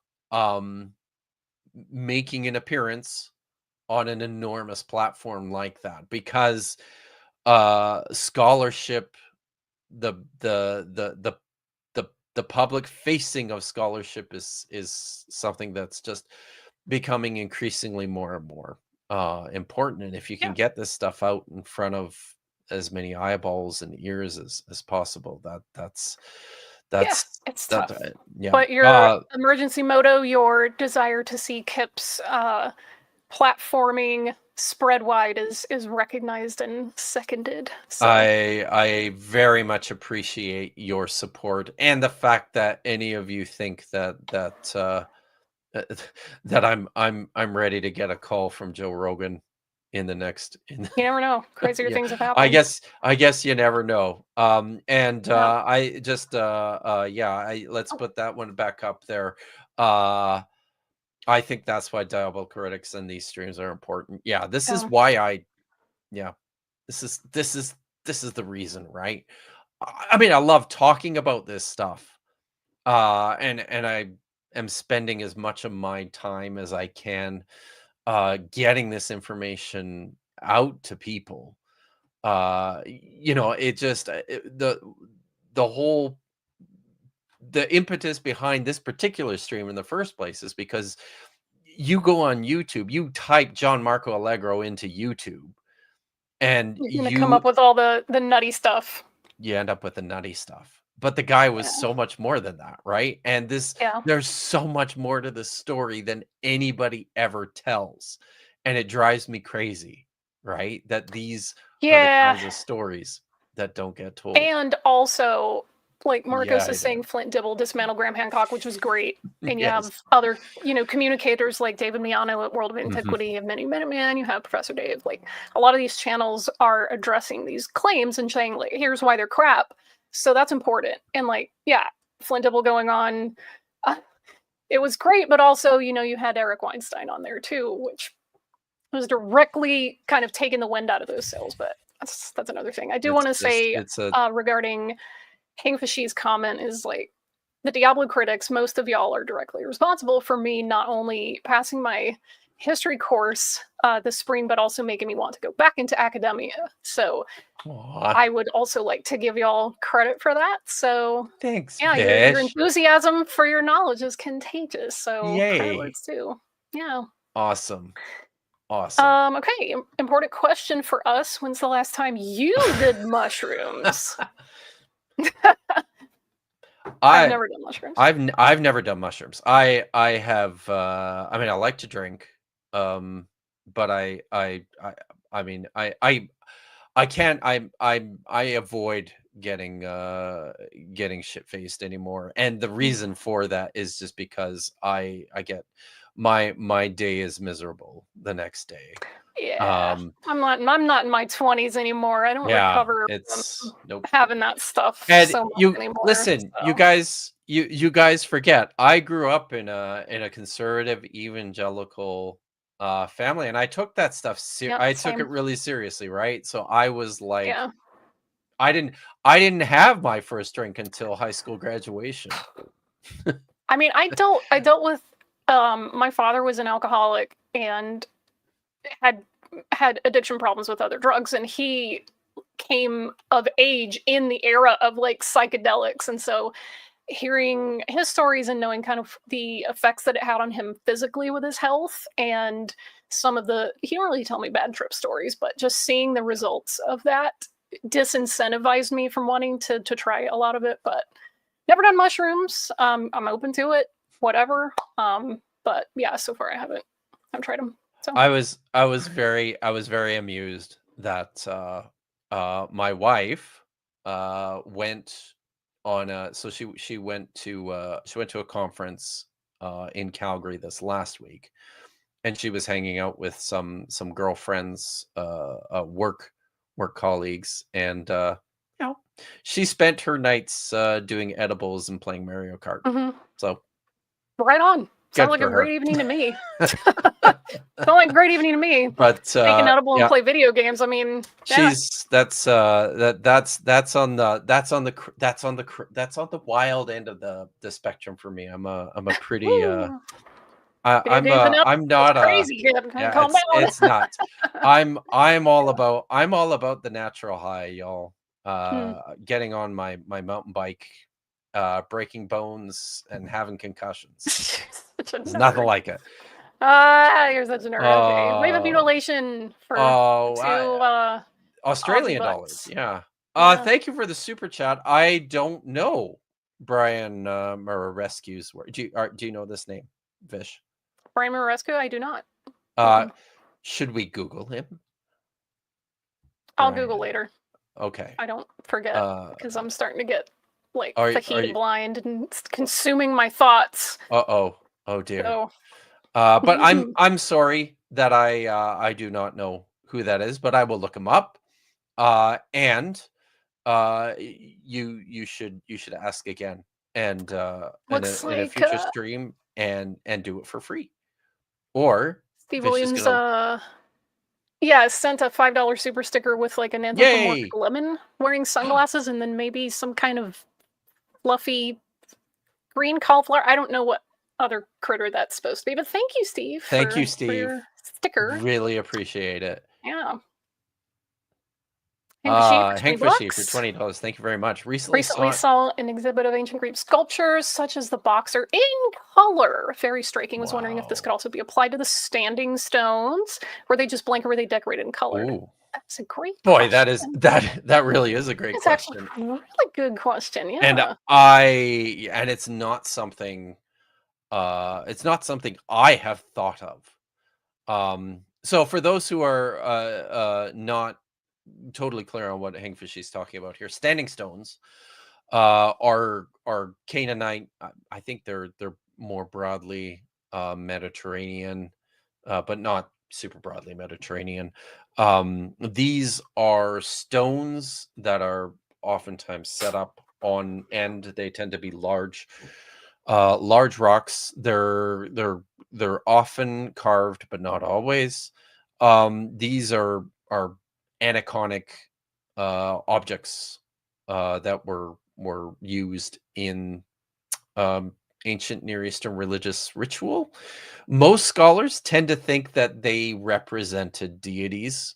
making an appearance on an enormous platform like that, because scholarship, the public facing of scholarship is something that's just becoming increasingly more and more important. And if you can get this stuff out in front of as many eyeballs and ears as possible, that's it's tough. yeah. But your emergency moto, your desire to see Kip's platforming spread wide is recognized and seconded. So. I very much appreciate your support, and the fact that any of you think that I'm ready to get a call from Joe Rogan in the next. You never know. Crazier things have happened. I guess you never know. I just let's put that one back up there. I think that's why Diabolical Critics and these streams are important. Yeah, this is why this is the reason, right? I mean, I love talking about this stuff. And I am spending as much of my time as I can getting this information out to people. It just the whole impetus behind this particular stream in the first place is because you go on YouTube, you type John Marco Allegro into YouTube, and you're gonna come up with all the nutty stuff. You end up with the nutty stuff. But the guy was so much more than that, right? And there's so much more to the story than anybody ever tells. And it drives me crazy, right? That these are the kinds of stories that don't get told. And also, like Marcos is saying, Flint Dibble dismantled Graham Hancock, which was great. And you have other, communicators like David Miano at World of Antiquity and Many Minuteman. You have Professor Dave. Like, a lot of these channels are addressing these claims and saying, like, here's why they're crap. So that's important. And like, Flint Dibble going on, it was great. But also, you had Eric Weinstein on there too, which was directly kind of taking the wind out of those sails. But that's another thing. I do want to say regarding King Fashi's comment is like, the Diablo critics, most of y'all are directly responsible for me not only passing my history course this spring, but also making me want to go back into academia. So I would also like to give y'all credit for that. So thanks. Yeah, your enthusiasm for your knowledge is contagious. So credit where it's due. Yeah. Awesome. Okay, important question for us. When's the last time you did mushrooms? I've never done mushrooms. I've never done mushrooms. I have I mean, I like to drink. But I mean, I can't. I avoid getting shit faced anymore, and the reason for that is just because I get my day is miserable the next day. Yeah, I'm not in my 20s anymore. I don't Yeah, recover from it's nope. having that stuff And so much you anymore. listen, so. you guys forget. I grew up in a conservative evangelical family, and I took that stuff Yep, I took same. it really seriously, right? So I was like, Yeah. I didn't have my first drink until high school graduation. I mean, I dealt with my father was an alcoholic and had addiction problems with other drugs, and he came of age in the era of like psychedelics, and so hearing his stories and knowing kind of the effects that it had on him physically with his health and some of the he didn't really tell me bad trip stories, but just seeing the results of that disincentivized me from wanting to try a lot of it. But never done mushrooms. I'm open to it, whatever. But yeah, so far I haven't tried them. So I was very amused that my wife went on a so she went to a conference in Calgary this last week, and she was hanging out with some girlfriends, work colleagues, and you know, she spent her nights doing edibles and playing Mario Kart. So right on. good Sounds like for a her. great evening to me. Sounds like a great evening to me. But Take an edible and yeah, play video games. I mean, yeah. she's that's on the wild end of the spectrum for me. I'm a pretty Woo. I'm Video games and I'm edibles, not a crazy. yeah, Calm down. it's not. I'm all about the natural high, y'all. Getting on my mountain bike, breaking bones and having concussions. Such a There's nothing nerd. like it. You're such a nerd. Okay, wave of mutilation for two Australian Aussie dollars. butts. Yeah. Yeah. Thank you for the super chat. I don't know Brian Rescues. Do you know this name, Vish? Brian Moresco, I do not. Should we Google him? I'll Brian. Google later. Okay. I don't forget because I'm starting to get like are fajita you- blind and it's consuming my thoughts. Oh dear. So, But I'm sorry that I do not know who that is, but I will look him up. And you should ask again and in a future stream and do it for free. Or Steve Fish is Williams gonna... sent a $5 super sticker with like an anthropomorphic lemon wearing sunglasses and then maybe some kind of fluffy green cauliflower. I don't know what other critter that's supposed to be, but thank you, Steve. Thank you, Steve. For your sticker. Really appreciate it. Yeah. Hank Fishy for $20. Thank you very much. Recently saw an exhibit of ancient Greek sculptures, such as the boxer in color. Very striking. Was wondering if this could also be applied to the standing stones. Were they just blank or were they decorated in color? Ooh. That's a great question. Boy, that really is a great it's question. Actually a really good question. Yeah. And it's not something I have thought of. So for those who are not totally clear on what Hangfish is talking about here, standing stones are Canaanite. I think they're more broadly Mediterranean, but not super broadly Mediterranean. These are stones that are oftentimes set up on end. They tend to be large rocks. They're often carved, but not always. These are aniconic objects that were used in ancient Near Eastern religious ritual. Most scholars tend to think that they represented deities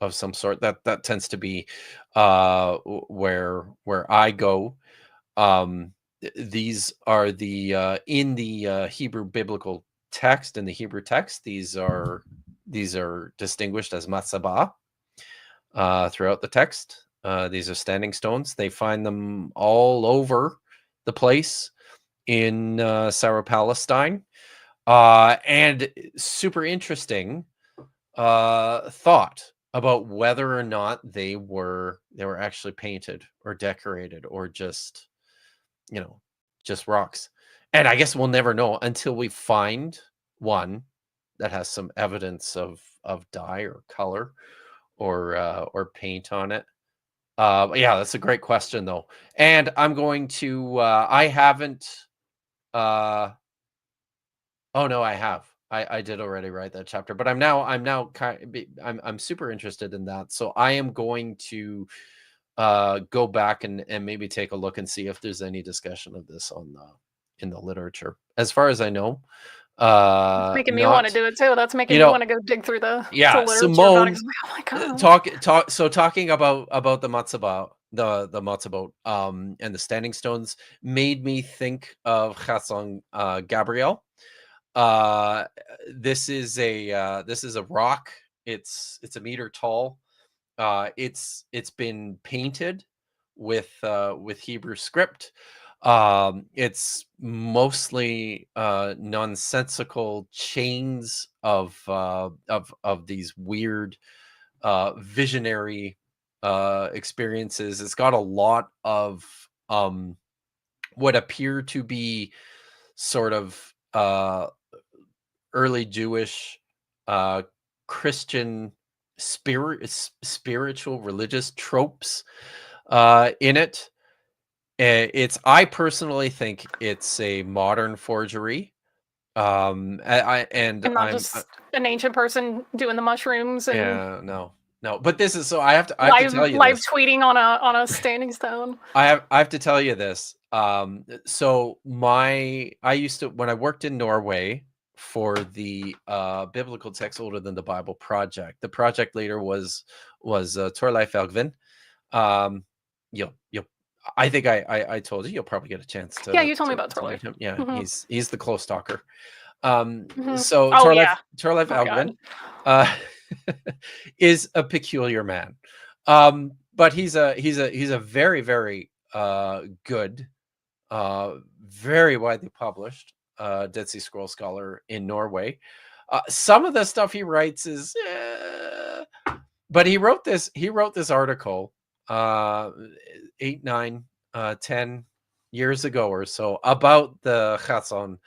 of some sort. That tends to be where I go. These are the in the Hebrew biblical text. In the Hebrew text, these are distinguished as matzabah throughout the text. These are standing stones. They find them all over the place in Syro-Palestine. And super interesting thought about whether or not they were actually painted or decorated or just, just rocks. And I guess we'll never know until we find one that has some evidence of dye or color or paint on it. Yeah, that's a great question though. And I'm going to I haven't oh no, I have. I did already write that chapter, but I'm super interested in that. So I am going to go back and maybe take a look and see if there's any discussion of this in the literature. As far as I know, Making me want to do it too. That's making me want to go dig through the literature. Simone, oh my God. talking about the matzah, the matzah boat, and the standing stones made me think of Chasson Gabriel. This is a rock. It's a meter tall. It's been painted with Hebrew script. It's mostly nonsensical chains of these weird visionary experiences. It's got a lot of what appear to be sort of early Jewish Christian spiritual religious tropes in it. I personally think it's a modern forgery. And not just an ancient person doing the mushrooms and no. But this is I have to tell you live this. Tweeting on a standing stone. I have to tell you this. So I used to, when I worked in Norway for the Biblical Text Older Than the Bible project. The project leader was Torleif Elgvin. I think I told you, you'll probably get a chance to. Yeah, you told me about Torleif. Him. Yeah, he's the close stalker. Mm-hmm. So Torleif Elgvin is a peculiar man, but he's a very, very good, very widely published Dead Sea Scroll scholar in Norway. Some of the stuff he writes is, but he wrote this article 8, 9, 10 years ago or so about the Chasson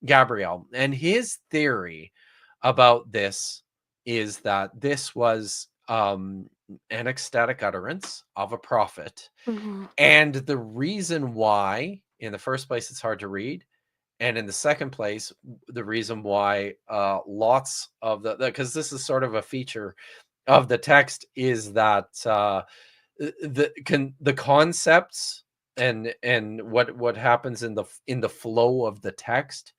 Gabriel, and his theory about this is that this was an ecstatic utterance of a prophet, and the reason why, in the first place, it's hard to read, and in the second place, the reason why lots of because this is sort of a feature of the text, is that the concepts and what happens in the flow of the text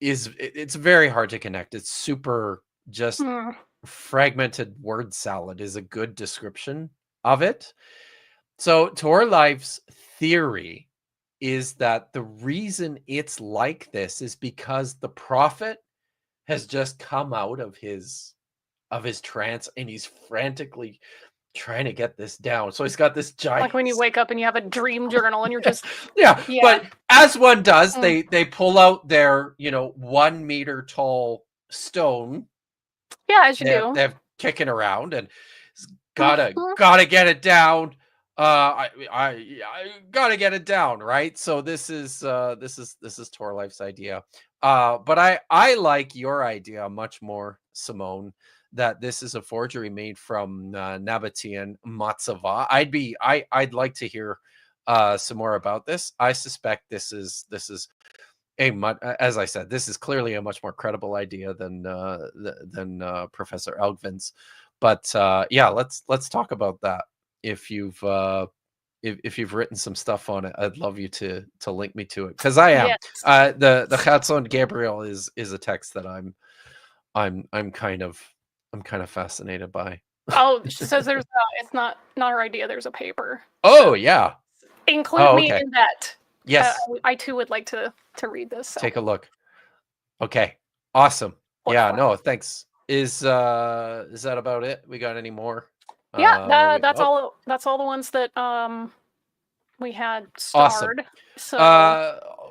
it's very hard to connect. It's super just fragmented word salad is a good description of it. So Torleif's theory is that the reason it's like this is because the prophet has just come out of his trance and he's frantically trying to get this down. So he's got this giant, like when you wake up and you have a dream journal and you're just yeah. But as one does, they pull out their 1 meter tall stone. Yeah, as you do. They're kicking around and gotta get it down. I gotta get it down, right? So this is Torleif's idea. But I like your idea much more, Simone, that this is a forgery made from Nabatean matzava. I'd like to hear some more about this. I suspect this is as I said, this is clearly a much more credible idea than Professor Elgvin's. But yeah, let's talk about that. If you've written some stuff on it, I'd love you to link me to it, because I am. Yes. The Chasson Gabriel is a text that I'm kind of fascinated by. Oh, she says there's it's not her idea. There's a paper. Oh yeah. Include me in that. Yes. I too would like to read this. So. Take a look. Okay. Awesome. Yeah. No. Thanks. Is that about it? We got any more? Yeah. That's all. That's all the ones that we had Awesome. starred. So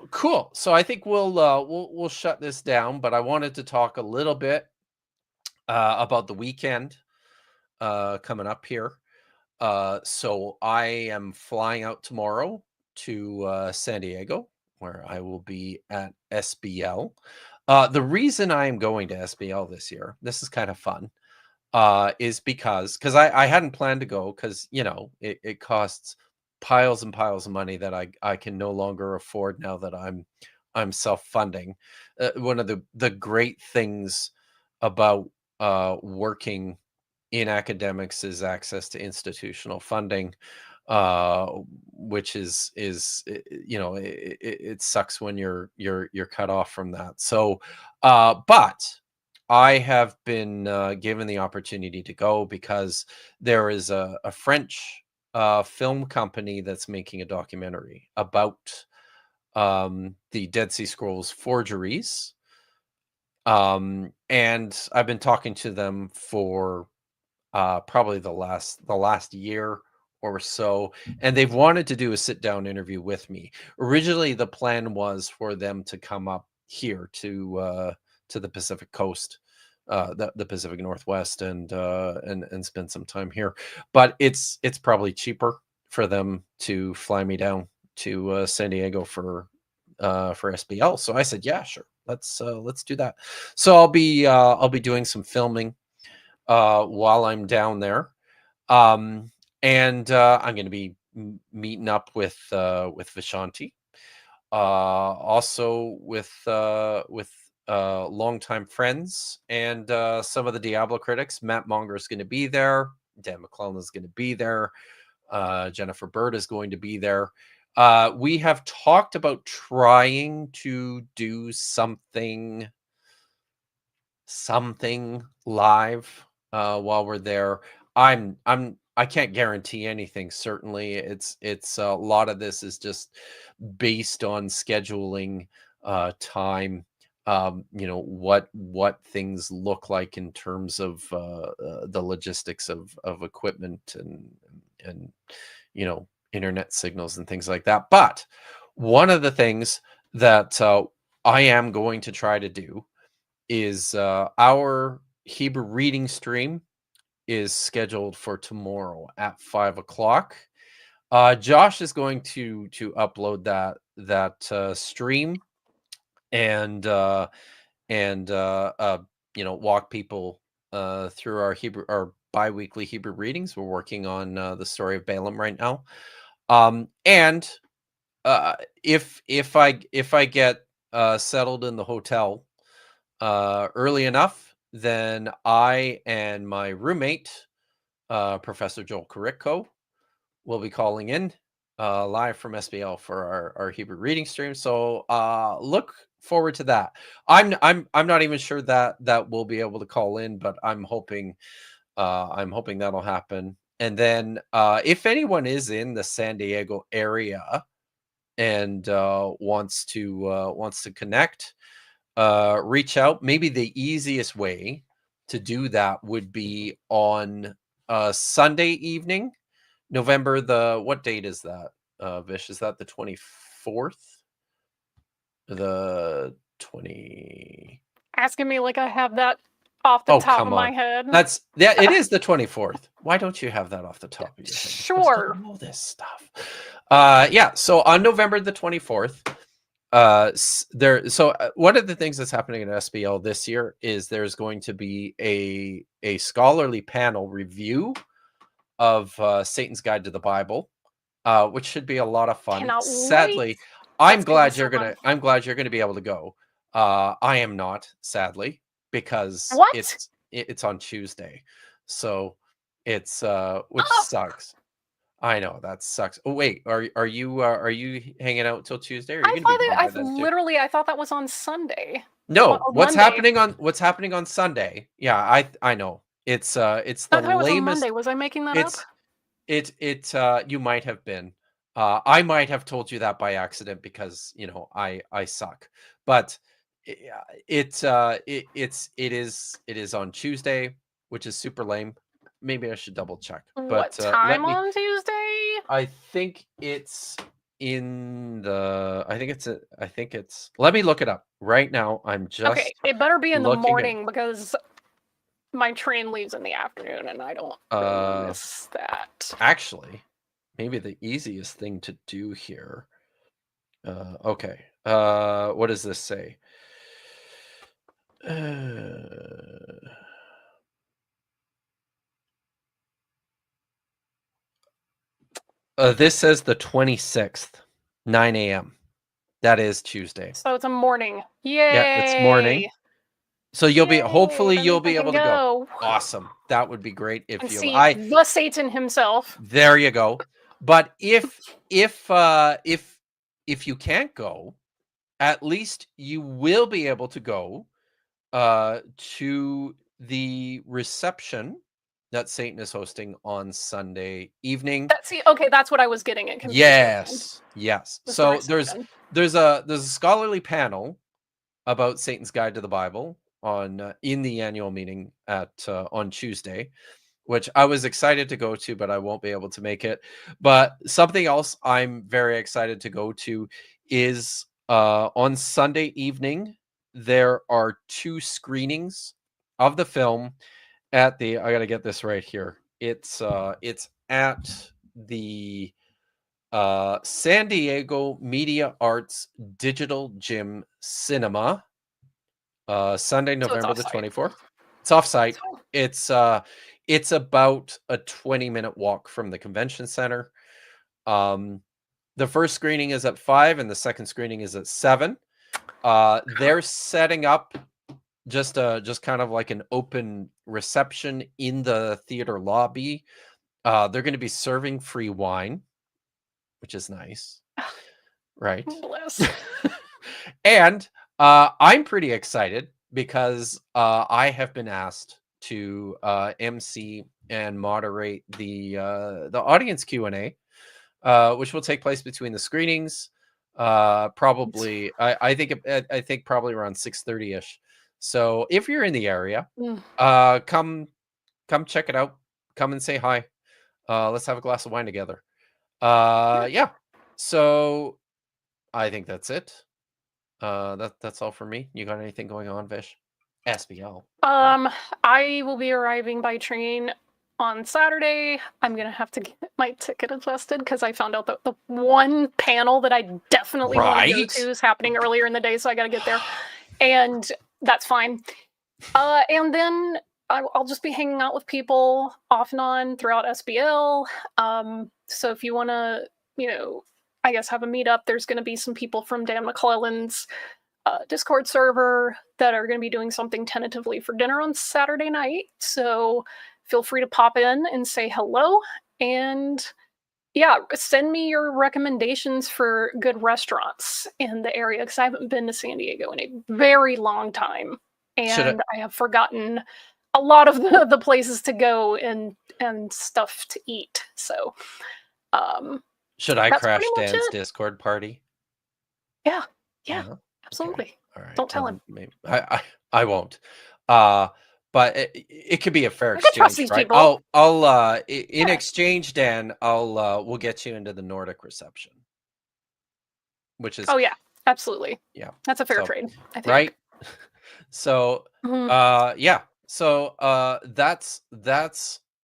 Cool. So I think we'll shut this down, but I wanted to talk a little bit about the weekend coming up here. So I am flying out tomorrow to San Diego, where I will be at SBL. The reason I am going to SBL this year, this is kind of fun, is because I hadn't planned to go because it costs piles and piles of money that I can no longer afford now that I'm self-funding. One of the great things about working in academics is access to institutional funding, which is it sucks when you're cut off from that. So, but I have been given the opportunity to go because there is a French film company that's making a documentary about the Dead Sea Scrolls forgeries. And I've been talking to them for probably the last year or so, and they've wanted to do a sit down interview with me. Originally, the plan was for them to come up here to the Pacific Coast, the Pacific Northwest, and spend some time here. But it's probably cheaper for them to fly me down to San Diego for SBL. So I said, yeah, sure, let's do that. So I'll be doing some filming while I'm down there. And I'm going to be meeting up with Vishanti, also with longtime friends and some of the Diablo critics. Matt Monger is going to be there. Dan McClellan is going to be there. Jennifer Bird is going to be there. We have talked about trying to do something live while we're there. I can't guarantee anything. Certainly, it's a lot of this is just based on scheduling time. What things look like in terms of the logistics of equipment and internet signals and things like that. But one of the things that I am going to try to do is our Hebrew reading stream is scheduled for tomorrow at 5 o'clock. Josh is going to upload that stream and walk people through our bi-weekly Hebrew readings. We're working on the story of Balaam right now. And if I get settled in the hotel early enough, then I and my roommate, Professor Joel Karitko, will be calling in live from SBL for our Hebrew reading stream. So look forward to that. I'm not even sure that we'll be able to call in, but I'm hoping that'll happen. And then if anyone is in the San Diego area and wants to connect, reach out. Maybe the easiest way to do that would be on Sunday evening, November what date is that? Vish, is that the 24th? The 20? asking me like I have that off the top of my head. It is the 24th. Why don't you have that off the top of your head? Sure. You're supposed to know this stuff. Yeah. So on November the 24th, one of the things that's happening at SBL this year is there's going to be a scholarly panel review of Satan's Guide to the Bible, which should be a lot of fun. Cannot Sadly, wait. I'm glad you're gonna be able to go. I am not, sadly, because What? it's on Tuesday, so it's which sucks. I know that sucks. Oh wait, are you hanging out till Tuesday? Or are you I thought that was on Sunday. No, what's Monday. happening on Sunday? Yeah, I know. It's the I thought it was on lamest. Monday. Was I making that up? You might have been. I might have told you that by accident because I suck. But it is on Tuesday, which is super lame. Maybe I should double check. What time on Tuesday? I think it's in the. I think it's. Let me look it up right now. I'm just Okay, it better be in the looking at- morning because my train leaves in the afternoon, and I don't really miss that. Actually, maybe the easiest thing to do here. Okay. What does this say? This says the 26th, 9 a.m. That is Tuesday. So it's a morning. Yay! Yeah, it's morning. So you'll be, hopefully That you'll means I be can able to go. Awesome. That would be great if and you. see the Satan himself. There you go. But if you can't go, at least you will be able to go to the reception that Satan is hosting on Sunday evening. Okay, that's what I was getting at. Yes. The So reception. there's a scholarly panel about Satan's Guide to the Bible on in the annual meeting at on Tuesday, which I was excited to go to, but I won't be able to make it. But something else I'm very excited to go to is on Sunday evening. There are 2 screenings of the film at the. I gotta get this right here. It's at the San Diego Media Arts Digital Gym Cinema. Sunday, November the 24th. It's offsite. It's about a 20-minute walk from the convention center. The first screening is at 5 and the second screening is at 7. They're setting up just kind of like an open reception in the theater lobby. They're going to be serving free wine, which is nice. Right. Bless. And I'm pretty excited because I have been asked to MC and moderate the audience Q&A, which will take place between the screenings. Probably, I think probably around 6:30ish. So if you're in the area, come check it out. Come and say hi. Let's have a glass of wine together. Yeah. So I think that's it. That's all for me. You got anything going on, Vish? SBL. I will be arriving by train on Saturday. I'm gonna have to get my ticket adjusted because I found out that the one panel that I definitely want to go to is happening earlier in the day, so I gotta get there, and that's fine. And then I'll just be hanging out with people off and on throughout SBL. So if you want to, I guess have a meetup, there's going to be some people from Dan McClellan's Discord server that are going to be doing something tentatively for dinner on Saturday night. So feel free to pop in and say hello. And yeah, send me your recommendations for good restaurants in the area because I haven't been to San Diego in a very long time. And I have forgotten a lot of the places to go and stuff to eat. So should I crash Dan's Discord party? Yeah, absolutely. Okay. All right. Don't tell him. Maybe. I won't. But it could be a fair exchange, right? People. I'll in exchange, Dan, we'll get you into the Nordic reception, which is absolutely. Yeah, that's a fair trade, I think. Right. So yeah. So that's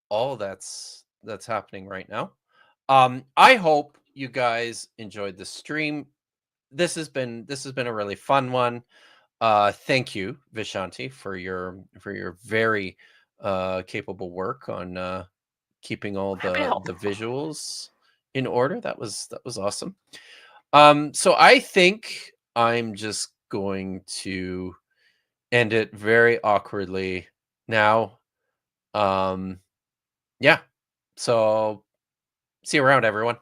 all that's happening right now. I hope you guys enjoyed the stream. This has been a really fun one. Thank you, Vishanti, for your very capable work on keeping all the visuals in order. That was awesome. So I think I'm just going to end it very awkwardly now. Yeah. So see you around, everyone.